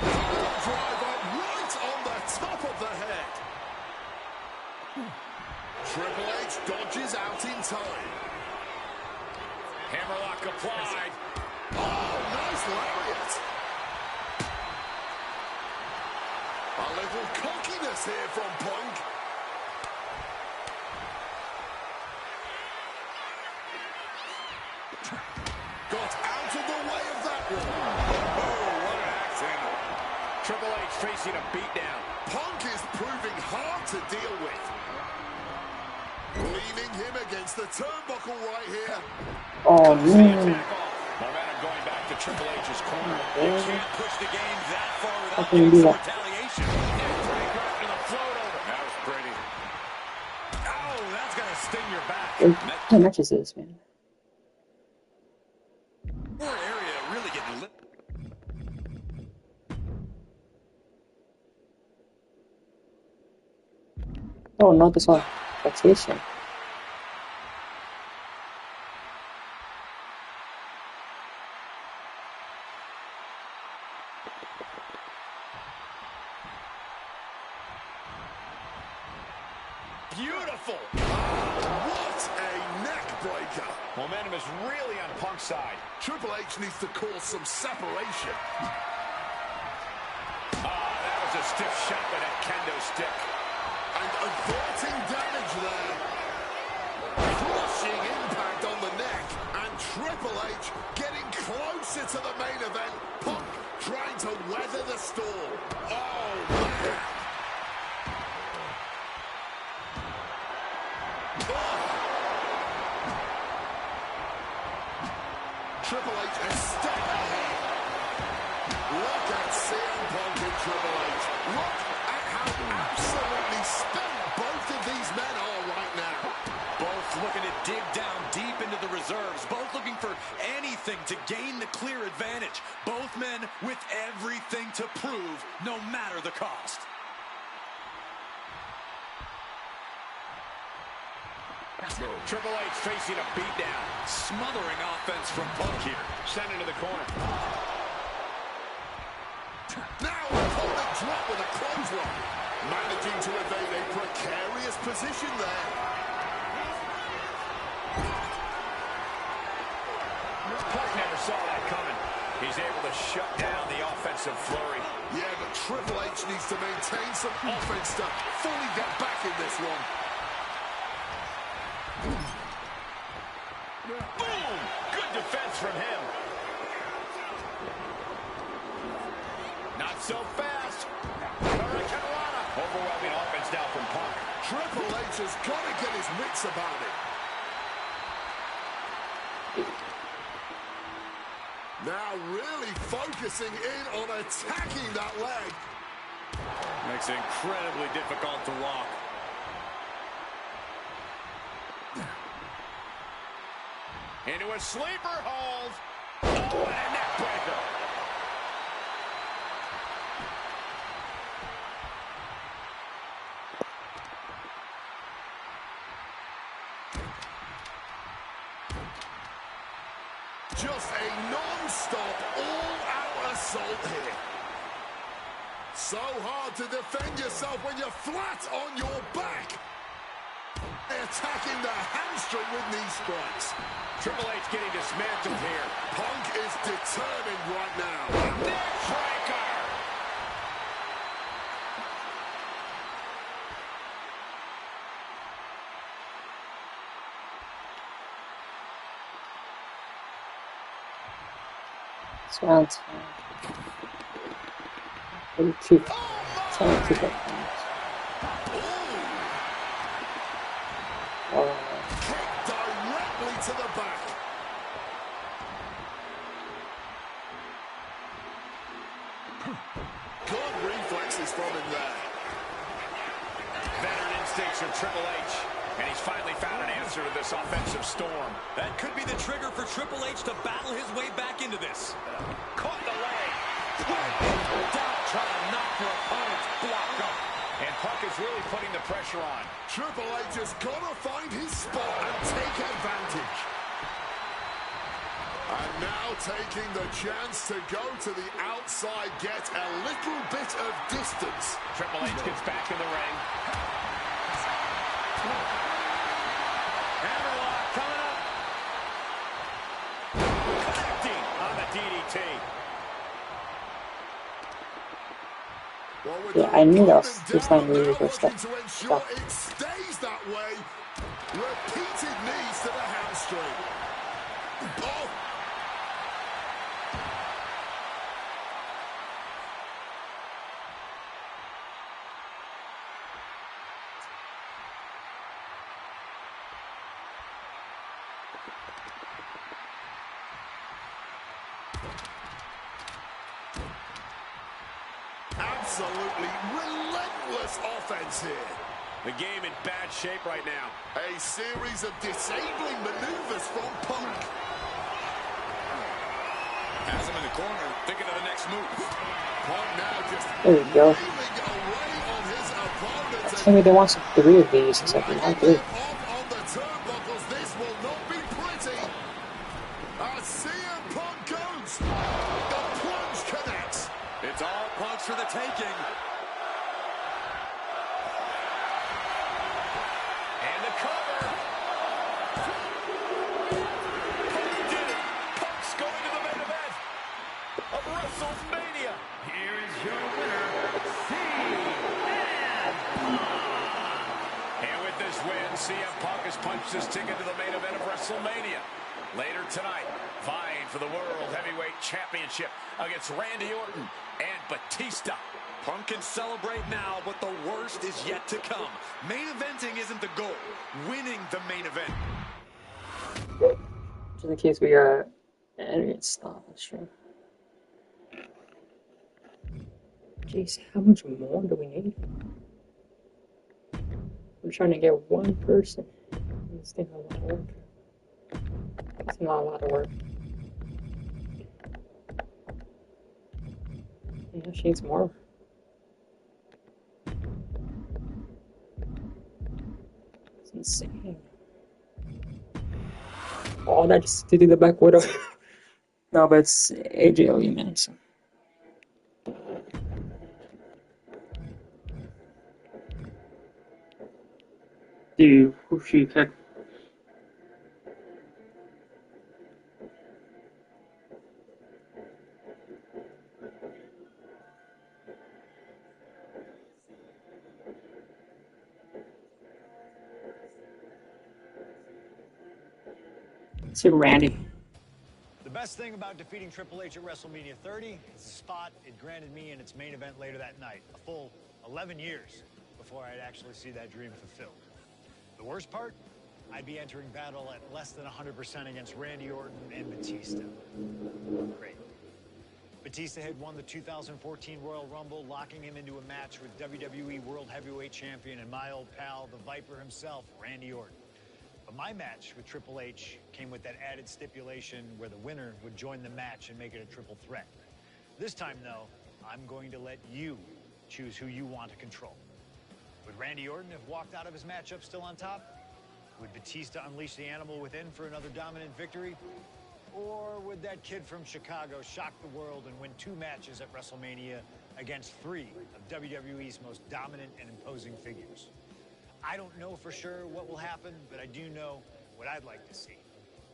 Driver right on the top of the head. Triple H dodges out in time. Hammerlock applied. Oh, nice lariat. A little cockiness here from Punk. Got out of the way of that one. Oh, what an accident. Triple H facing a beatdown. Punk is proving hard to deal with. Leaning him against the turnbuckle right here. Oh, man. Momentum going back to Triple H's corner. You can't push the game that far without getting some retaliation. Neckbreaker to the float over. That was pretty. Oh, that's going to sting your back. What matches is this, man? More area really getting lit. Oh, not this one. Taxation. Beautiful. What a neck breaker. Momentum is really on Punk's side. Triple H needs to cause some separation. That was a stiff shot with that kendo stick. And averting damage there. Crushing impact on the neck. And Triple H getting closer to the main event. Punk trying to weather the storm. Oh, man. Triple H a step ahead. Look at CM Punk and Triple H. Look at how absolutely spent both of these men are right now. Both looking to dig down deep into the reserves. Both looking for anything to gain the clear advantage. Both men with everything to prove, no matter the cost. Triple H facing a beatdown. Smothering offense from Punk here. Sent into the corner. Now a common drop with a clothesline. Managing to evade a precarious position there. Punk never saw that coming. He's able to shut down the offensive flurry. Yeah, but Triple H needs to maintain some offense to fully get back in this one. Boom! Good defense from him. Not so fast. Hurricanrana. Overwhelming offense now from Punk. Triple H has got to get his wits about it. Now really focusing in on attacking that leg. Makes it incredibly difficult to walk. Into a sleeper hold. Oh, and a neck breaker. Just a non-stop, all-out assault here. So hard to defend yourself when you're flat on your back. Attacking the hamstring with knee strikes. Triple H getting dismantled here. Punk is determined right now. Neck breaker. It's round 10. 32. 10 to get Kick directly to the back. Good reflexes from him there. Veteran instincts from Triple H. And he's finally found an answer to this offensive storm. That could be the trigger for Triple H to battle his way back into this. Caught the leg. Down, trying to knock your opponent's block up. And Punk is really putting the pressure on. Triple H has got to find his spot and take advantage. And now taking the chance to go to the outside, get a little bit of distance. Triple H gets back in the ring. Hammerlock coming up. Connecting on the DDT. Yeah, I knew that was just not really good stuff. It stays that way. Repeated knees to the hamstring. Oh. Absolutely relentless offense here. The game in bad shape right now. A series of disabling maneuvers from Punk. Has him in the corner, thinking of the next move. Punk now just there we go. away on his opponent. Tell me they want some 3 of these. It's like, not 3. On the turnbuckles, this will not be pretty. As CM Punk goes, the plunge connects. It's all Punk's for the taking. And the cover. Punk did it. Punk's going to the main event of WrestleMania. Here is your winner, CM Punk. And with this win, CM Punk has punched his ticket to the main event of WrestleMania. Later tonight, vying for the World Heavyweight Championship against Randy Orton and Batista. Punk can celebrate now, but the worst is yet to come. Main eventing isn't the goal. Winning the main event. Just in case we got internet stop the stream. Jeez, how much more do we need? We're trying to get one person. This thing a lot of work. It's not a lot of work. Yeah, she needs more. It's insane. Oh, that's to do the back widow. No, but it's AJ Lee, man. So. Dude, who she picked? see Randy. The best thing about defeating Triple H at WrestleMania 30 is the spot it granted me in its main event later that night. A full 11 years before I'd actually see that dream fulfilled. The worst part? I'd be entering battle at less than 100% against Randy Orton and Batista. Great. Batista had won the 2014 Royal Rumble, locking him into a match with WWE World Heavyweight Champion and my old pal, the Viper himself, Randy Orton. But my match with Triple H came with that added stipulation where the winner would join the match and make it a triple threat. This time, though, I'm going to let you choose who you want to control. Would Randy Orton have walked out of his matchup still on top? Would Batista unleash the animal within for another dominant victory? Or would that kid from Chicago shock the world and win 2 matches at WrestleMania against 3 of WWE's most dominant and imposing figures? I don't know for sure what will happen, but I do know what I'd like to see.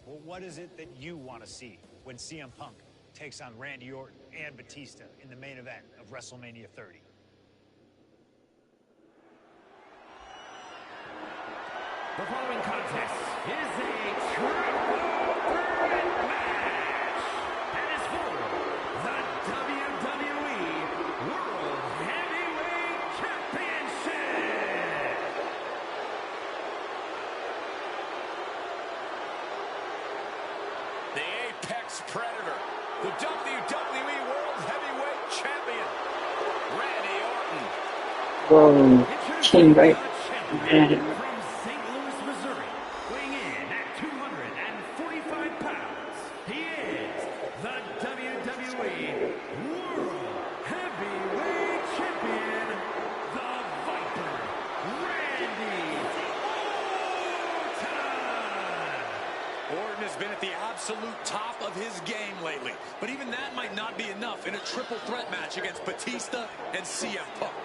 Well, what is it that you want to see when CM Punk takes on Randy Orton and Batista in the main event of WrestleMania 30? The following contest is a triple threat match and is for the WWE World Heavyweight Championship. The Apex Predator, the WWE World Heavyweight Champion, Randy Orton. Whoa, King, right? Man. Been at the absolute top of his game lately, but even that might not be enough in a triple threat match against Batista and CM Punk.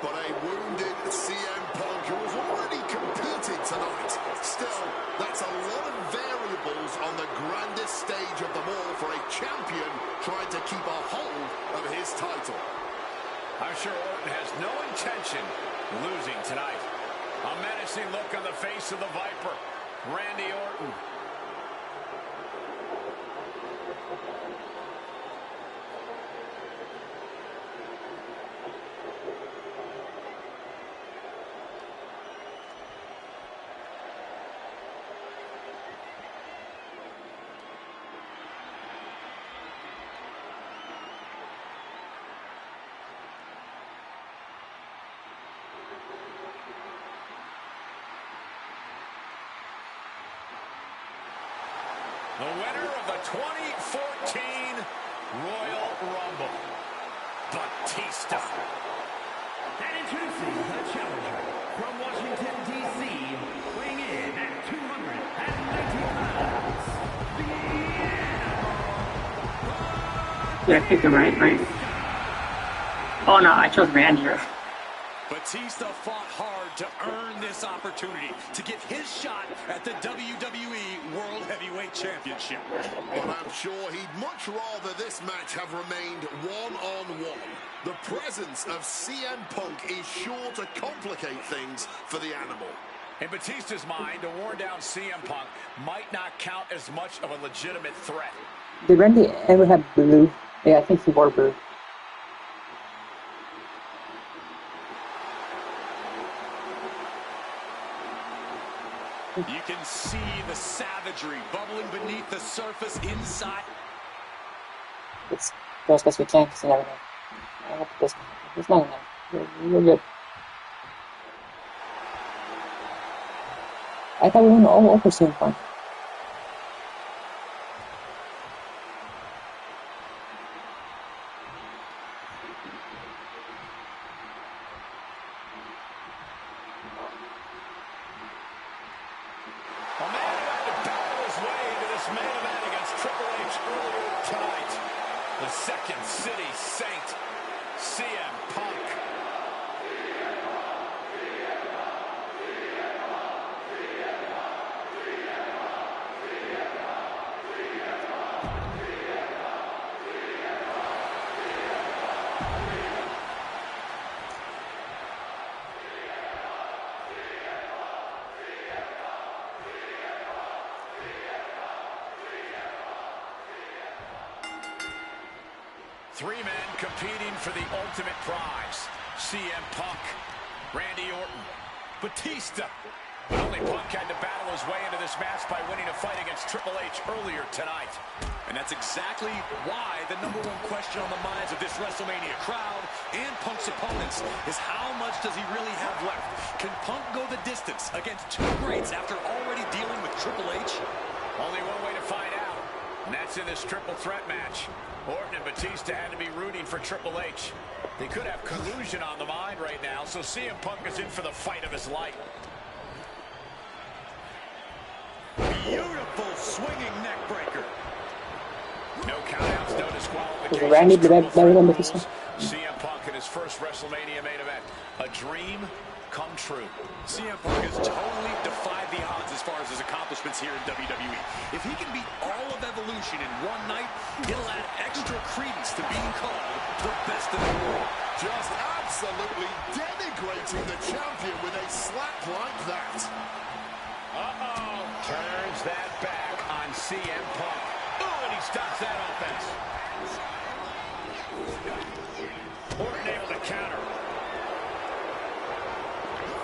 But a wounded CM Punk who has already competed tonight. Still, that's a lot of variables on the grandest stage of them all for a champion trying to keep a hold of his title. I'm sure Orton has no intention of losing tonight. A menacing look on the face of the Viper, Randy Orton. The winner of the 2014 Royal Rumble, Batista. And introducing the challenger from Washington, D.C., weighing in at 290 pounds, the Animal. Yeah, I picked the right. Oh no, I chose Randy. Batista fought hard to earn this opportunity to get his shot at the WWE World Heavyweight Championship. But I'm sure he'd much rather this match have remained one-on-one. The presence of CM Punk is sure to complicate things for the Animal. In Batista's mind, a worn-down CM Punk might not count as much of a legitimate threat. Did Randy ever have blue? Yeah, I think he wore blue. You can see the savagery bubbling beneath the surface inside. Let's go as best we can because you never know. I hope this. It's not enough. We're good. I thought we went all over CM Punk. The Second City Saint, CM Punk. Three men competing for the ultimate prize. CM Punk, Randy Orton, Batista. But only Punk had to battle his way into this match by winning a fight against Triple H earlier tonight. And that's exactly why the #1 question on the minds of this WrestleMania crowd and Punk's opponents is how much does he really have left? Can Punk go the distance against two greats after already dealing with Triple H? Only one way to find out, and that's in this triple threat match. Orton and Batista had to be rooting for Triple H. They could have collusion on the mind right now, so CM Punk is in for the fight of his life. Beautiful swinging neck breaker. No countouts, no disqualifications. Randy Batista. CM Punk in his first WrestleMania main event. A dream come true. CM Punk has totally defied the odds as far as his accomplishments here in WWE. If he can beat all of Evolution in one night, it'll add extra credence to being called the best in the world. Just absolutely denigrating the champion with a slap like that. Uh-oh. Turns that back on CM Punk. Oh, and he stops that offense. Orton able to counter.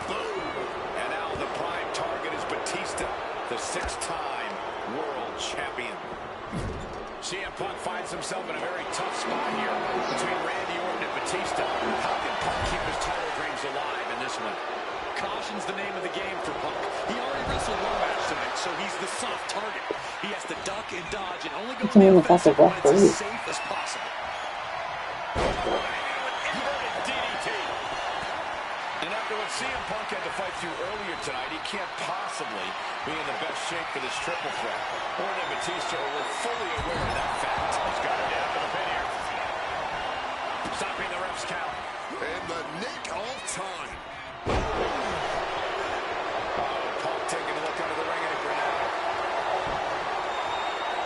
Boom. And now the prime target is Batista, the 6-time world champion. CM Punk finds himself in a very tough spot here between Randy Orton and Batista. How can Punk keep his title dreams alive in this one? Caution's the name of the game for Punk. He already wrestled one match tonight, so he's the soft target. He has to duck and dodge and only go to the offensive when it's as safe as possible. And after what CM Punk had to fight through earlier tonight, he can't possibly be in the best shape for this triple threat. Orton and Batista were fully aware of that fact. He's got him down for the pin here. Stopping the ref's count. In the nick of time. Punk taking a look under the ring and a grenade.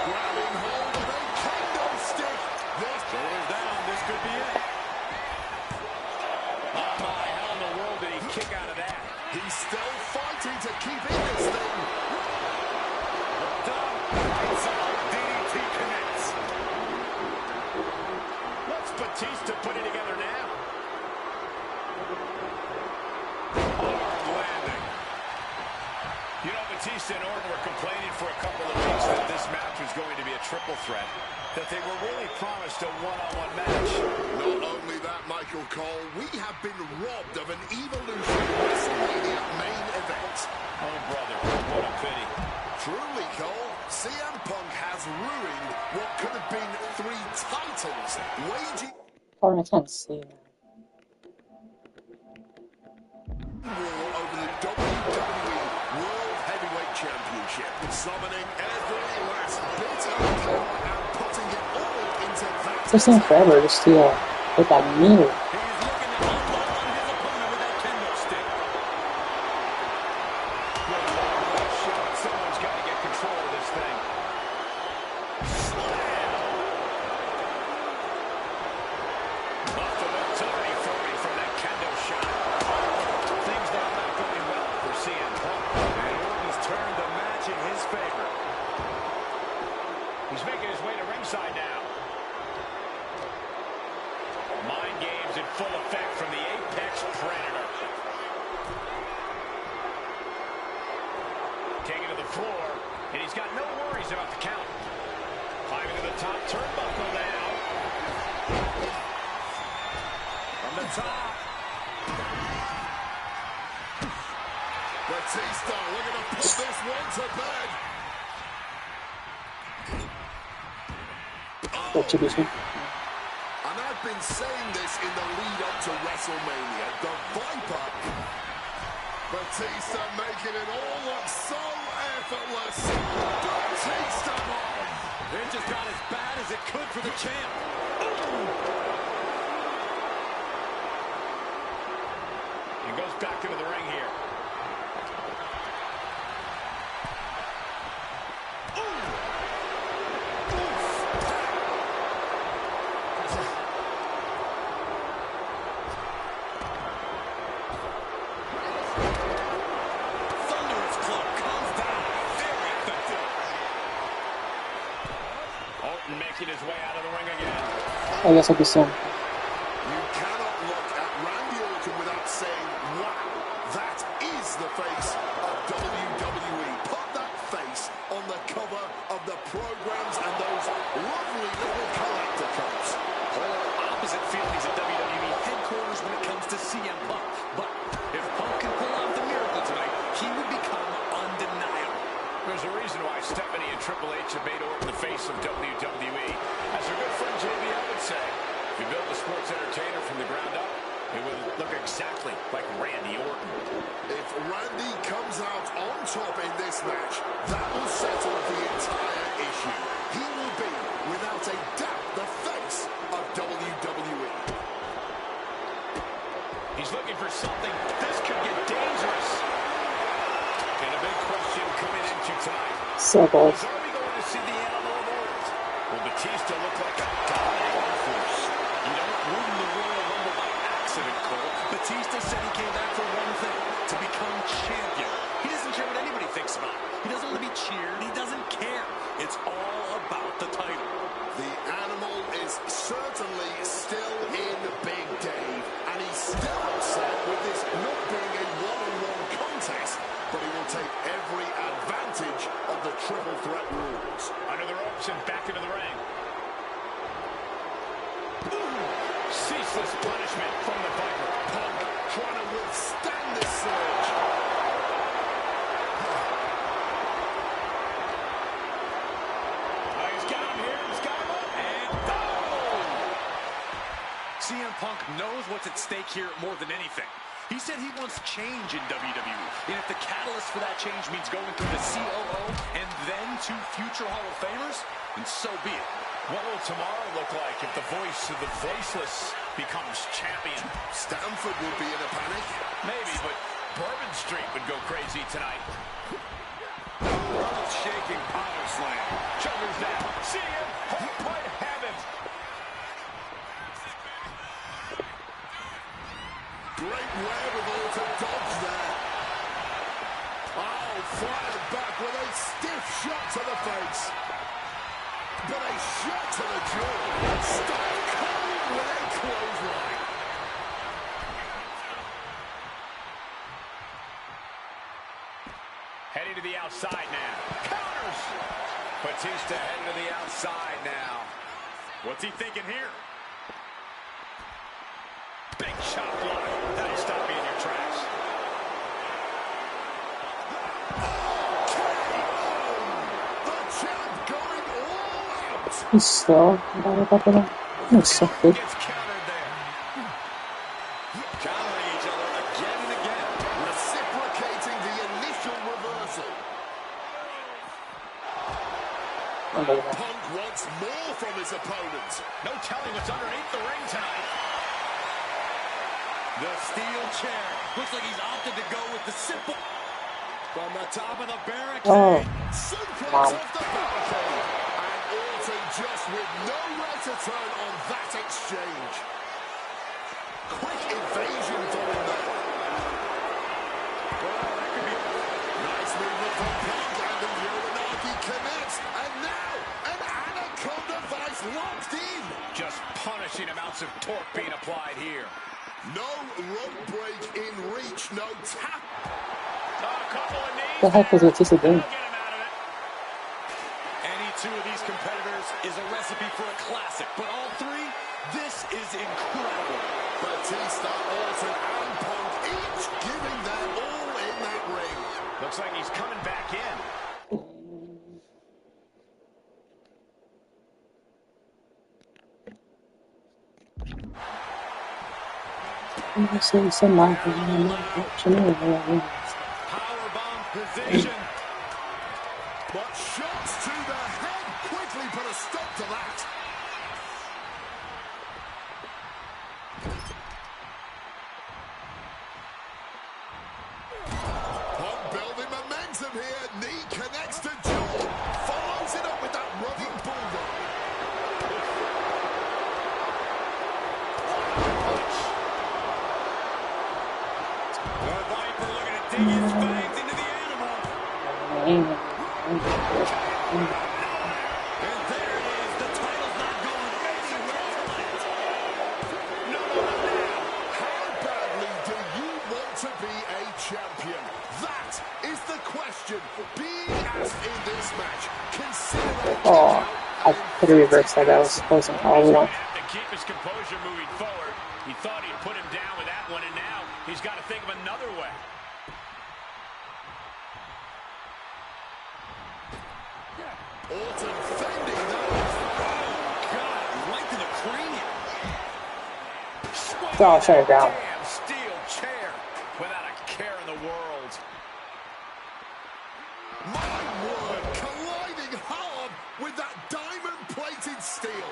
Grabbing hold of a kendo stick. This shoulders down. This could be it. Oh my, how in the world did he kick out of that? He's still fighting to keep in this thing. DDT connects. Let's Batista put it together now. Hard landing. You know, Batista and Orton were complaining for a couple of weeks that this match was going to be a triple threat, that they were really promised a one-on-one match. Not only that, Michael Cole, we have been robbed of an Evolution WrestleMania main event. Oh, brother, what a pity. Truly, Cole, CM Punk has ruined what could have been 3 titles, waging Oh, makes sense. Yeah. war over the WWE World Heavyweight Championship, summoning every last bit of power and putting it all into that. It's taking forever just to hit that meter. Someone's got to get control of this thing. Off the ropes already forming from that kendo shot. Things now not going well for CM Punk. And Orton's turned the match in his favor. He's making his way to ringside now. Mind games in full effect from the Apex Predator. Taking to the floor, and he's got no worries about the count. Climbing to the top turnbuckle now. From the top. Batista looking to put this one to bed. Retribution. And I've been saying this in the lead up to WrestleMania. The Viper. Batista making it all look so effortless. Batista on. It just got as bad as it could for the champ. He goes back into the ring here. Thunderous club comes down. Very effective. Orton making his way out of the ring again. I guess I'll be saying. You cannot look at Randy Orton without saying, wow, that is the face of WWE. Put that face on the cover of the programs and those lovely little collector cups. Polar opposite feelings at WWE headquarters when it comes to CM Punk. But if Punk can pull off the miracle tonight, he would become undeniable. There's a reason why Stephanie and Triple H have made Orton the face of WWE. As her good friend JBL would say, if you build a sports entertainer from the ground up, it will look exactly like Randy Orton. If Randy comes out on top in this match, that will settle the entire issue. He will be, without a doubt, the face of WWE. He's looking for something. This could get dangerous. And a big question coming into tonight. So bold. Are we going to see the animal of old? Will Batista look like a dominating force? You don't win the Royal Rumble by accident, Cole. Batista said he came back for one thing, to become champion. He doesn't care what anybody thinks about him. He doesn't want to be cheered. He doesn't care. It's all about the title. The animal is certainly still in Big Dave, and he's still upset with this not being a one-on-one contest, but he will take every advantage of the triple threat rules. Under the ropes and back into the ring. Ceaseless punishment from the Viper. Punk trying to withstand this surge. He's got him here. He's got him up. And boom! CM Punk knows what's at stake here more than anything. He said he wants change in WWE. And if the catalyst for that change means going through the COO and then to future Hall of Famers, then so be it. What will tomorrow look like if the voice of the voiceless becomes champion? Stanford will be in a panic. Maybe, but Bourbon Street would go crazy tonight. Earth-shaking power slam. Shoulders down. See him. Punk might have him. Great wherewithal to dodge there. Oh, fired back with a stiff shot to the face. But a shot to the jaw. Stone Cold with a clothesline. Heading to the outside now. Counters. Batista heading to the outside now. What's he thinking here? Big chop block. That'll stop you in your tracks. The champ going all out. He's slow. He's so good. Gets countered there. Countering each other again and again. Reciprocating the initial reversal. Punk wants more from his opponent. No telling what's underneath the ring tonight. The steel chair. Looks like he's opted to go with the simple. From the top of the barricade. Oh. Suplex Wow. off the barricade. And Orton just with nowhere to turn on that exchange. Quick evasion for him there. Well, that could be... Nice movement from Punk, and the Uranagi connects. And now, an Anaconda Vice locked in. Just punishing amounts of torque being applied here. No rope break in reach, no tap. A couple of knees. The heck was Batista doing? Get him out of it. Any two of these competitors is a recipe for a classic, but all three, this is incredible. Batista, Orton, and Punk each giving their all in that ring. Looks like he's coming back in. Powerbomb position. But shots to the head quickly put a stop to that. Punk building momentum here. Knee connects to jaw. Follows it up with that running bulldog. The Viper looking to dig his fangs into the animal. And there it is. The title's not going anywhere. That is the question being asked in this match. Consider Oh, I could have reversed that. That was close and all enough. To keep his composure moving forward. He thought he'd put him down with that one, and now he's got to think of another way. Orton fending that. Oh, God, right to the cranium. Oh, sorry, down. Damn steel chair without a care in the world. My word, colliding hard with that diamond-plated steel.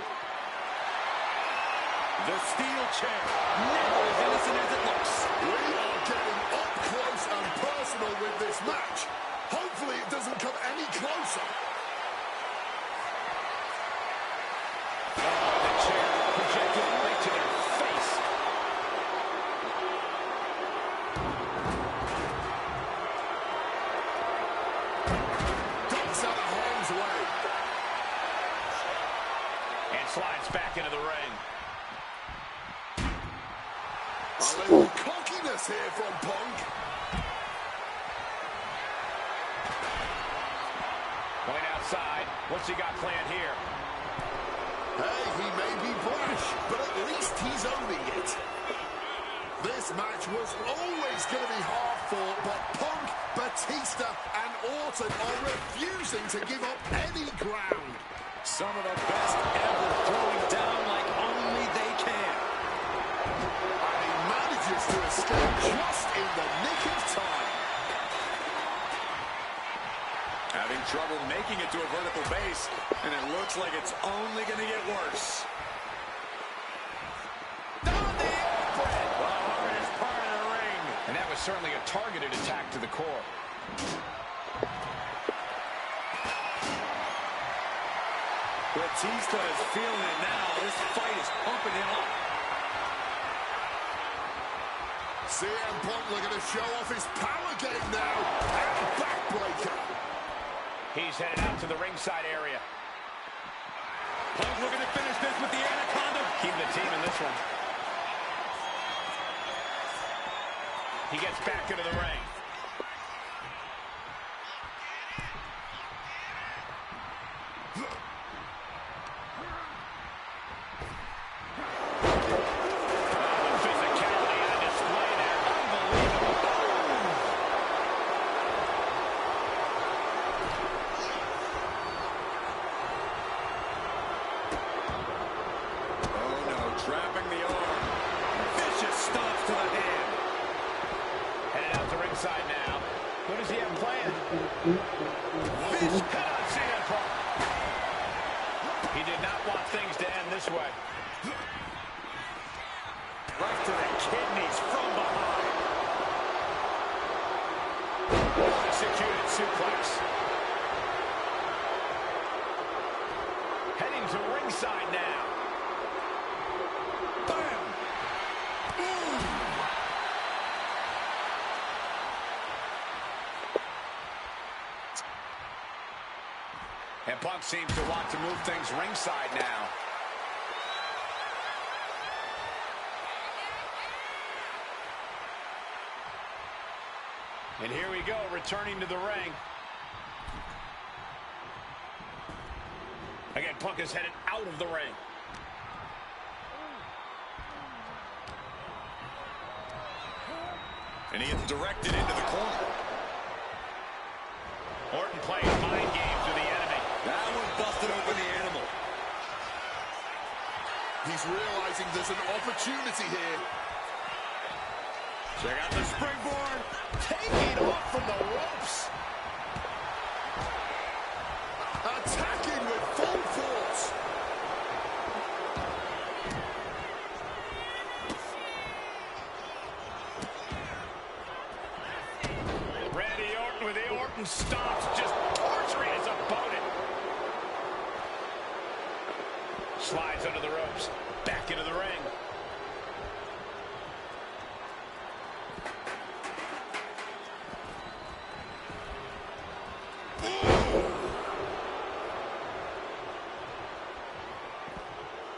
The steel chair, never as innocent as it looks. We are getting up close and personal with this match. Hopefully it doesn't come any closer. The chair projected right to their face. Ducks out of harm's way. And slides back into the ring. A little cockiness here from Punk. Going outside. What's he got planned here? Hey, he may be brash, but at least he's owning it. This match was always going to be hard fought, but Punk, Batista, and Orton are refusing to give up any ground. Some of the best ever throwing down like only they can. And he manages to escape just in the nick of time. Having trouble making it to a vertical base, and it looks like it's only going to get worse. Down the apron! The hardest part of the ring. And that was certainly a targeted attack to the core. Batista is feeling it now. This fight is pumping him up. CM Punk looking to show off his power game now. And backbreaker. He's headed out to the ringside area. Punk looking to finish this with the Anaconda. Keep the team in this one. He gets back into the ring. Trapping the arm. Vicious stomps to the hand. Headed out to ringside now. What does he have planned? Fish cut on CM Punk. He did not want things to end this way. Right to the kidneys from behind. Executed suplex. Heading to ringside now. And Punk seems to want to move things ringside now. And here we go, returning to the ring. Again, Punk is headed out of the ring. And he gets directed into the corner. Orton playing mind games with the enemy. That one busted open the animal. He's realizing there's an opportunity here. Check out the springboard. Taking off from the ropes. Attacking with full force. Randy Orton with the Orton stomps, just torturing his opponent. Slides under the ropes, back into the ring.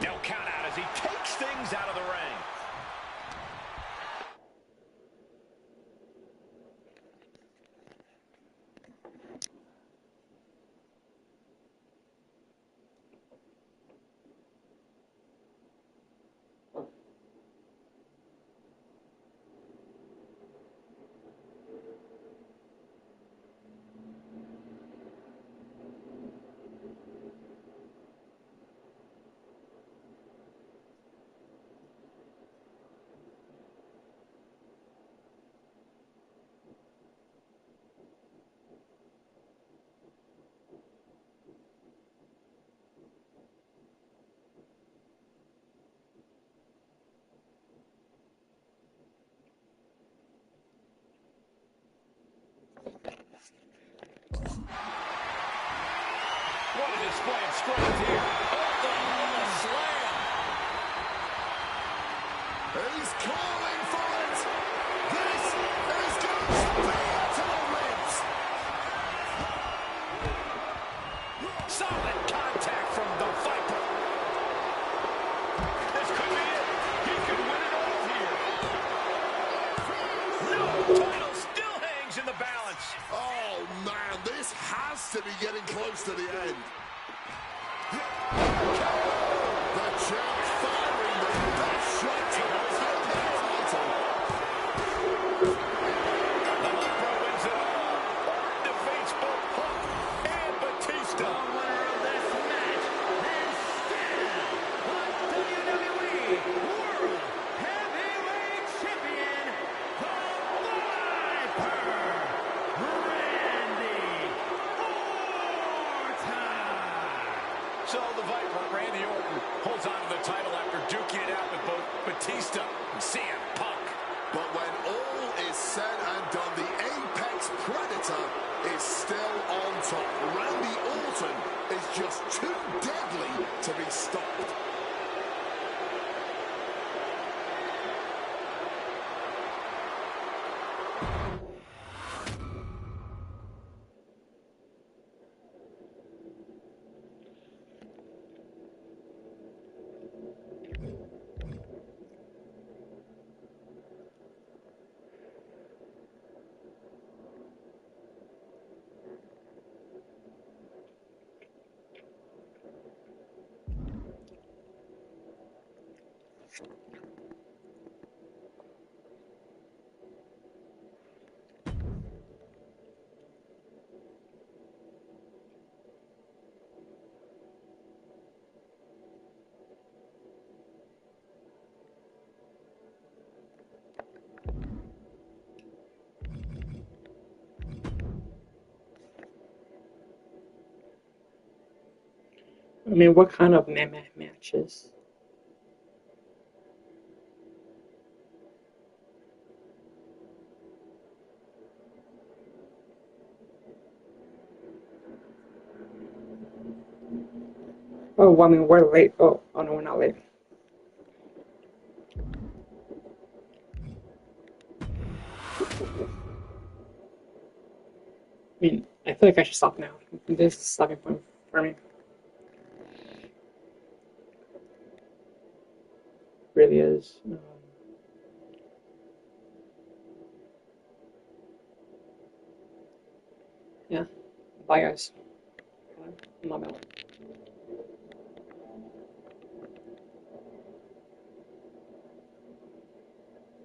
No count out as he takes things out of the ring. What a display of strength here. Oklahoma slam. He's calling for it. This is going to be to the ribs. Solid contact from the Viper. This could be it. He could win it all here. No, title still hangs in the balance. Oh, man, this has to be getting close to the end. The champ firing the best shot to retain the title. The Viper wins it all. Orton defeats both Punk and Batista. The winner of this match is still the WWE World Heavyweight Champion, the Viper, Randy Orton. So the Viper, Randy Orton, holds on to the title after duking it out with both Batista and CM Punk. But when all is said and done, the Apex Predator is still on top. Randy Orton is just too deadly to be stopped. I mean, what kind of matches? Oh, well, I mean, we're late. Oh, no, we're not late. I mean, I feel like I should stop now. This is a stopping point for me. Really is. Yeah. Bye, guys. I'm not out.